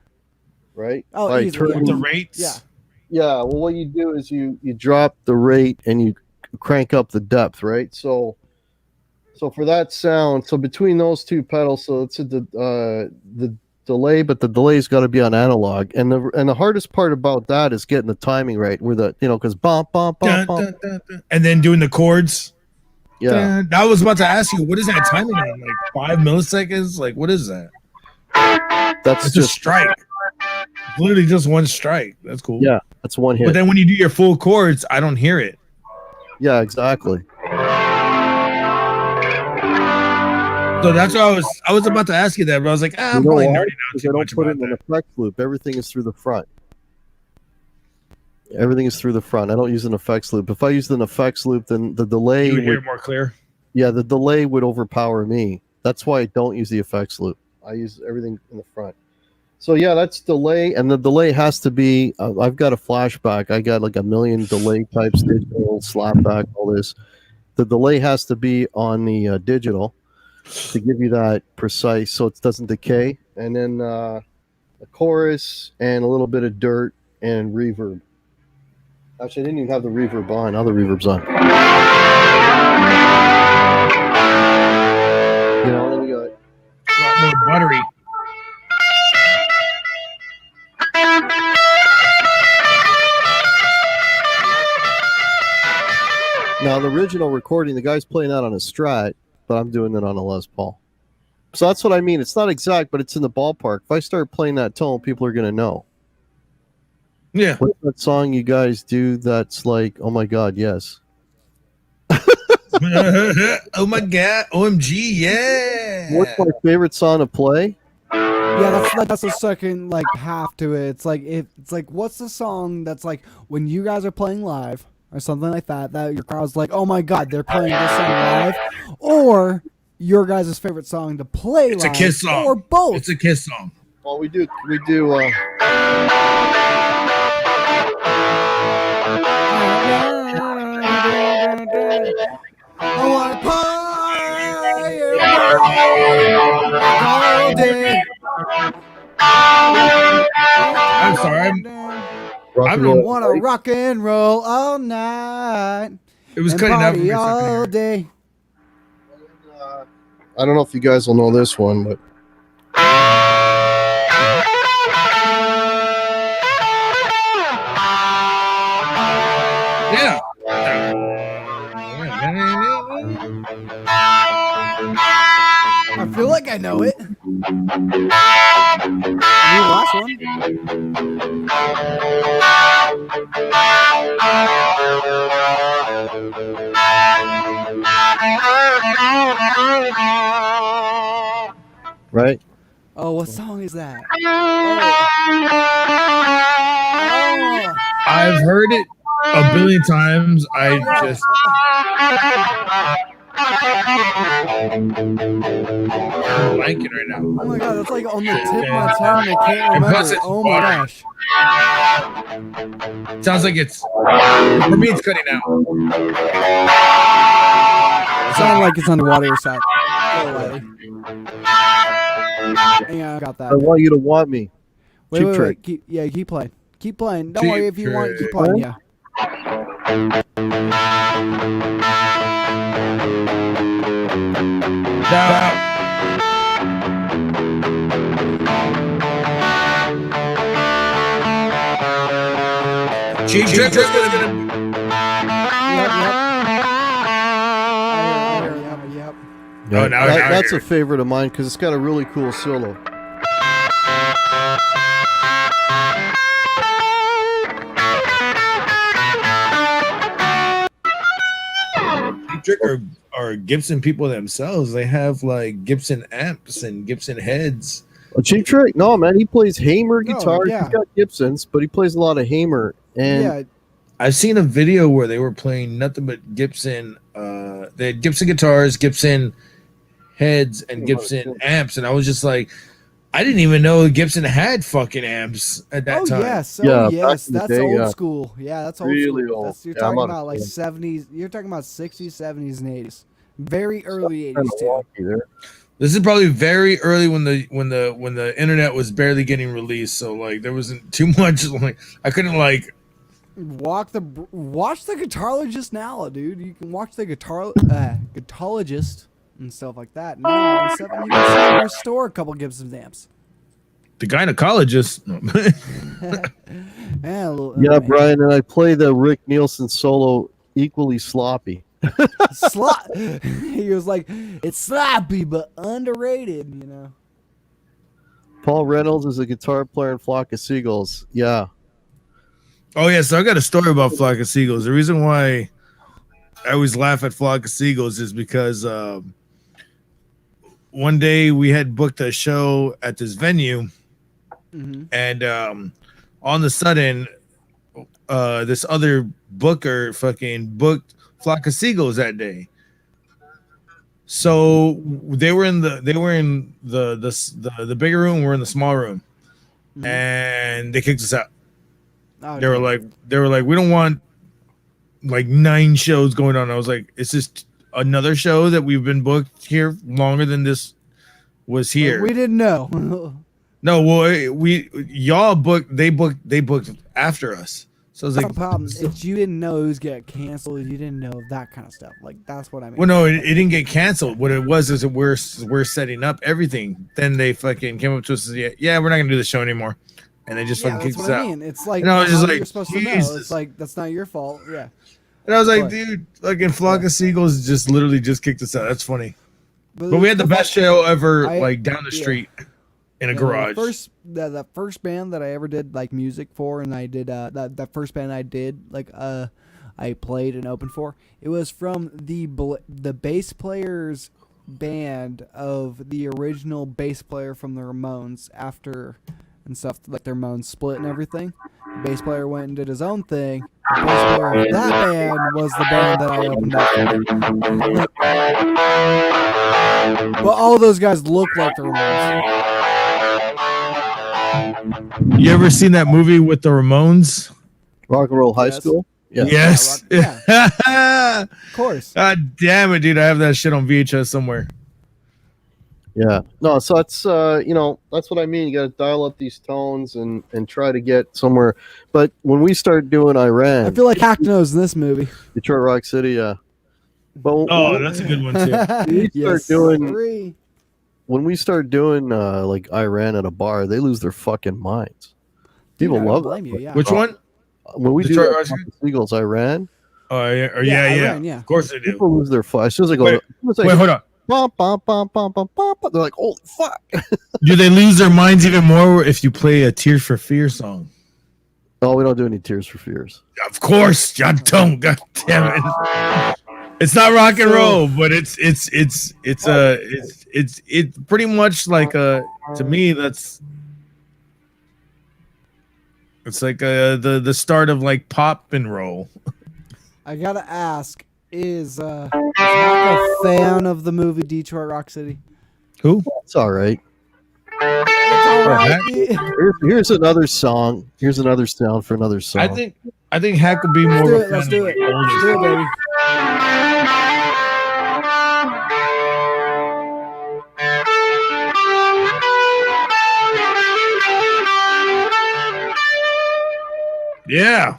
right? Oh, By easily, turning- The rates. Yeah. Yeah, well, what you do is you drop the rate and you crank up the depth, right? So for that sound, so between those 2 pedals, so it's the delay, but the delay's got to be on analog, and the hardest part about that is getting the timing right, where because bump, bump, bump, bump. And then doing the chords. Yeah, I was about to ask you, what is that timing on? Like 5 milliseconds? Like, what is that? that's It's a just strike. It's literally just one strike. That's cool. yeah, that's one hit. But then when you do your full chords, I don't hear it. Yeah, exactly. So that's what I was about to ask you that, but I was like, I'm You know probably why? nerding out Because too I don't much put it about in an that. effects loop. Everything is through the front. Everything is through the front. I don't use an effects loop. If I used an effects loop, then the delay You would hear would, it more clear. yeah, the delay would overpower me. That's why I don't use the effects loop. I use everything in the front. So yeah, that's delay, and the delay has to be. I've got a flashback. I got like a million delay types, digital, slapback, all this. The delay has to be on the digital to give you that precise, so it doesn't decay. And then a chorus and a little bit of dirt and reverb. Actually, I didn't even have the reverb on. Now the reverb's on. You know, and then you got A lot more buttery. now the original recording. The guy's playing that on a Strat, but I'm doing it on a Les Paul. So that's what I mean. It's not exact, but it's in the ballpark. If I start playing that tone, people are gonna know. Yeah. What's that song you guys do that's like, oh my God, yes. Oh my God. OMG. Yeah. What's my favorite song to play? Yeah, that's the second like half to it. It's like what's the song that's like when you guys are playing live or something like that your crowd's like, oh my God, they're playing this song live, or your guys' favorite song to play It's live, a Kiss song. or both. It's a Kiss song. Well, we do. I want to all day. I'm sorry. Rock I and don't roll. Want to rock and roll all night. It was and cutting out for party me a second all here. day. I don't know if you guys will know this one, but Yeah. I feel like I know it. The last one. right? Oh, what song is that? Oh. I've heard it a billion times. I just I'm blanking right now. Oh my god, that's like on the tip of my tongue. I can't remember. Oh my gosh. Sounds like it's for me. It's cutting out. It sounds like it's underwater or something. Yeah, I got that. I want you to want me. Wait. Keep playing. Keep playing. Don't worry if you want. Keep playing. Yeah. Cheap Trick was gonna. Yep. Oh, now that's a favorite of mine because it's got a really cool solo. Cheap Trick are Gibson people themselves. They have like Gibson amps and Gibson heads. A Cheap Trick? No, man. He plays Hamer guitars. Yeah. He's got Gibsons, but he plays a lot of Hamer. And Yeah. I've seen a video where they were playing nothing but Gibson. They had Gibson guitars, Gibson heads, and Gibson amps, and I was just like, I didn't even know Gibson had fucking amps at that time. Yes. Yeah, Oh yes. back in the That's day, old yeah. school. Yeah, that's old Really school. old. You're Yeah, I'm talking not a about like fan. 70s. You're talking about 60s, 70s, and 80s. Very early Kinda 80s too. wonky there. This is probably very early when the internet was barely getting released, so like there wasn't too much like I couldn't like Watch the guitarologist now, dude. You can watch the guitarologist and stuff like that. Now, and stuff, and you can restore a couple Gibson amps. the gynecologist. Yeah, Brian, and I play the Rick Nielsen solo equally sloppy. He was like, it's sloppy but underrated, you know. Paul Reynolds is a guitar player in Flock of Seagulls. Yeah. Oh yeah, so I got a story about Flock of Seagulls. The reason why I always laugh at Flock of Seagulls is because one day we had booked a show at this venue, and on the sudden, this other booker fucking booked Flock of Seagulls that day. So they were in the bigger room. We're in the small room, and they kicked us out. Oh, They were like, we don't want like 9 shows going on. I was like, it's just another show that we've been booked here longer than this was here. we didn't know. No, well, y'all booked. They booked after us. So I was That's like, the problem. It's you didn't know it was getting canceled. You didn't know that kind of stuff. Like that's what I mean. well, no, it didn't get canceled. What it was is that we're setting up everything. Then they fucking came up to us and said, yeah, we're not gonna do the show anymore, and they just Yeah, fucking that's kicked what us I out. mean. It's like And I was just how like, you're supposed to know. Jesus. It's like that's not your fault. Yeah. And I was like, But- dude, fucking Flock of Seagulls just literally just kicked us out. That's funny. But we had the stuff best show ever, I- like down the yeah. street in a Yeah, garage. The first band that I ever did like music for, and I did that first band I did like I played and opened for. It was from the bass player's band of the original bass player from the Ramones after and stuff, like their Ramones split and everything. The bass player went and did his own thing. The bass player of that band was the band that I opened up for. But all those guys look like the Ramones. You ever seen that movie with the Ramones? Rock and Roll High Yes. School? Yeah. Yes. Of course. God damn it, dude! I have that shit on VHS somewhere. Yeah. No, so that's that's what I mean. You got to dial up these tones and try to get somewhere. But when we start doing Iran, I feel like Hack knows this movie. Detroit Rock City, yeah. But Oh, that's a good one too. start doing- sirree. when we start doing like Iran at a bar, they lose their fucking minds. People Dude, I don't love blame that. you, yeah. Which one? When we Detroit do Rock that Seagulls Iran, Oh yeah, Iran, yeah. Of course they do. people lose their fun. As soon as they go, Wait, Wait, hold on. bum, bum, bum, bum, bum, bum, bum, they're like, "Holy fuck!" Do they lose their minds even more if you play a Tears for Fear song? No, we don't do any Tears for Fears. Of course, I don't. God damn it! It's not rock and roll, but it's pretty much like To me, it's like the start of like pop and roll. I gotta ask, is Mac a fan of the movie Detroit Rock City? Who? It's all right. It's all right. Here's another song. Here's another sound for another song. I think Hack would be more. Let's do it. Let's do it, baby. Yeah.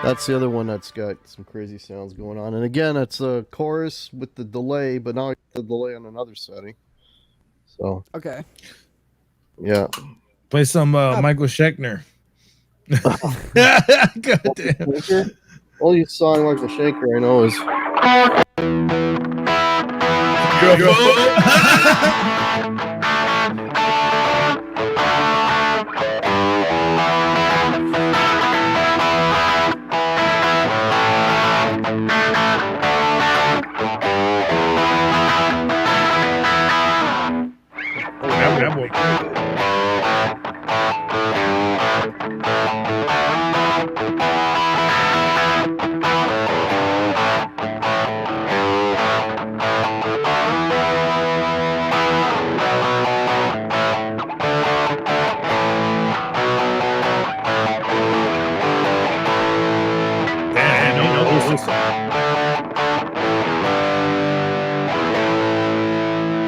That's the other one that's got some crazy sounds going on. And again, it's a chorus with the delay, but now the delay on another setting. So Okay. yeah. Play some Michael Schechner. God damn. Only song Michael Shaker I know is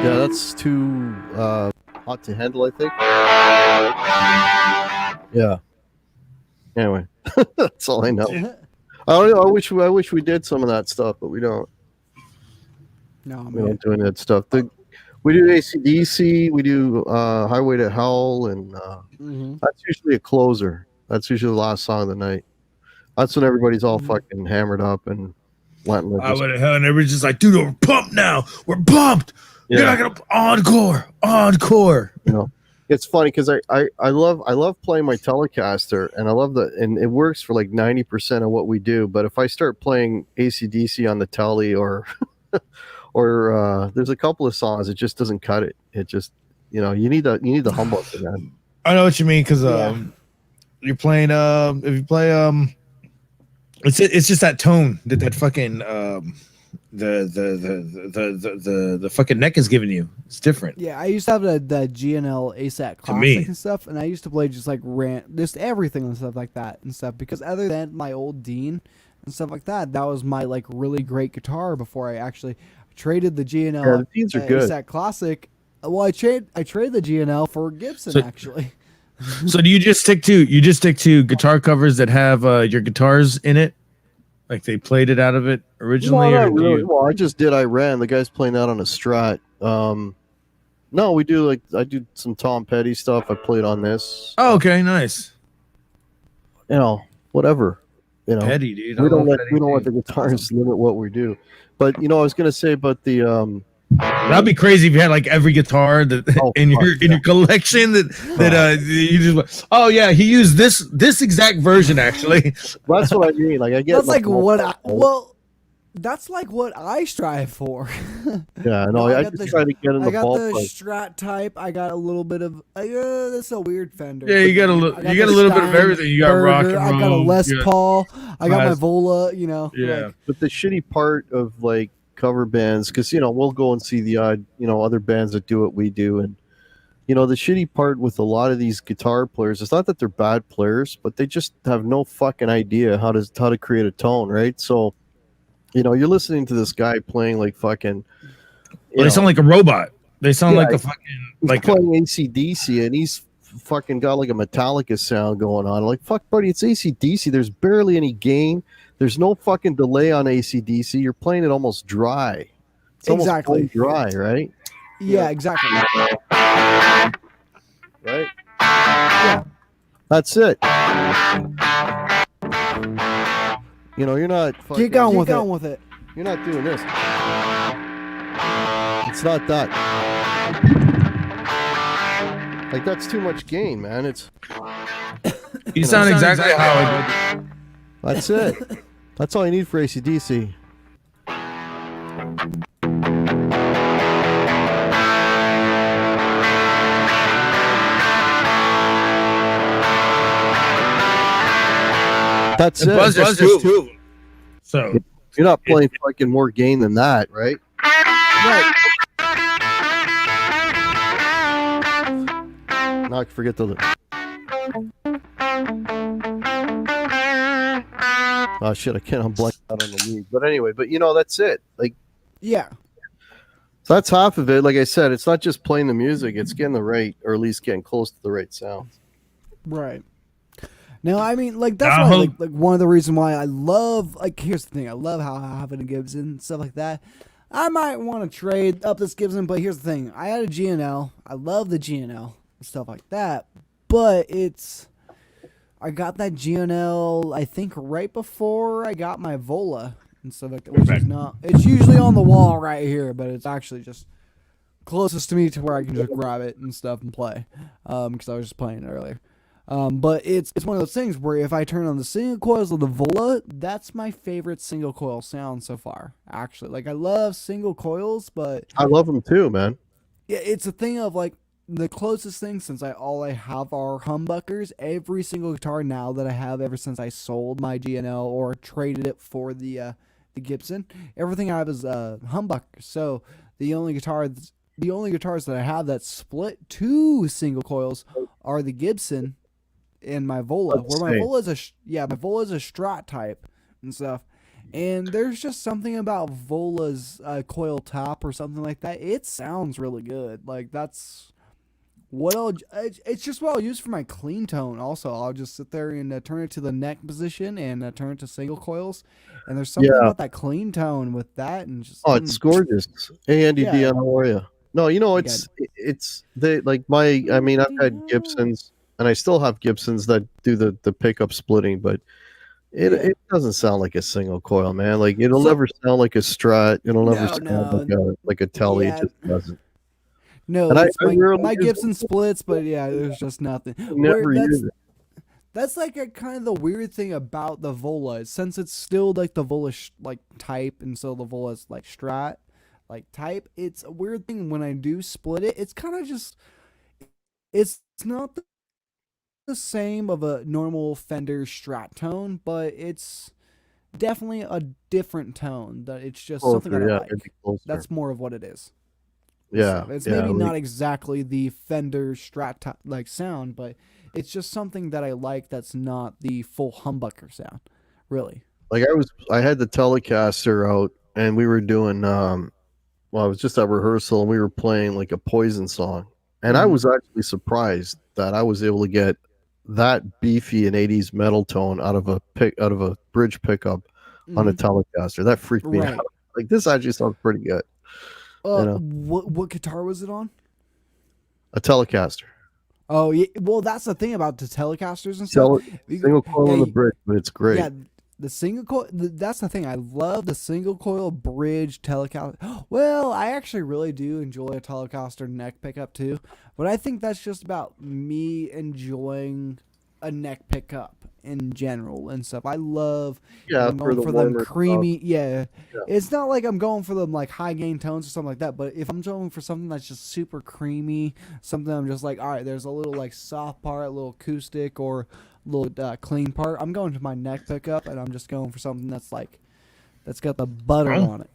yeah, that's too hot to handle, I think. Yeah. Anyway, that's all I know. I don't know. I wish we did some of that stuff, but we don't. No, We don't do any of that stuff. We do AC/DC, we do Highway to Hell, and that's usually a closer. That's usually the last song of the night. That's when everybody's all fucking hammered up and wanting to Highway to Hell, and everybody's just like, dude, we're pumped now. We're pumped. Yeah. You're not gonna encore. You know, it's funny because I love playing my Telecaster, and I love and it works for like 90% of what we do. But if I start playing AC/DC on the Tele or there's a couple of songs, it just doesn't cut it. It just, you need the humble for that. I know what you mean, because you're playing if you play it's just that tone that fucking the fucking neck is giving you. It's different. Yeah, I used to have the GNL ASAT Classic and stuff, and I used to play just like just everything and stuff like that and stuff, because other than my old Dean and stuff like that, that was my like really great guitar before I actually traded the GNL. Yeah, the Deans are good. ASAT Classic. Well, I traded the GNL for Gibson actually. So do you just stick to guitar covers that have your guitars in it? Like they played it out of it originally? No, not really. Well, I just did Iran. The guy's playing that on a Strat. No, we do I do some Tom Petty stuff. I played on this. Oh, okay, nice. Whatever. Petty, dude. We don't let the guitars limit what we do. But I was gonna say about the that'd be crazy if you had like every guitar that in your collection that you just he used this exact version actually. That's what I mean. Like I get that's like what that's like what I strive for. Yeah, no, I just try to get in the ballpark. I got the Strat type. I got a little bit of that's a weird Fender. Yeah, you got a little bit of everything. You got rock and roll. I got a Les Paul. I got my Vola. Yeah. But the shitty part of like cover bands, because we'll go and see the odd other bands that do what we do, and the shitty part with a lot of these guitar players, it's not that they're bad players, but they just have no fucking idea how to create a tone, right? So you're listening to this guy playing like fucking they sound like a robot. They sound like a fucking he's playing AC/DC, and he's fucking got like a Metallica sound going on. Like, fuck buddy, it's AC/DC. There's barely any gain. There's no fucking delay on AC/DC. You're playing it almost dry. It's exactly almost dry, right? Yeah, exactly. Right? Yeah. That's it. You're not fucking... Keep going with it. You're not doing this. It's not that. Like, that's too much gain, man. It's... You sound exactly how I did. That's it. That's all you need for AC/DC. That's And it. Buzzer's two of them. So You're not playing fucking more gain than that, right? Right. Not forget the. Oh shit! I can't. I'm blanking out on the lead. But anyway, that's it. Like, Yeah. so that's half of it. Like I said, it's not just playing the music; it's getting the right, or at least getting close to the right sounds. Right. No, I mean, like, that's why, like one of the reasons why I love, like, here's the thing. I love how I have a Gibson and stuff like that. I might want to trade up this Gibson, but here's the thing. I had a GNL. I love the GNL and stuff like that. But I got that GNL, I think, right before I got my Vola and stuff like that, which is not, it's usually on the wall right here, but it's actually just closest to me to where I can just grab it and stuff and play, because I was just playing it earlier. But it's one of those things where if I turn on the single coils of the Vola, that's my favorite single coil sound so far, actually. Like, I love single coils, but I love them too, man. yeah, it's a thing of, like, the closest thing, since all I have are humbuckers. Every single guitar now that I have ever since I sold my GNL or traded it for the Gibson, everything I have is humbuckers. So the only guitars that I have that split two single coils are the Gibson and my Vola. Where my Vola is my Vola is a Strat type and stuff. And there's just something about Vola's coil top or something like that. It sounds really good. Like, that's it's just what I'll use for my clean tone. Also, I'll just sit there and turn it to the neck position and turn it to single coils. And there's something about that clean tone with that, and just it's gorgeous. Hey, Andy Dion, how are you? No, it's they like my. I mean, I've had Gibsons, and I still have Gibsons that do the pickup splitting, but it doesn't sound like a single coil, man. Like, it'll never sound like a Strat. It'll never sound like a Telly. It just doesn't. No, and it's my Gibson splits, but yeah, there's just nothing. Never use it. That's like a kind of the weird thing about the Vola, since it's still like the Vola like type, and so the Vola's like Strat like type. It's a weird thing when I do split it. It's kind of just, it's not the same of a normal Fender Strat tone, but it's definitely a different tone. That it's just something that I like. That's more of what it is. Yeah, so it's maybe not exactly the Fender Strat like sound, but it's just something that I like. That's not the full humbucker sound, really. Like, I had the Telecaster out, and we were doing I was just at rehearsal, and we were playing like a Poison song, and I was actually surprised that I was able to get that beefy and 80s metal tone out of a bridge pickup on a Telecaster. That freaked me out. Like, this actually sounds pretty good. What guitar was it on? A Telecaster. Oh, yeah. Well, that's the thing about the Telecasters and stuff. Single coil on the bridge, but it's great. Yeah, the single coil. That's the thing. I love the single coil bridge Telecaster. Well, I actually really do enjoy a Telecaster neck pickup too, but I think that's just about me enjoying a neck pickup in general and stuff. I love going for them creamy. Yeah, it's not like I'm going for them like high gain tones or something like that. But if I'm going for something that's just super creamy, something I'm just like, all right, there's a little like soft part, a little acoustic, or a little clean part. I'm going to my neck pickup, and I'm just going for something that's got the butter on it.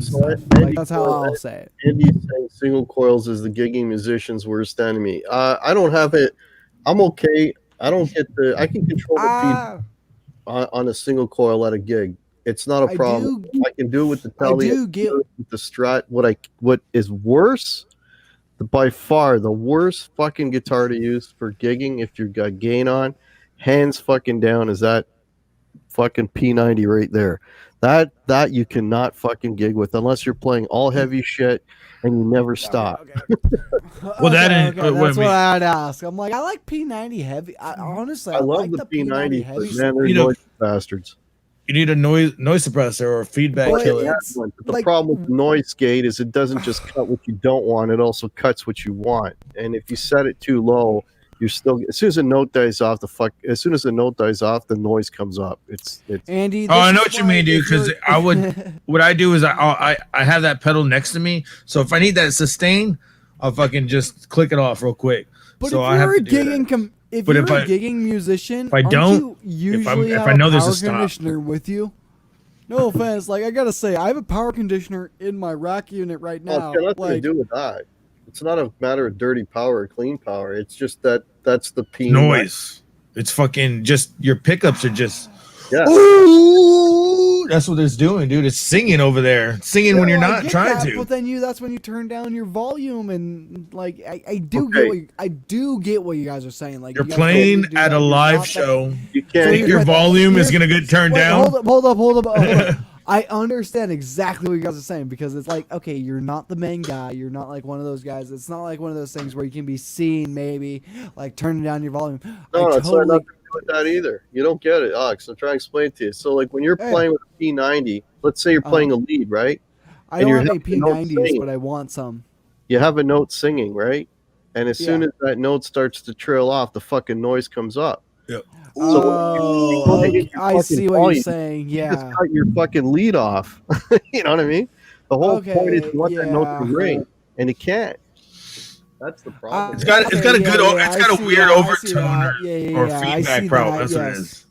So like, that's how I'll say it. Andy's saying single coils is the gigging musician's worst enemy. I don't have it. I'm okay. I can control the feedback on a single coil at a gig. It's not a problem. I can do it with the Telly. I do with the Strat. What is worse, by far the worst fucking guitar to use for gigging if you've got gain on, hands fucking down, is that fucking P90 right there. That you cannot fucking gig with unless you're playing all heavy shit and you never stop. Okay. Well, that's what I'd ask. I'm like, I like P90 heavy. Honestly, I love like the P90 heavy. But man, they're noisy bastards. You need a noise suppressor or a feedback killer. But the problem with noise gate is it doesn't just cut what you don't want; it also cuts what you want. And if you set it too low, you're still, as soon as a note dies off, the noise comes up. It's Andy. Oh, I this know is what you why mean, dude. if Because you're- I would, what I do is I have that pedal next to me. So if I need that sustain, I'll fucking just click it off real quick. But so if I have you're a to do that. gigging, if But you're if a I- gigging musician, if I aren't don't- you if usually I have know a there's a power stop. conditioner with you? No offense, like I gotta say, I have a power conditioner in my rack unit right now. it's got nothing to Like, do with that. It's not a matter of dirty power or clean power. It's just that's the P Noise. It's fucking just your pickups are just. Yeah. Ooh, that's what it's doing, dude. It's singing over there. It's singing when you're well, I not get trying that, to. But then that's when you turn down your volume and like I do Okay. get what you guys are saying. Like You're you guys playing totally do at that. a You're live not that- show. You So can't. you're Your right. volume is Here's- gonna get turned Wait, down. Hold up. I understand exactly what you guys are saying because it's like, okay, you're not the main guy. You're not like one of those guys. It's not like one of those things where you can be seen maybe like turning down your volume. No, I it's not nothing to do with that either. You don't get it, Alex. I'm trying to explain it to you. So, like when you're Hey. playing with a P90, let's say you're playing a lead, right? I and don't you're have any having notes P90s, singing. but I want some. You have a note singing, right? And as soon Yeah. as that note starts to trail off, the fucking noise comes up. Oh, when you okay, get your I fucking see what you're volume, saying. You just Yeah. cut your fucking lead off. You know what I mean? The whole point is Okay, you want that note to yeah. ring, and it can't. That's the problem. It's got a good it's got a weird overtone or I feedback see problem. that, That's what it yes. is.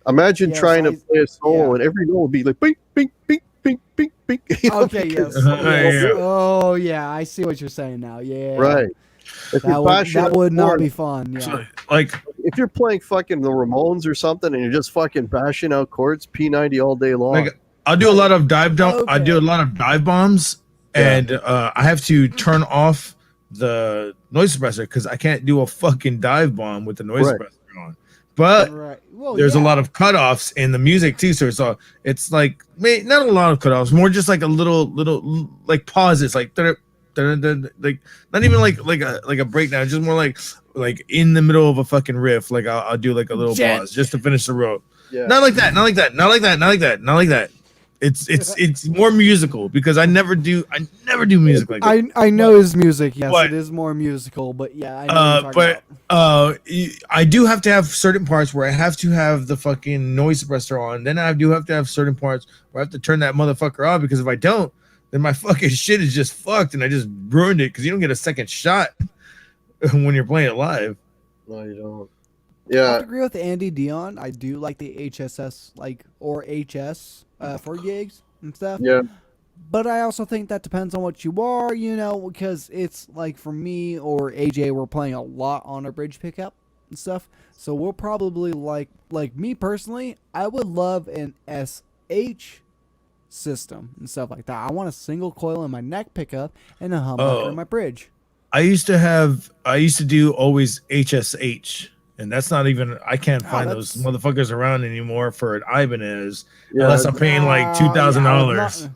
Imagine Yes, trying to I- play a solo, yeah. and every note will be like bing, bing, bing, bing, bing, bing. You know, Okay, because- yes. yes. Yeah. Oh, yeah, I see what you're saying now. Yeah. Right. If That you're would, bashing that out would not chords- be fun. Yeah. So, like, if you're playing fucking the Ramones or something, and you're just fucking bashing out chords, P90 all day long. like I'll do a lot of dive I do a Okay. lot of dive bombs, and I have to turn off the noise suppressor because I can't do a fucking dive bomb with the noise Right. suppressor on. But Right. Well, there's a yeah. lot of cutoffs in the music too, so it's like not a lot of cutoffs, more just like a little like pauses, like like not even like a breakdown, just more like in the middle of a fucking riff, like I'll do like a little pause just to finish the row. Yeah. Not like that. It's more musical because I never do music like that. I know his music. Yes, But- it is more musical, but yeah, I know what you're talking but I do have to have certain parts where I have to have the fucking noise suppressor on. Then I do have to have certain parts where I have to turn that motherfucker off, because if I don't, then my fucking shit is just fucked and I just ruined it, because you don't get a second shot when you're playing it live. No, you don't. I have Yeah. to agree with Andy Dion. I do like the HSS or HS for gigs and stuff. Yeah. But I also think that depends on what you are, because it's like for me or AJ, we're playing a lot on our bridge pickup and stuff. So we'll probably like me personally, I would love an SH system and stuff like that. I want a single coil in my neck pickup and a humbucker in my bridge. I used to do always HSH, and that's not even, I can't find those that's- motherfuckers around anymore for an Ibanez, Yeah, unless I'm paying like $2,000.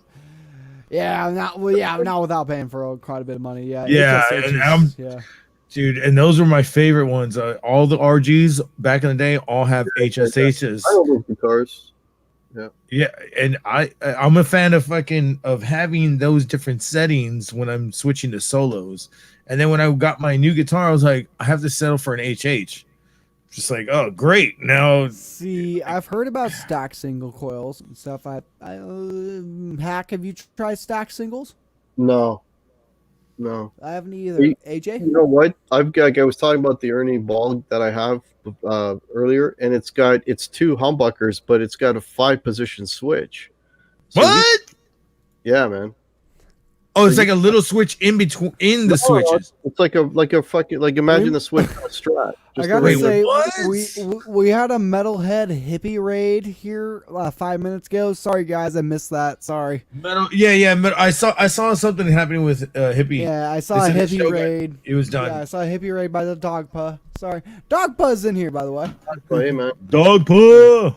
Not without paying for quite a bit of money. Yeah, Yeah, HSHs, and Dude, and those were my favorite ones. All the RGs back in the day all have HSHs. I know those guitars. Yeah, and I'm a fan of having those different settings when I'm switching to solos. And then when I got my new guitar, I was like, I have to settle for an HH. Just like, oh, great. Now, See, I've heard about stack single coils and stuff. Hack, have you tried stack singles? No. I haven't either. You- AJ? You know what? I was talking about the Ernie Ball that I have earlier, and it's 2 humbuckers, but it's got a 5-position switch. So what? Yeah, man. Oh, it's like a little switch in between the switches. It's like a fucking, like, imagine the switch on a Strat. I Just gotta a say, what? we had a metalhead hippie raid here 5 minutes ago. Sorry guys, I missed that. Sorry. Metal, yeah. I saw something happening with hippie. Yeah, I saw a This is the hippie show, guys. raid. It was done. Yeah, I saw a hippie raid by the dog paw. Sorry, dog paw's in here by the way. Hey, man. Dog paw.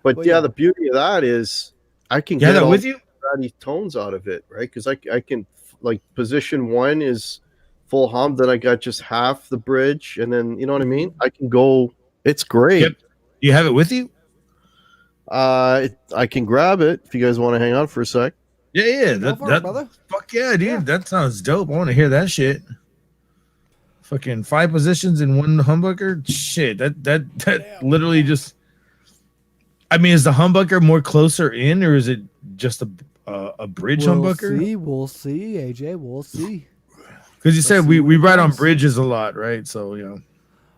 But Well, yeah, yeah. the beauty of that is I can Yeah, get that all with you. Stratty tones out of it, right? Because I can, like, position 1 is full hum, then I got just half the bridge, and then, you know what I mean? I can go. It's great. Yep. You have it with you? I can grab it if you guys want to hang on for a sec. Yeah. Go for it, brother. Fuck yeah, dude. Yeah. That sounds dope. I want to hear that shit. Fucking 5 positions in one humbucker. Shit, that literally just. I mean, is the humbucker more closer in, or is it just a bridge humbucker? We'll see, AJ. We'll see. Because you said we ride on bridges a lot, right? So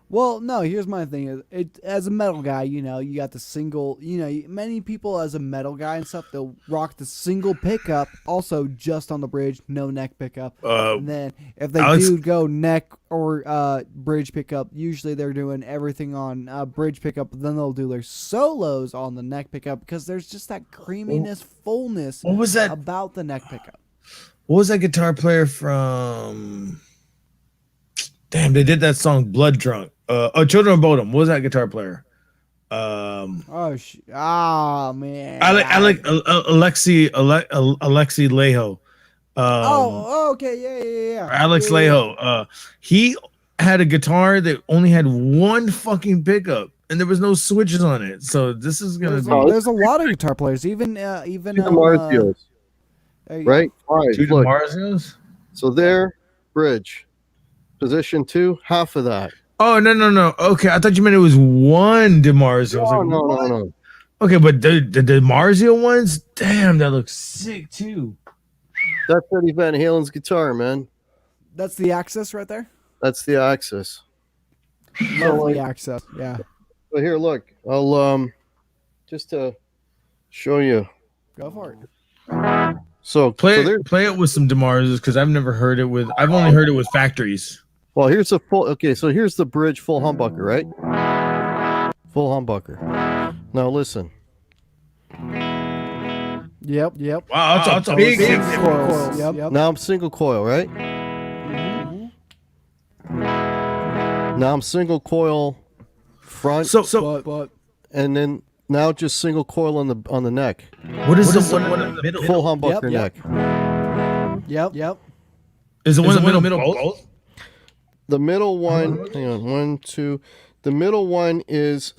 Well, no, here's my thing. As a metal guy, you got the single, many people as a metal guy and stuff, they'll rock the single pickup, also just on the bridge, no neck pickup. And then if they do go neck or bridge pickup, usually they're doing everything on bridge pickup, but then they'll do their solos on the neck pickup because there's just that creaminess, fullness what was that about the neck pickup. What was that guitar player from? Damn, they did that song "Blood Drunk." Children of Bodom. What was that guitar player? Man. I like Alexi Leho. Okay, yeah. Alex Leho. He had a guitar that only had one fucking pickup, and there was no switches on it. So this is gonna be. There's a lot of guitar players, even DiMarzios, right? 5. Two Look, DiMarzios. so there, bridge, position 2, half of that. Oh no. Okay, I thought you meant it was one DiMarzio. No. Okay, but the DiMarzio ones, damn, that looks sick too. That's Eddie Van Halen's guitar, man. That's the Axis right there. That's the Axis. Lovely Axis, yeah. But here, look, I'll just to show you. Go for it. So play it with some DiMarzios because I've never heard it with. I've only heard it with factories. Well, here's the full. Okay, so here's the bridge full humbucker, right? Full humbucker. Now listen. Yep. Wow, that's a big coils. Yep. Now I'm single coil, right? Now I'm single coil front. But and then now just single coil on the neck. What is the one in the middle? Full humbucker neck. Yep. Is the one in the middle both? The middle one, hang on, 1, 2. The middle one is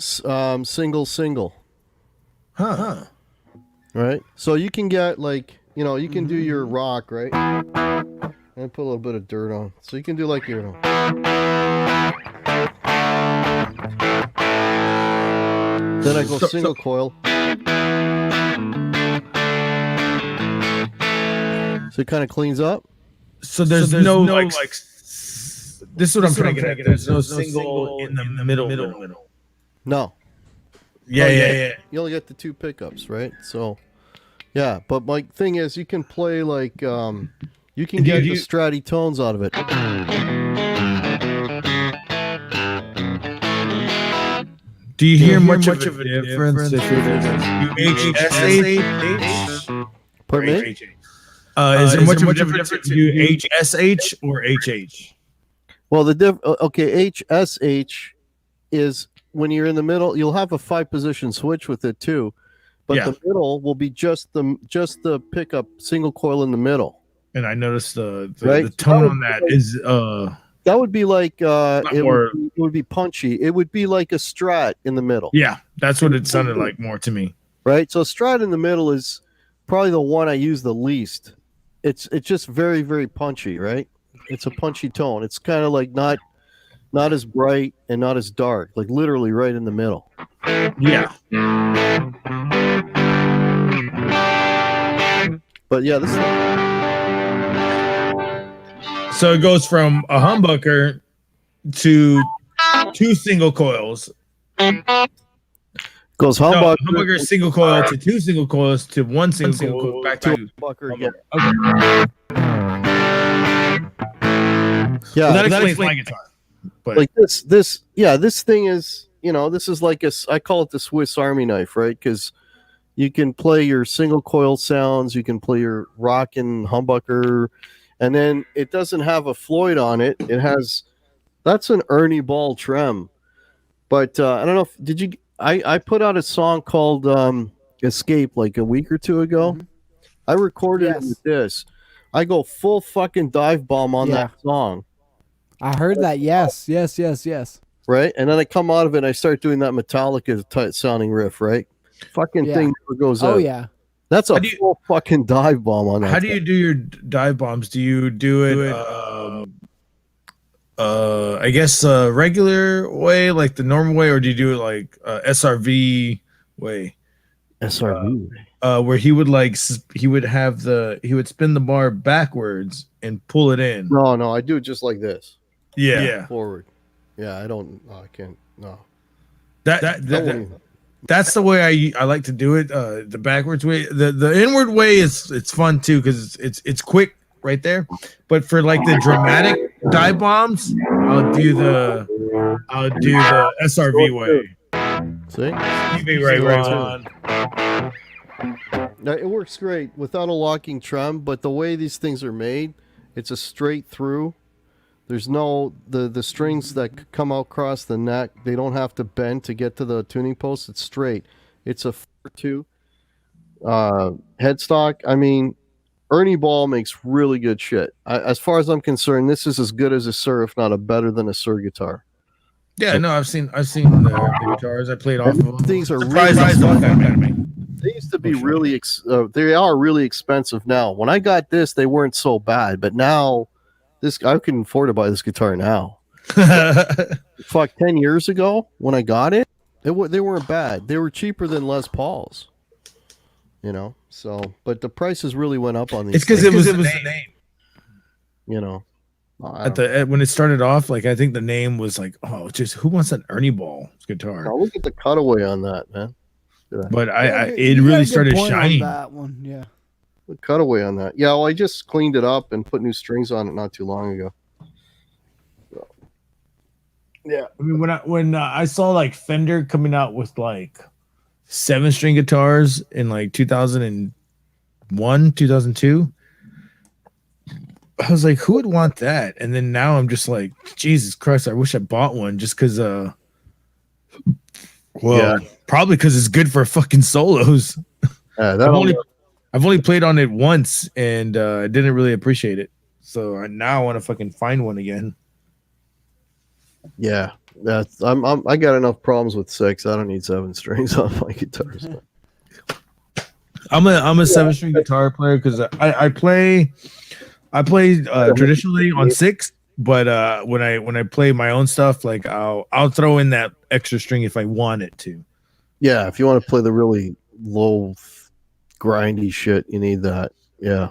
single. Huh. Right? So you can get you can do your rock, right? And put a little bit of dirt on. So you can do like your Then I go single coil. So it kind of cleans up. So there's no like this is what I'm trying to get at. There's no single in the middle. No. Yeah. You only get the 2 pickups, right? So, yeah. But my thing is, you can play you can get the stratty tones out of it. Do you hear much of a difference if you HSH? Pardon me? Is there much of a difference if you HSH or HH? Well, HSH is when you're in the middle, you'll have a 5-position switch with it too, but the middle will be just the pickup single coil in the middle. And I noticed the right? tone on that is that would be like it would be punchy. It would be like a Strat in the middle. Yeah, that's what it sounded like more to me. Right? So Strat in the middle is probably the one I use the least. It's just very, very punchy, right? It's a punchy tone. It's kind of like not as bright and not as dark, like literally right in the middle. Yeah. But yeah, this. So it goes from a humbucker to 2 single coils. Goes humbucker, humbucker single coil to 2 single coils to 1 single coil back to humbucker again. Okay. Yeah, well, that explains my guitar. But like this thing is, this is like I call it the Swiss Army knife, right? Because you can play your single coil sounds, you can play your rockin' humbucker, and then it doesn't have a Floyd on it. It has that's an Ernie Ball trem. But I don't know if I put out a song called Escape like a week or 2 ago. Mm-hmm. I recorded it with this. I go full fucking dive bomb on that song. I heard that. Yes. Right, and then I come out of it and I start doing that Metallica sounding riff. Right, fucking thing never goes out. Oh yeah, that's a full fucking dive bomb on that. How do you do your dive bombs? Do you do it I guess regular way, like the normal way, or do you do it like SRV way? SRV. Where he would he would spin the bar backwards and pull it in. No, I do it just like this. Yeah. Forward. Yeah, I can't. No. That's the way I like to do it. The backwards way, the inward way it's fun too because it's quick right there. But for like the dramatic dive bombs, I'll do the SRV way. See? You be right on. Now, it works great without a locking trem, but the way these things are made, it's a straight through. There's no the strings that come out across the neck. They don't have to bend to get to the tuning post. It's straight. It's a 4-2 headstock. I mean, Ernie Ball makes really good shit. As far as I'm concerned, this is as good as a Shure, if not a better than a Shure guitar. Yeah, no, I've seen the guitars. I played off of them. Things are they used to be really they are really expensive now. When I got this, they weren't so bad, but now I can afford to buy this guitar now. Fuck, 10 years ago when I got it, they weren't bad. They were cheaper than Les Pauls. You know, so but the prices really went up on these. It's because it was the name. You know, when it started off, like I think the name was like, oh, just who wants an Ernie Ball guitar? Now look at the cutaway on that, man. But it really started shining. That one, yeah. The cutaway on that, yeah. Well, I just cleaned it up and put new strings on it not too long ago. So, yeah, I mean, when I saw like Fender coming out with like 7-string guitars in like 2001, 2002. I was like, who would want that? And then now I'm just like, Jesus Christ, I wish I bought one just because probably because it's good for fucking solos. I've only played on it once and I didn't really appreciate it. So now I want to fucking find one again. Yeah, I got enough problems with 6. I don't need 7 strings on my guitars. I'm a 7-string guitar player because I play traditionally on 6, but when I play my own stuff, like I'll throw in that extra string if I want it to. Yeah, if you want to play the really low, grindy shit, you need that. Yeah.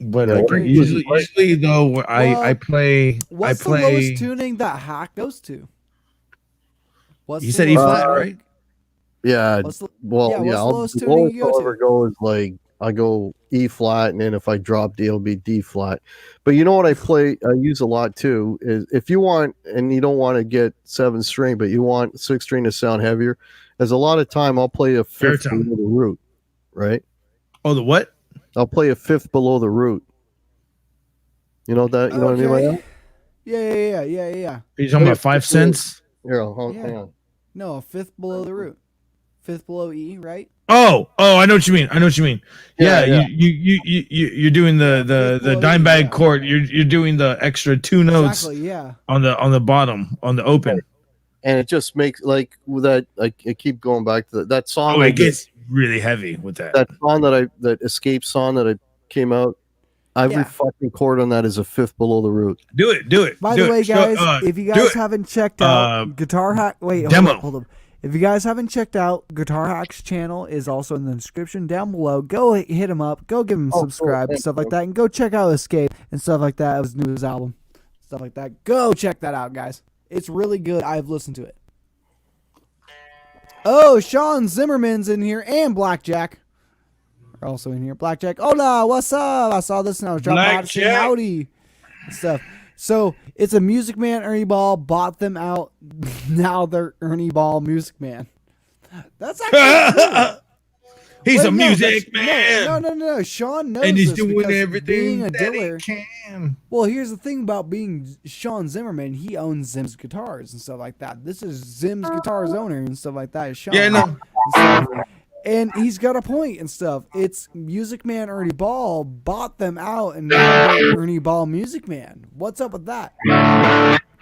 But usually though, I play. What's the lowest tuning that Hack goes to? You said E flat, right? Yeah. What's the lowest tuning you go to? Like I go E flat, and then if I drop D, it'll be D flat. But you know what I use a lot too is if you want, and you don't want to get 7-string, but you want 6-string to sound heavier. There's a lot of time I'll play a 5th below the root, right? Oh, the what? I'll play a 5th below the root. You know that? You know what I mean by that? Yeah. Are you talking about 5 cents? Here, hang on. No, a 5th below the root. 5th below E, right? Oh, I know what you mean. Yeah. You're doing the dime bag chord. You're doing the extra 2 notes. Exactly, yeah. On the bottom, on the open. And it just makes like with that. I keep going back to that song. Oh, it gets really heavy with that. That song that Escape song that came out. Every fucking chord on that is a 5th below the root. Do it. By the way, guys, if you guys haven't checked out Guitar Hack, hold up. If you guys haven't checked out Guitar Hack's channel, is also in the description down below. Go hit him up. Go give him subscribe and stuff like that, and go check out Escape and stuff like that. His newest album, stuff like that. Go check that out, guys. It's really good. I've listened to it. Oh, Sean Zimmerman's in here, and Blackjack are also in here. Blackjack, hola, what's up? I saw this and I was dropping out to say howdy and stuff. So it's a Music Man. Ernie Ball bought them out. Now they're Ernie Ball Music Man. That's actually cool. He's a music man. No. Sean knows and he's this doing because everything being a that dealer, he can. Well, here's the thing about being Sean Zimmerman. He owns Zim's Guitars and stuff like that. This is Zim's Guitars owner and stuff like that. Sean. Yeah, no. And he's got a point and stuff. It's Music Man Ernie Ball bought them out and now they're Ernie Ball Music Man. What's up with that?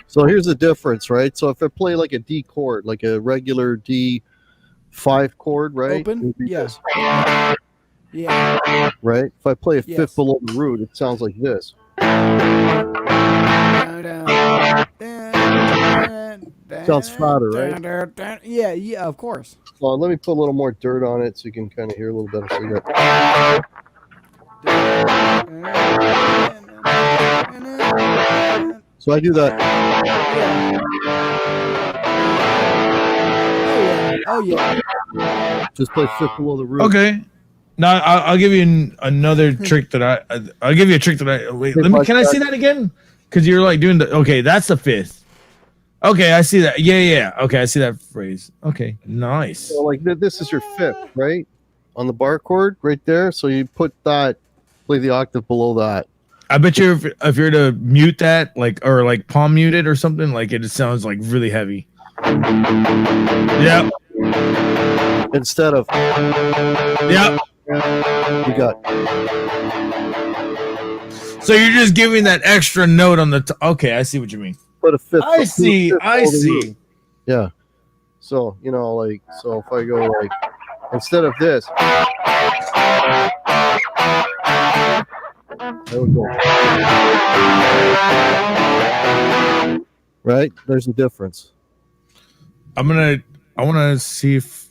So here's the difference, right? So if I play like a D chord, like a regular D5 chord, right? Open? Yeah. Right? If I play a 5th below the root, it sounds like this. Sounds fatter, right? Yeah, of course. Well, let me put a little more dirt on it so you can kind of hear a little better. So you so I do that. Oh yeah. Just play fifth below the root. Okay. Now I'll give you another trick that I'll give you a trick that I wait. Let me. Can I see that again? Because you're like doing the. Okay, that's the fifth. Okay, I see that. Yeah. Okay, I see that phrase. Okay, nice. So like this is your fifth, right? On the bar chord, right there. So you put that, play the octave below that. I bet you if you're to mute that, or palm mute it or something, like it sounds like really heavy. Yeah. Instead of. Yeah. You got. So you're just giving that extra note on the. Okay, I see what you mean. Put a fifth. I see. Yeah. So so if I go like instead of this, there we go. Right? There's a difference. I want to see if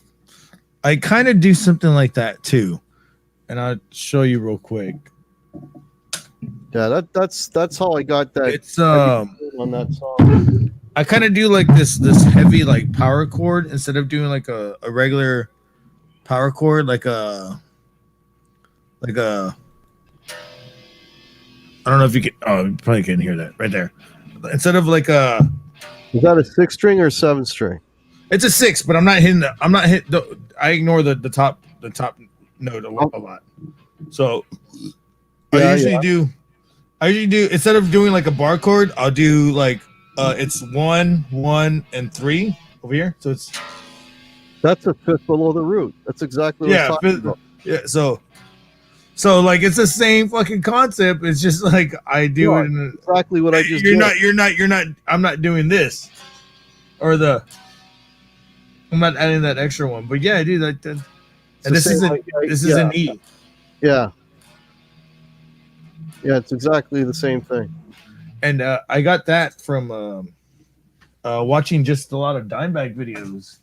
I kind of do something like that too, and I'll show you real quick. Yeah, that's how I got that. It's on that song. I kind of do like this heavy like power chord instead of doing like a regular power chord, like a I don't know if you can. Oh, you probably can't hear that right there. Instead of like a. Is that a 6 string or a 7 string? It's a 6, but I'm not hitting. I ignore the top note a lot. So I usually do instead of doing like a bar chord, I'll do like it's 1, 1, and 3 over here. So that's a fifth below the root. That's exactly what I'm talking about. Yeah. So like it's the same fucking concept. It's just like I do it in exactly what I just. You're not. I'm not doing this, or I'm not adding that extra one. But yeah, I do that. And this is an E. Yeah. Yeah, it's exactly the same thing. And I got that from watching just a lot of Dimebag videos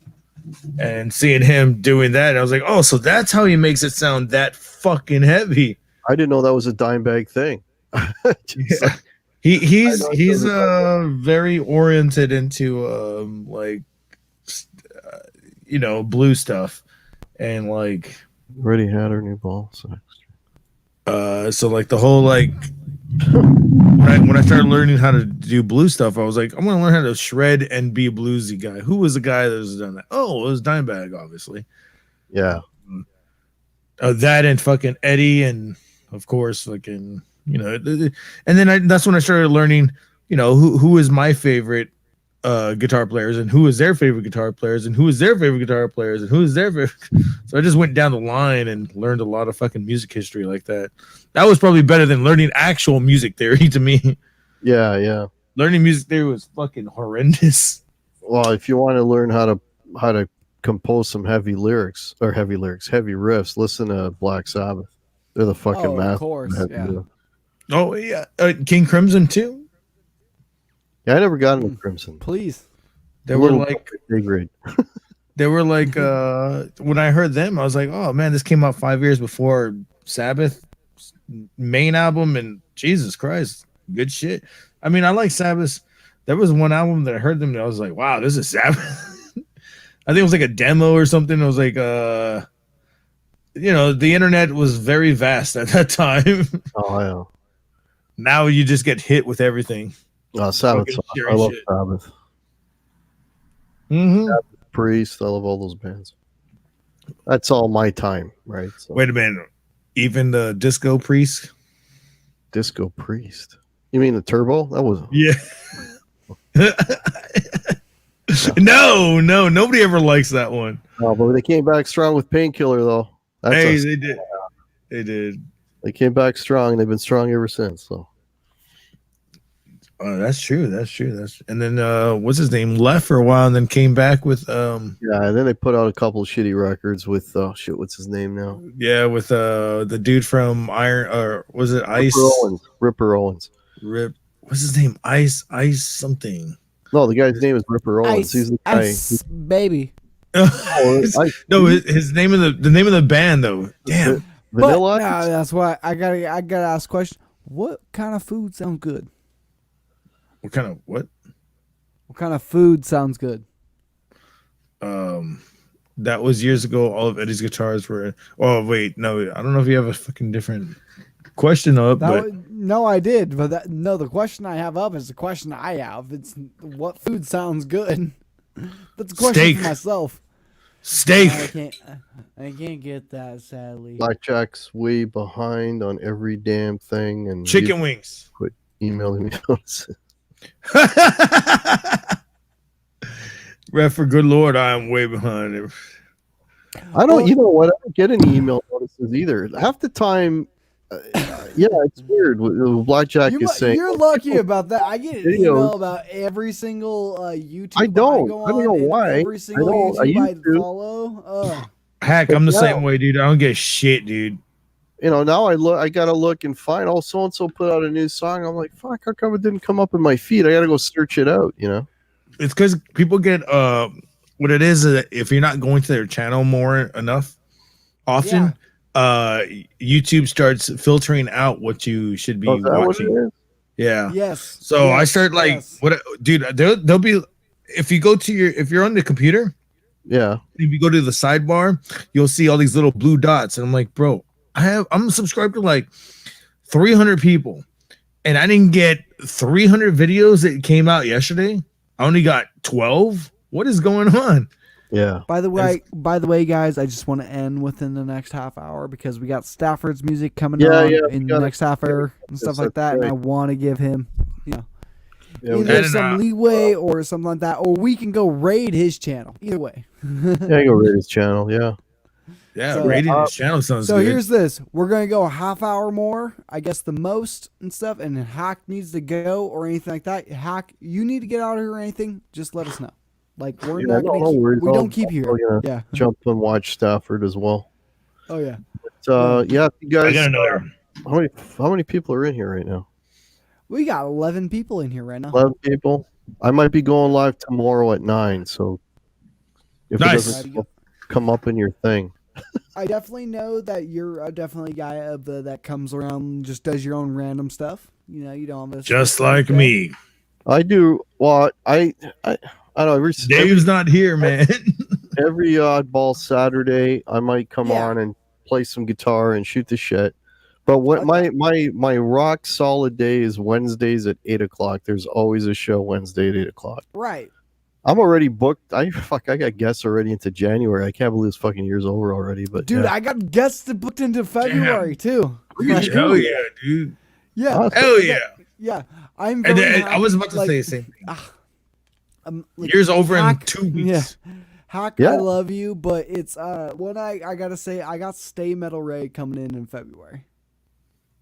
and seeing him doing that. And I was like, oh, so that's how he makes it sound that fucking heavy. I didn't know that was a Dimebag thing. Yeah. He's very oriented into blue stuff and like already had her new ball. So like the whole like when I started learning how to do blue stuff, I was like, I'm gonna learn how to shred and be a bluesy guy. Who was the guy that was done that? Oh, it was Dimebag, obviously. Yeah. That and fucking Eddie, and of course, fucking and then that's when I started learning, who is my favorite guitar players and who is their favorite guitar players and who is their favorite guitar players and who is their favorite. So I just went down the line and learned a lot of fucking music history like that. That was probably better than learning actual music theory to me. Yeah. Learning music theory was fucking horrendous. Well, if you want to learn how to compose some heavy riffs, listen to Black Sabbath. They're the fucking math. Of course, yeah. Oh yeah, King Crimson too. Yeah, I never got into Crimson. Please. They were like grade. They were like when I heard them, I was like, oh man, this came out 5 years before Sabbath main album, and Jesus Christ, good shit. I mean, I like Sabbath. There was one album that I heard them and I was like, wow, this is Sabbath. I think it was like a demo or something. It was like the internet was very vast at that time. Oh yeah. Now you just get hit with everything. Sabbath. I love Sabbath. Mm-hmm. Sabbath, Priest. I love all those bands. That's all my time, right? So. Wait a minute. Even the Disco Priest? Disco Priest. You mean the Turbo? That was No, nobody ever likes that one. No, but they came back strong with Painkiller though. They did. They did. They came back strong. They've been strong ever since. So Oh, that's true. That's true. And then what's his name? Left for a while and then came back with Yeah, and then they put out a couple of shitty records with shit. What's his name now? with the dude from Iron, or was it Ice? Ripper Owens. What's his name? Ice something. No, the guy's name is Ripper Owens. He's the guy. Ice baby. No, his name of the name of the band though. Damn. Vanilla. But, no, that's why I gotta ask a question. What kind of food sounds good? What kind of what? What kind of food sounds good? That was years ago. All of Eddie's guitars were. Oh wait, no, I don't know if you have a fucking different question up. No, I did, but the question I have up is the question I have. It's what food sounds good. That's a question for myself. Steak. I can't get that, sadly. Blackjack's way behind on every damn thing, and chicken wings. Quit emailing me notices. Ref, for good Lord, I am way behind. I don't. You know what? I don't get any email notices either. Half the time, yeah, it's weird. Blackjack is saying you're lucky about that. I get an email about every single YouTube. I don't know why. Every single YouTube I follow. Heck, I'm the same way, dude. I don't get shit, dude. You know, now I gotta look and find. Oh, so and so put out a new song. I'm like, fuck, how come it didn't come up in my feed? I gotta go search it out. You know, it's because people get what it is if you're not going to their channel often. YouTube starts filtering out what you should be watching. Yeah. Yes. So I start what, dude? There'll be if you're on the computer. Yeah. If you go to the sidebar, you'll see all these little blue dots, and I'm like, bro, I'm subscribed to like 300 people, and I didn't get 300 videos that came out yesterday. I only got 12. What is going on? Yeah. By the way, guys, I just want to end within the next half hour because we got Stafford's music coming on in the next half hour and stuff like that, and I want to give him, either some leeway or something like that, or we can go raid his channel. Either way. Yeah, go raid his channel. Yeah. Yeah, so, raiding his channel sounds good. So here's this. We're going to go a half hour more, I guess the most and stuff, and Hack needs to go or anything like that. Hack, you need to get out of here or anything, just let us know. Like, we're not going to we don't keep here. Yeah. Jump and watch Stafford as well. Oh, yeah. But, you guys, I gotta know how many people are in here right now? We got 11 people in here right now. 11 people? I might be going live tomorrow at 9, so if it doesn't come up in your thing. I definitely know that you're definitely a guy that comes around and just does your own random stuff. You know, you don't have just like me. I do. Well, I don't know. Dave's not here, man. Every oddball Saturday, I might come on and play some guitar and shoot the shit. But what my rock solid day is Wednesdays at 8:00. There's always a show Wednesday at 8:00. Right. I'm already booked. I got guests already into January. I can't believe this fucking year's over already. But dude, I got guests booked into February too. Hell yeah, dude. Yeah. Hell yeah. Yeah. I'm. I was about to say the same thing. Year's over in 2 weeks. Yeah. Hack, I love you, but it's what I gotta say. I got Stay Metal Ray coming in February.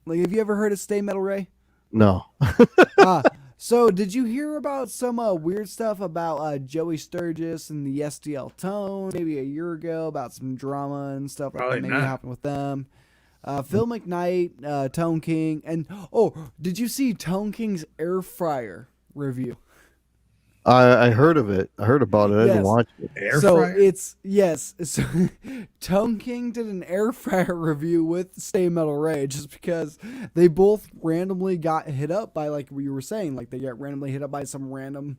Like, have you ever heard of Stay Metal Ray? No. So, did you hear about some weird stuff about Joey Sturgis and the SDL Tone maybe a year ago about some drama and stuff like that maybe happened with them? Phil McKnight, Tone King, and did you see Tone King's air fryer review? I heard of it. I heard about it. I didn't watch it. Air fryer? So Tone King did an air fryer review with Stay Metal Ray just because they both randomly got hit up by, like we were saying, like they got randomly hit up by some random,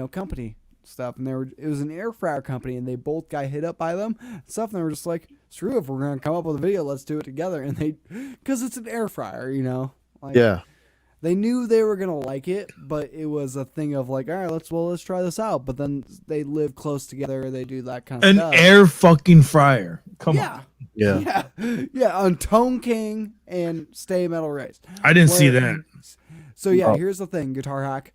company stuff, and it was an air fryer company, and they both got hit up by them and stuff, and they were just like, screw, if we're gonna come up with a video, let's do it together, and because it's an air fryer, like, yeah. They knew they were gonna like it, but it was a thing of like, all right, let's try this out. But then they live close together. They do that kind of stuff. An air fucking fryer. Come on. Yeah. On Tone King and Stay Metal Ray. I didn't see that. So here's the thing, Guitar Hack.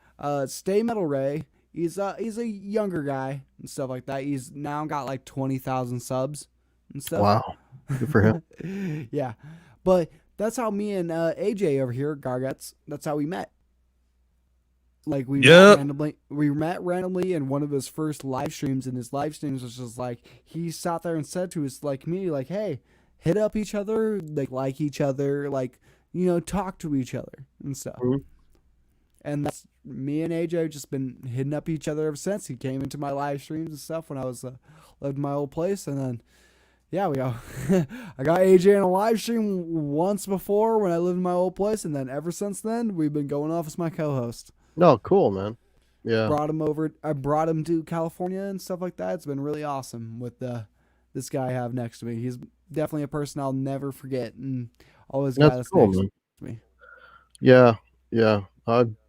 Stay Metal Ray. He's a younger guy and stuff like that. He's now got like 20,000 subs and stuff. Wow, good for him. Yeah, but. That's how me and AJ over here, Garguts, that's how we met. Like Yep. we met randomly in one of his first live streams, and his live streams was just like he sat there and said to his like me like, hey, hit up each other, like each other, like, you know, talk to each other and stuff. Mhm. And that's me and AJ have just been hitting up each other ever since. He came into my live streams and stuff when I was lived in my old place, and then yeah, we all I got AJ in a live stream once before when I lived in my old place, and then ever since then we've been going off as my co-host. No, cool, man. Yeah. Brought him over. I brought him to California and stuff like that. It's been really awesome with this guy I have next to me. He's definitely a person I'll never forget, and always got That's us cool, next man. to me. Yeah, yeah.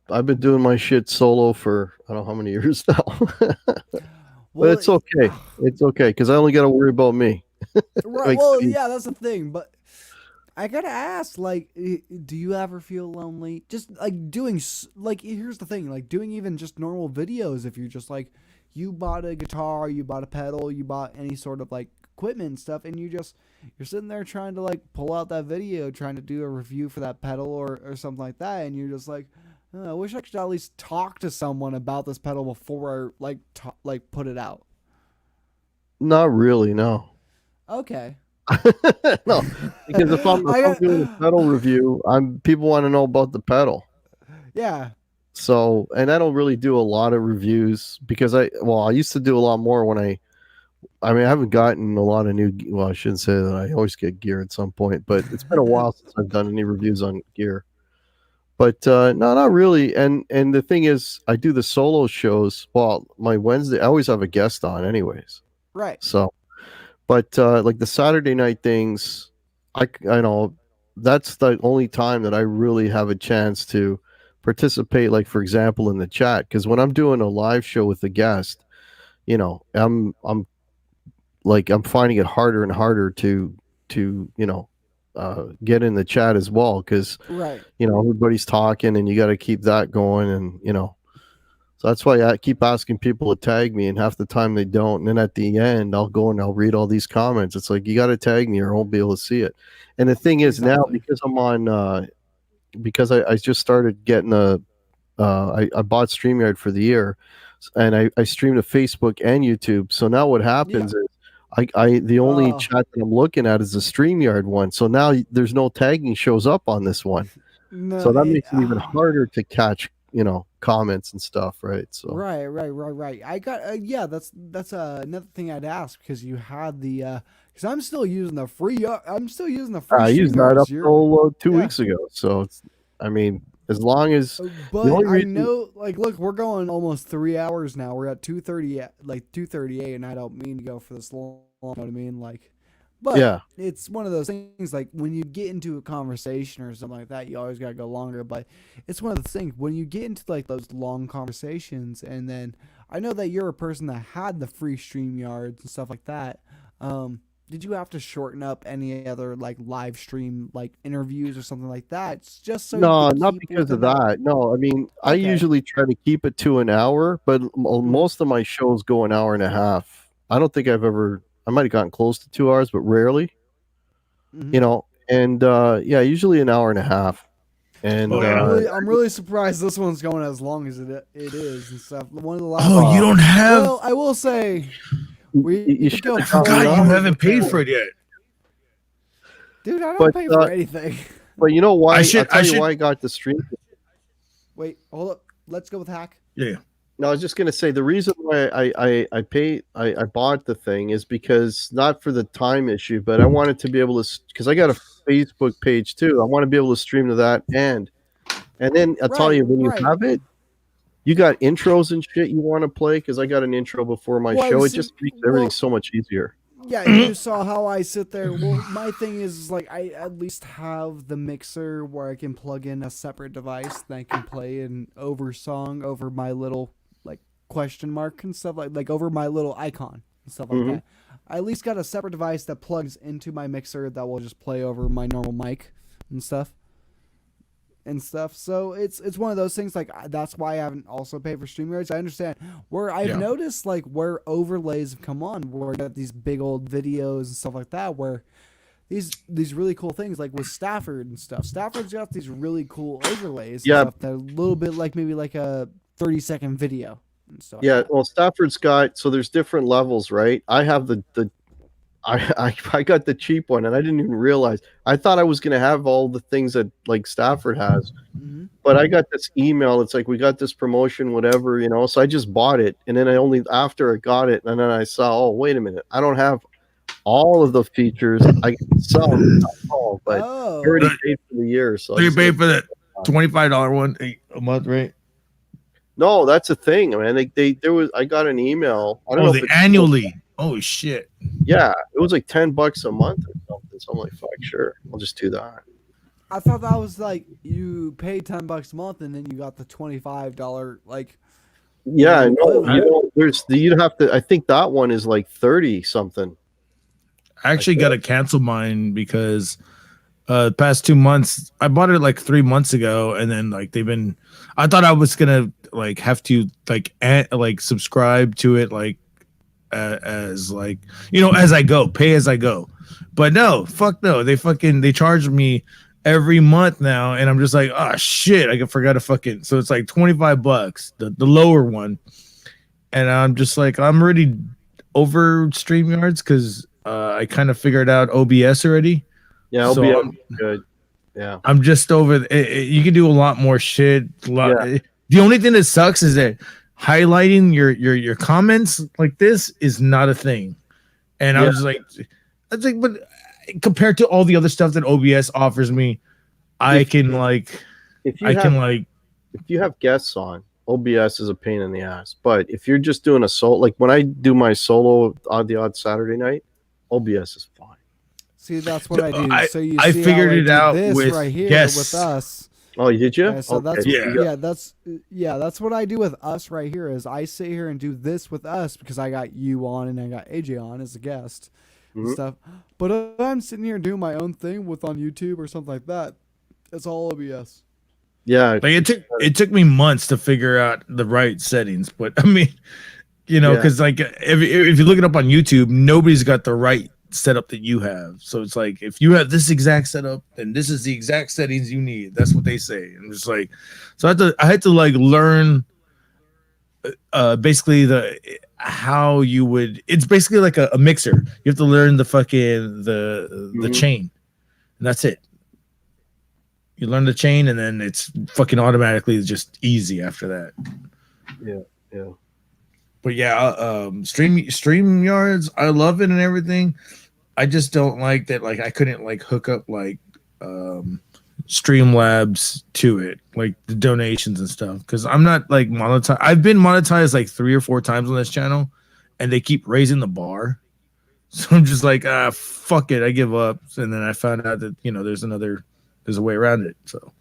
I've been doing my shit solo for I don't know how many years now. But it's okay. It's okay because I only got to worry about me. Right. Makes Well, it easy. yeah, that's the thing. But I gotta ask, like, do you ever feel lonely? Just like doing, like, here's the thing, like doing even just normal videos. If you're just like, you bought a guitar, you bought a pedal, you bought any sort of like equipment and stuff, and you're sitting there trying to like pull out that video, trying to do a review for that pedal or something like that, and you're just like, oh, I wish I could at least talk to someone about this pedal before I like put it out. Not really, no. Okay. No, because if I'm doing a pedal review, people want to know about the pedal. Yeah. So, and I don't really do a lot of reviews because I used to do a lot more when I haven't gotten a lot of new. Well, I shouldn't say that. I always get gear at some point, but it's been a while since I've done any reviews on gear. But no, not really. And the thing is, I do the solo shows. Well, my Wednesday, I always have a guest on, anyways. Right. So. But like the Saturday night things, I know that's the only time that I really have a chance to participate. Like for example, in the chat, because when I'm doing a live show with a guest, you know, I'm finding it harder and harder to get in the chat as well, because Right. you know everybody's talking and you got to keep that going, and you know. So that's why I keep asking people to tag me, and half the time they don't. And then at the end, I'll go and I'll read all these comments. It's like, you got to tag me or I won't be able to see it. And the thing is now, because I'm on, because I just started getting I bought StreamYard for the year, and I stream to Facebook and YouTube. So now what happens is the only chat that I'm looking at is the StreamYard one. So now there's no tagging shows up on this one. No, so that makes it even harder to catch, you know, comments and stuff, right? So right. I got that's another thing I'd ask, because you had the because I'm still using the free. I'm still using the free. I used that up till 2 weeks ago. So it's, I mean, as long as. But I know, like, look, we're going almost 3 hours now. We're at 2:30, like 2:38, and I don't mean to go for this long. You know what I mean, like. But yeah, it's one of those things, like when you get into a conversation or something like that, you always got to go longer. But it's one of the things when you get into like those long conversations, and then I know that you're a person that had the free StreamYards and stuff like that. Did you have to shorten up any other like live stream like interviews or something like that? It's just so no, not because of that. No, I mean, I usually try to keep it to an hour, but most of my shows go an hour and a half. I don't think I might have gotten close to 2 hours, but rarely, you know, and yeah, usually an hour and a half. And I'm really surprised this one's going as long as it is and stuff. One of the last. Oh, you don't have. Well, I will say, you should I forgot you haven't paid for it yet, dude. I don't pay for anything. But you know why? I'll tell you why I got the stream. Wait, hold up. Let's go with Hack. Yeah. No, I was just gonna say the reason why I bought the thing is because not for the time issue, but I wanted to be able to, because I got a Facebook page too. I want to be able to stream to that, and then I'll tell you, when you have it, you got intros and shit you want to play, because I got an intro before my show. It just makes everything so much easier. Yeah, you saw how I sit there. Well, my thing is like I at least have the mixer where I can plug in a separate device that I can play an over song over my little like question mark and stuff like over my little icon and stuff like that. I at least got a separate device that plugs into my mixer that will just play over my normal mic and stuff. So it's one of those things, like that's why I haven't also paid for StreamYards. I understand where I've noticed like where overlays have come on, where you got these big old videos and stuff like that, where these really cool things like with Stafford and stuff. Stafford's got these really cool overlays. Yeah, and stuff that are a little bit like maybe like a 30-second video and stuff. Yeah, like that. well, Stafford's got, so there's different levels, right? I have I got the cheap one, and I didn't even realize. I thought I was gonna have all the things that like Stafford has, but I got this email. It's like, we got this promotion, whatever, you know. So I just bought it, and then I only after I got it, and then I saw, oh, wait a minute, I don't have all of the features. I get some, not all, but I already paid for the year. So you paid for that $25 one a month, right? No, that's a thing, man. There was, I got an email. I don't know if it's annually. Oh shit. Yeah, it was like $10 a month or something. So I'm like, fuck, sure, I'll just do that. I thought that was like you paid $10 a month and then you got the $25 like. Yeah, no, you know, you'd have to. I think that one is like 30 something. I actually got to cancel mine because the past 2 months I bought it like 3 months ago, and then like I thought I was gonna like have to like subscribe to it like as like, you know, as I go, pay as I go. But no, fuck no, they charge me every month now, and I'm just like, oh shit, I forgot to fucking. So it's like $25, the lower one, and I'm just like, I'm already over StreamYards because I kind of figured out OBS already. Yeah, so OBS good. Yeah, I'm just over. You can do a lot more shit. The only thing that sucks is that highlighting your comments like this is not a thing, and I was like, but compared to all the other stuff that OBS offers me, if you have guests on, OBS is a pain in the ass. But if you're just doing a solo, like when I do my solo on the odd Saturday night, OBS is fine. See, that's what I do. So I figured it out with right here guests. with us. Oh, did you? Yeah, so okay. that's what I do with us right here. Is I sit here and do this with us because I got you on and I got AJ on as a guest and stuff. But if I'm sitting here doing my own thing on YouTube or something like that, it's all OBS. Yeah, like it took me months to figure out the right settings, but I mean, you know, because like if you look it up on YouTube, nobody's got the right setup that you have. So it's like, if you have this exact setup, then this is the exact settings you need. That's what they say. And it's like, so I had to like learn basically how you would. It's basically like a mixer. You have to learn the fucking the chain, and that's it. You learn the chain, and then it's fucking automatically just easy after that. Yeah. But yeah, StreamYards, I love it and everything. I just don't like that. Like, I couldn't like hook up like Streamlabs to it, like the donations and stuff, because I'm not like monetized. I've been monetized like 3 or 4 times on this channel, and they keep raising the bar. So I'm just like, fuck it, I give up. And then I found out that, you know, there's a way around it. So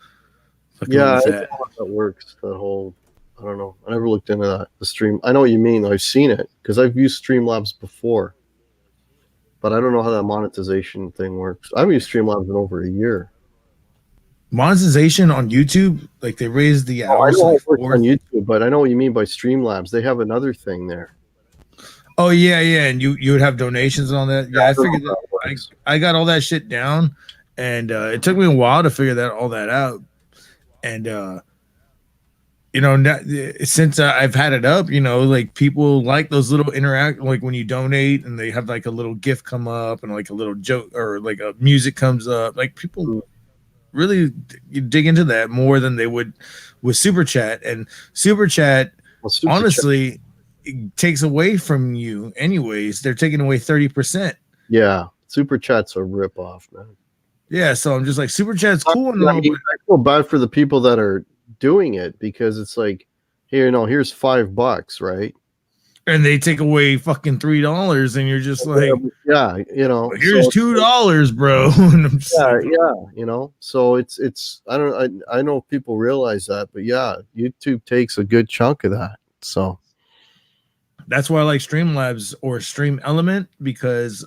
yeah, I don't know how that works. That whole, I don't know. I never looked into that. The stream. I know what you mean. I've seen it because I've used Streamlabs before, but I don't know how that monetization thing works. I've used Streamlabs in over a year. Monetization on YouTube, like they raised the hours. I know it works on YouTube, but I know what you mean by Streamlabs. They have another thing there. Oh yeah, and you would have donations on that. Yeah, I figured that. I got all that shit down, and it took me a while to figure all that out. And you know, since I've had it up, you know, like people like those little like when you donate and they have like a little gift come up and like a little joke or like a music comes up. Like people really dig into that more than they would with Super Chat. And Super Chat, honestly, it takes away from you anyways. They're taking away 30%. Yeah, Super Chat's a ripoff, man. Yeah, so I'm just like, Super Chat's cool. I feel bad for the people that are doing it because it's like, here, no, here's $5, right? And they take away fucking $3, and you're just like, yeah, you know, here's $2, bro. yeah, you know, so it's I know people realize that, but yeah, YouTube takes a good chunk of that. So that's why I like Streamlabs or Stream Element, because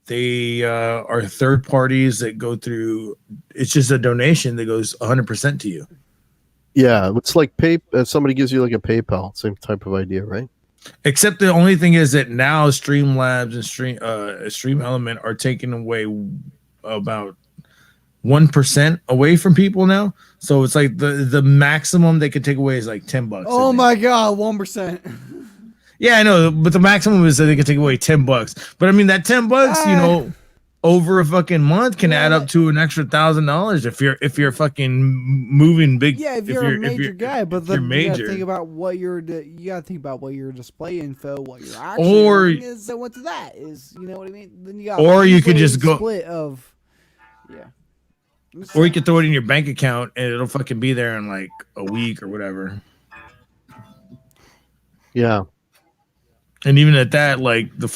they are third parties that go through. It's just a donation that goes 100% to you. Yeah, it's like somebody gives you like a PayPal, same type of idea, right? Except the only thing is that now Streamlabs and Stream Element are taking away about 1% away from people now. So it's like the maximum they could take away is like $10. Oh my god, 1%. Yeah, I know, but the maximum is that they can take away $10. But I mean, that $10, you know, over a fucking month can add up to an extra $1,000 if you're fucking moving big. Yeah, if you're a major guy, but then you major. gotta think about what your display info, what your actually or is. So what's that is, you know what I mean? Then you got or you could just go split of, yeah. Or you could throw it in your bank account and it'll fucking be there in like a week or whatever. Yeah. And even at that, like the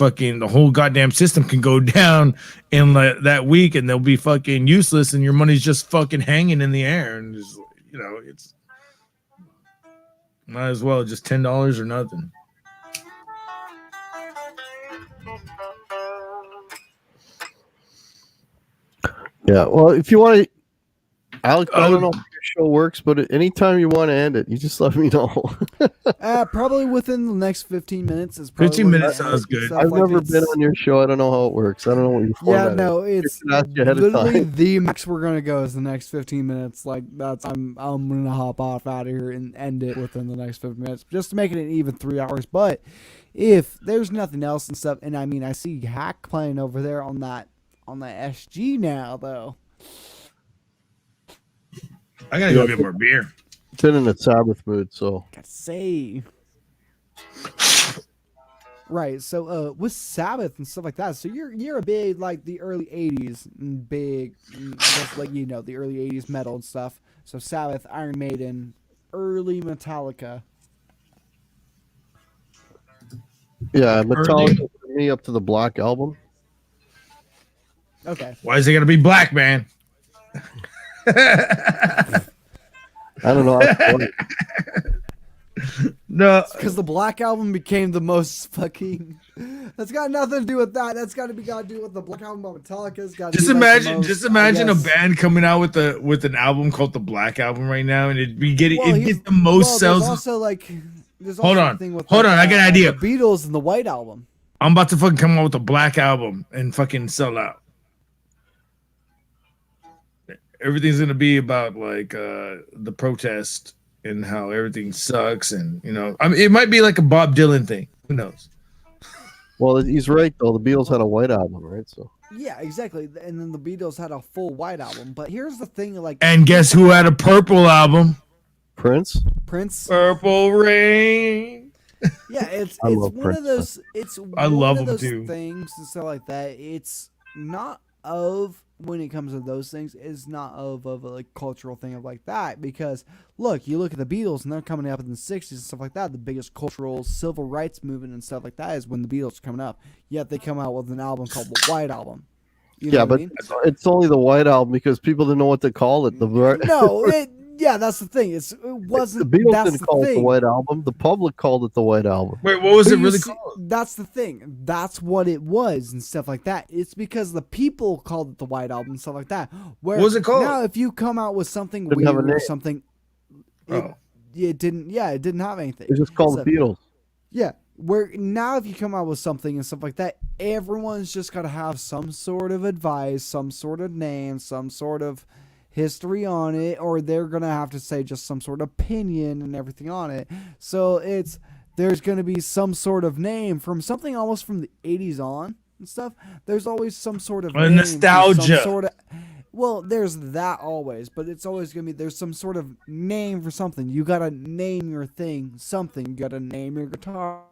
whole goddamn system can go down in that week, and they'll be fucking useless, and your money's just fucking hanging in the air, and just, you know, it's might as well just $10 or nothing. Yeah. Well, if you want to, Alex, I don't know if your show works, but anytime you want to end it, you just let me know. Probably within the next 15 minutes. 15 minutes sounds good. I've never been on your show. I don't know how it works. I don't know what your format is. No, it's literally the max we're gonna go is the next 15 minutes. Like that's I'm gonna hop off out of here and end it within the next 15 minutes, just to make it an even 3 hours. But if there's nothing else and stuff, and I mean I see Hack playing over there on that SG now though. I gotta go get more beer. Been in a Sabbath mood, so Gotta say. Right, so with Sabbath and stuff like that, so you're a big like the early '80s big, just like you know the early '80s metal and stuff. So Sabbath, Iron Maiden, early Metallica. yeah, Metallica for me up to the Black Album. Okay. Why is it gonna be black, man? I don't know. No, Because the Black Album became the most fucking. That's got nothing to do with that. That's got to do with the Black Album by Metallica's. Got just imagine a band coming out with an album called the Black Album right now, and it'd get the most sales. There's also like, hold on, I got an idea. The Beatles and the White Album. I'm about to fucking come out with a Black Album and fucking sell out. Everything's gonna be about like the protest and how everything sucks, and you know, I mean, it might be like a Bob Dylan thing. Who knows? Well, he's right though. The Beatles had a White Album, right? So yeah, exactly. And then the Beatles had a full White Album. But here's the thing, like, and guess who had a Purple Album? Prince. Purple Rain. Yeah, it's love one Prince, of those. It's I one love of them those too. things and stuff like that. It's not of when it comes to those things. It's not of a like cultural thing of like that, because look at the Beatles and they're coming up in the '60s and stuff like that. The biggest cultural civil rights movement and stuff like that is when the Beatles are coming up. Yet they come out with an album called the White Album. You know what I mean? It's only the White Album because people didn't know what to call it. Yeah, that's the thing. It wasn't. The Beatles that's didn't call it the White Album. The public called it the White Album. Wait, what was it really called? That's the thing. That's what it was and stuff like that. It's because the people called it the White Album and stuff like that. Where what was it called? Now, if you come out with something Didn't have a weird or name. something, it didn't. Yeah, it didn't have anything. It's just called the Beatles. Yeah. Where now, if you come out with something and stuff like that, everyone's just got to have some sort of advice, some sort of name, some sort of history on it, or they're gonna have to say just some sort of opinion and everything on it. So there's gonna be some sort of name from something almost from the '80s on and stuff. There's always some sort of name, nostalgia. Well, there's that always, but it's always gonna be there's some sort of name for something. You gotta name your thing something. You gotta name your guitar.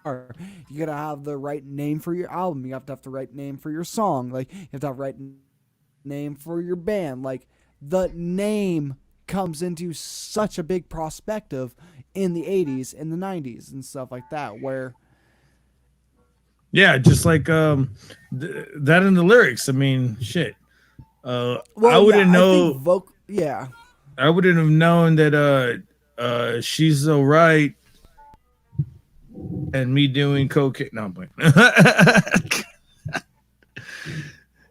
You gotta have the right name for your album. You have to have the right name for your song. Like you have to have the right name for your band. Like the name comes into such a big perspective in the 80s and the 90s and stuff like that, where just like that in the lyrics. I mean, shit. I wouldn't know. I wouldn't have known that She's So Right and me doing cocaine. No, I'm playing.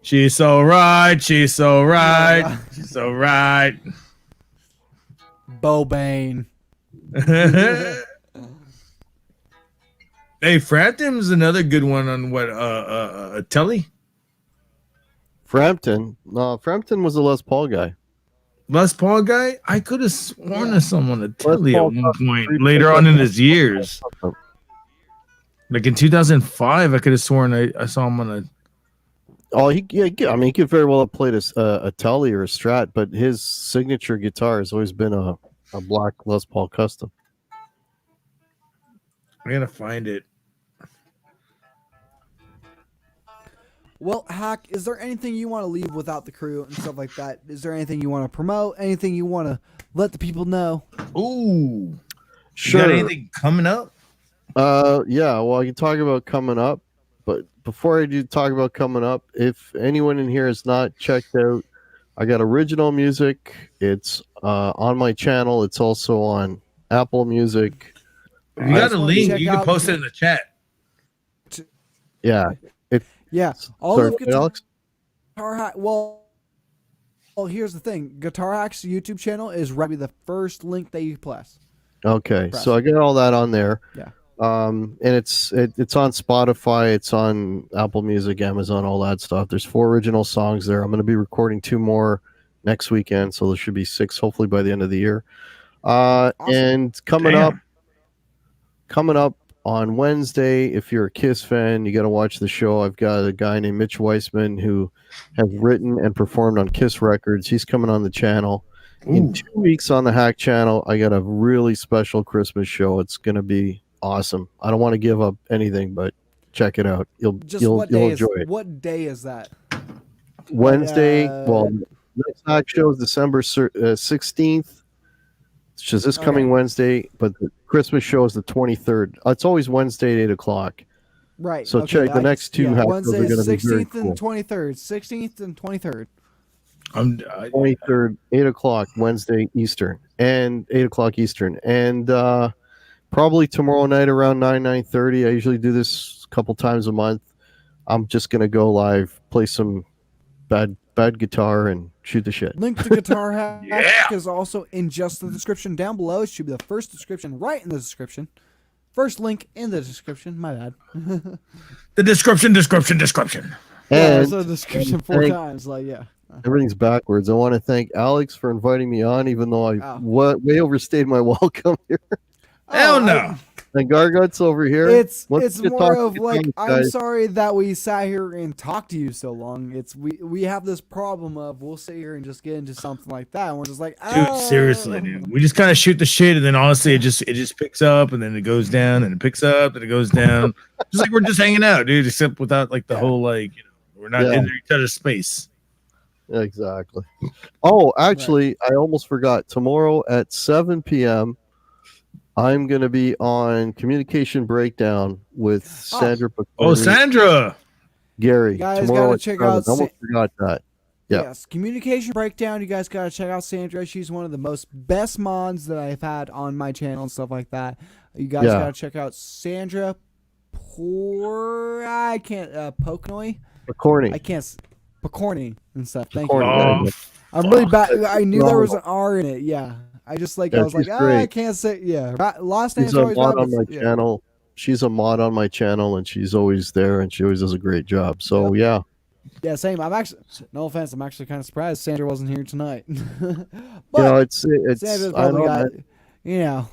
She's so right. She's so right. Yeah. She's so right. Bobane. Hey, Frathem's another good one on what Telly. Frampton. No, Frampton was a Les Paul guy. Les Paul guy? I could have sworn to someone at Les Telly at Paul one point later on in his years. Like in 2005, I could have sworn I saw him on a. Oh, I mean, he could very well have played a Telly or a Strat, but his signature guitar has always been a black Les Paul custom. I'm gonna find it. Well, Hack, is there anything you want to leave without the crew and stuff like that? Is there anything you want to promote? Anything you want to let the people know? Ooh, Sure. You got anything coming up? Yeah. Well, I can talk about coming up, but before I do talk about coming up, if anyone in here has not checked out, I got original music. It's on my channel. It's also on Apple Music. If you got a link, you can post it in the chat. Yeah. Yeah, all Sorry, of Alex? Guitar Hack. Well, here's the thing: Guitar Hack's YouTube channel is right be the first link that you press. Okay, so I got all that on there. Yeah. And it's on Spotify, it's on Apple Music, Amazon, all that stuff. There's 4 original songs there. I'm going to be recording 2 more next weekend, so there should be 6 hopefully by the end of the year. Awesome. And coming up on Wednesday, if you're a Kiss fan, you got to watch the show. I've got a guy named Mitch Weissman who has written and performed on Kiss records. He's coming on the channel. Ooh. In 2 weeks on the Hack channel, I got a really special Christmas show. It's going to be awesome. I don't want to give up anything, but check it out. You'll enjoy it. What day is that? Wednesday. Well, next Hack show is December 16th. Which is this coming Wednesday, but the Christmas show is the 23rd. It's always Wednesday at 8 o'clock. Right. So check the next 2 Hack shows are going to be very cool. 16th and 23rd. 16th and 23rd. 23rd, 8 o'clock Wednesday Eastern, and 8 o'clock Eastern, and probably tomorrow night around 9:30. I usually do this a couple times a month. I'm just gonna go live, play some bad guitar, and shoot the shit. Link to Guitar Hack is also in just the description down below. It should be the first description right in the description. First link in the description. My bad. The description. And the description 4 times. Like, yeah. Everything's backwards. I want to thank Alex for inviting me on, even though I way overstayed my welcome here. Hell no. And Garguts over here. It's more of like, I'm sorry that we sat here and talked to you so long. It's we have this problem of we'll sit here and just get into something like that, and we're just like, dude, seriously, dude. We just kind of shoot the shit, and then honestly, it just picks up, and then it goes down, and it picks up, and it goes down. Just like we're just hanging out, dude. Except without like the whole like, we're not in each other's space. Exactly. Oh, actually, I almost forgot. Tomorrow at 7 p.m., I'm going to be on Communication Breakdown with Sandra. Oh, Sandra! Gary. You guys tomorrow gotta check out. I almost forgot that. Yeah. Yes, Communication Breakdown. You guys gotta check out Sandra. She's one of the best mods that I've had on my channel and stuff like that. You guys gotta check out Sandra. Pocorny. Pocorny. I can't. Pocorny and stuff. Thank you. I'm really bad. I knew there was an R in it. Yeah. I just I was like, I can't say. Yeah. Last name's always mod on my channel. She's a mod on my channel, and she's always there, and she always does a great job. So yeah. Yeah, same. I'm actually, no offense, I'm actually kind of surprised Sandra wasn't here tonight. But it's Sandra's probably got,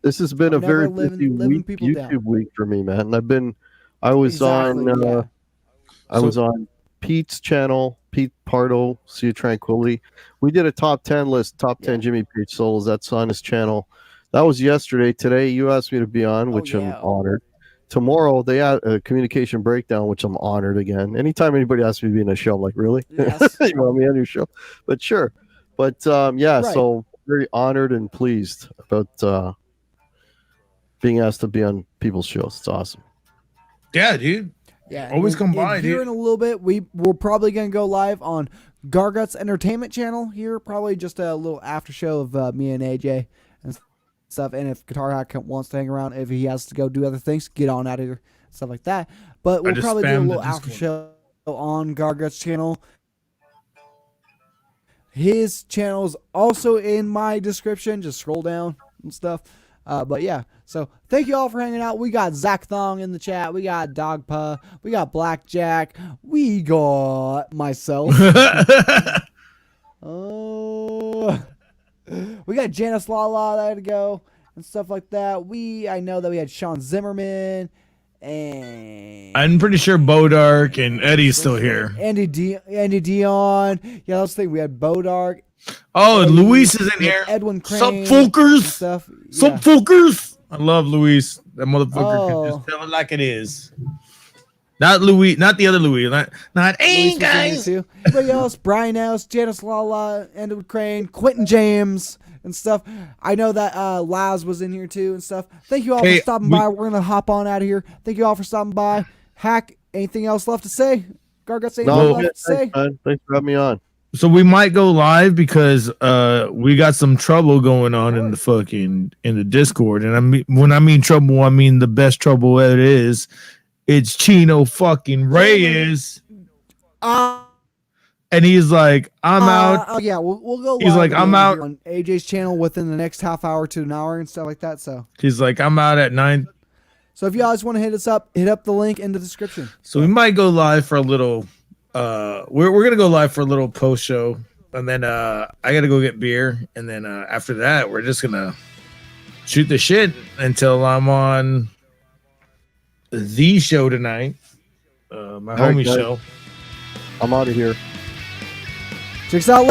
this has been a very busy week, YouTube week for me, man. I was on Pete's channel, Pete Pardo, See You Tranquility. We did a top 10 list, top 10 Jimmy Page solos. That's on his channel. That was yesterday. Today, you asked me to be on, which I'm honored. Tomorrow, they had a Communication Breakdown, which I'm honored again. Anytime anybody asks me to be in a show, I'm like, really? Yes. You want me on your show? But sure. But so very honored and pleased about being asked to be on people's shows. It's awesome. Yeah, dude. Yeah, always come by, here in a little bit. We're probably gonna go live on Garguts Entertainment channel here. Probably just a little after show of me and AJ and stuff. And if Guitar Hack wants to hang around, if he has to go do other things, get on out of here, stuff like that. But we'll probably do a little after show on Garguts channel. His channel is also in my description. Just scroll down and stuff. But yeah, so thank you all for hanging out. We got Zach Thong in the chat. We got Dogpa. We got Blackjack. We got myself. Oh, we got Janice Lala that had to go and stuff like that. I know that we had Sean Zimmerman and I'm pretty sure Bodark and Eddie's still here. Andy Dion. Yeah, let's think. We had Bodark. Oh, Eddie, Luis is in here. Edwin Crane. Sup, folkers? Stuff. Sup, folkers? I love Luis. That motherfucker can Oh. just tell it like it is. Not Louis, not the other Louis. Not hey Luis was in here guys. too. Everybody else, Brian Else, Janice Lala, Edwin Crane, Quentin James, and stuff. I know that Laz was in here too and stuff. Thank you all Hey, for stopping by. We're gonna hop on out of here. Thank you all for stopping by. Hack, anything else left to say? Garguts, anything No, left to say? thanks, man. Thanks for having me on. So we might go live because we got some trouble going on in the Discord, and when I mean trouble, I mean the best trouble that it is. It's Chino fucking Reyes, and he's like, "I'm out." Oh yeah, we'll go. He's live like, "I'm again out." on AJ's channel within the next half hour to an hour and stuff like that. So He's like, "I'm out at 9." if you guys want to hit us up, hit up the link in the description. So we might go live for a little. We're gonna go live for a little post show, and then I gotta go get beer, and then after that, we're just gonna shoot the shit until I'm on the show tonight, my homie Okay. show. I'm out of here. Check us out later.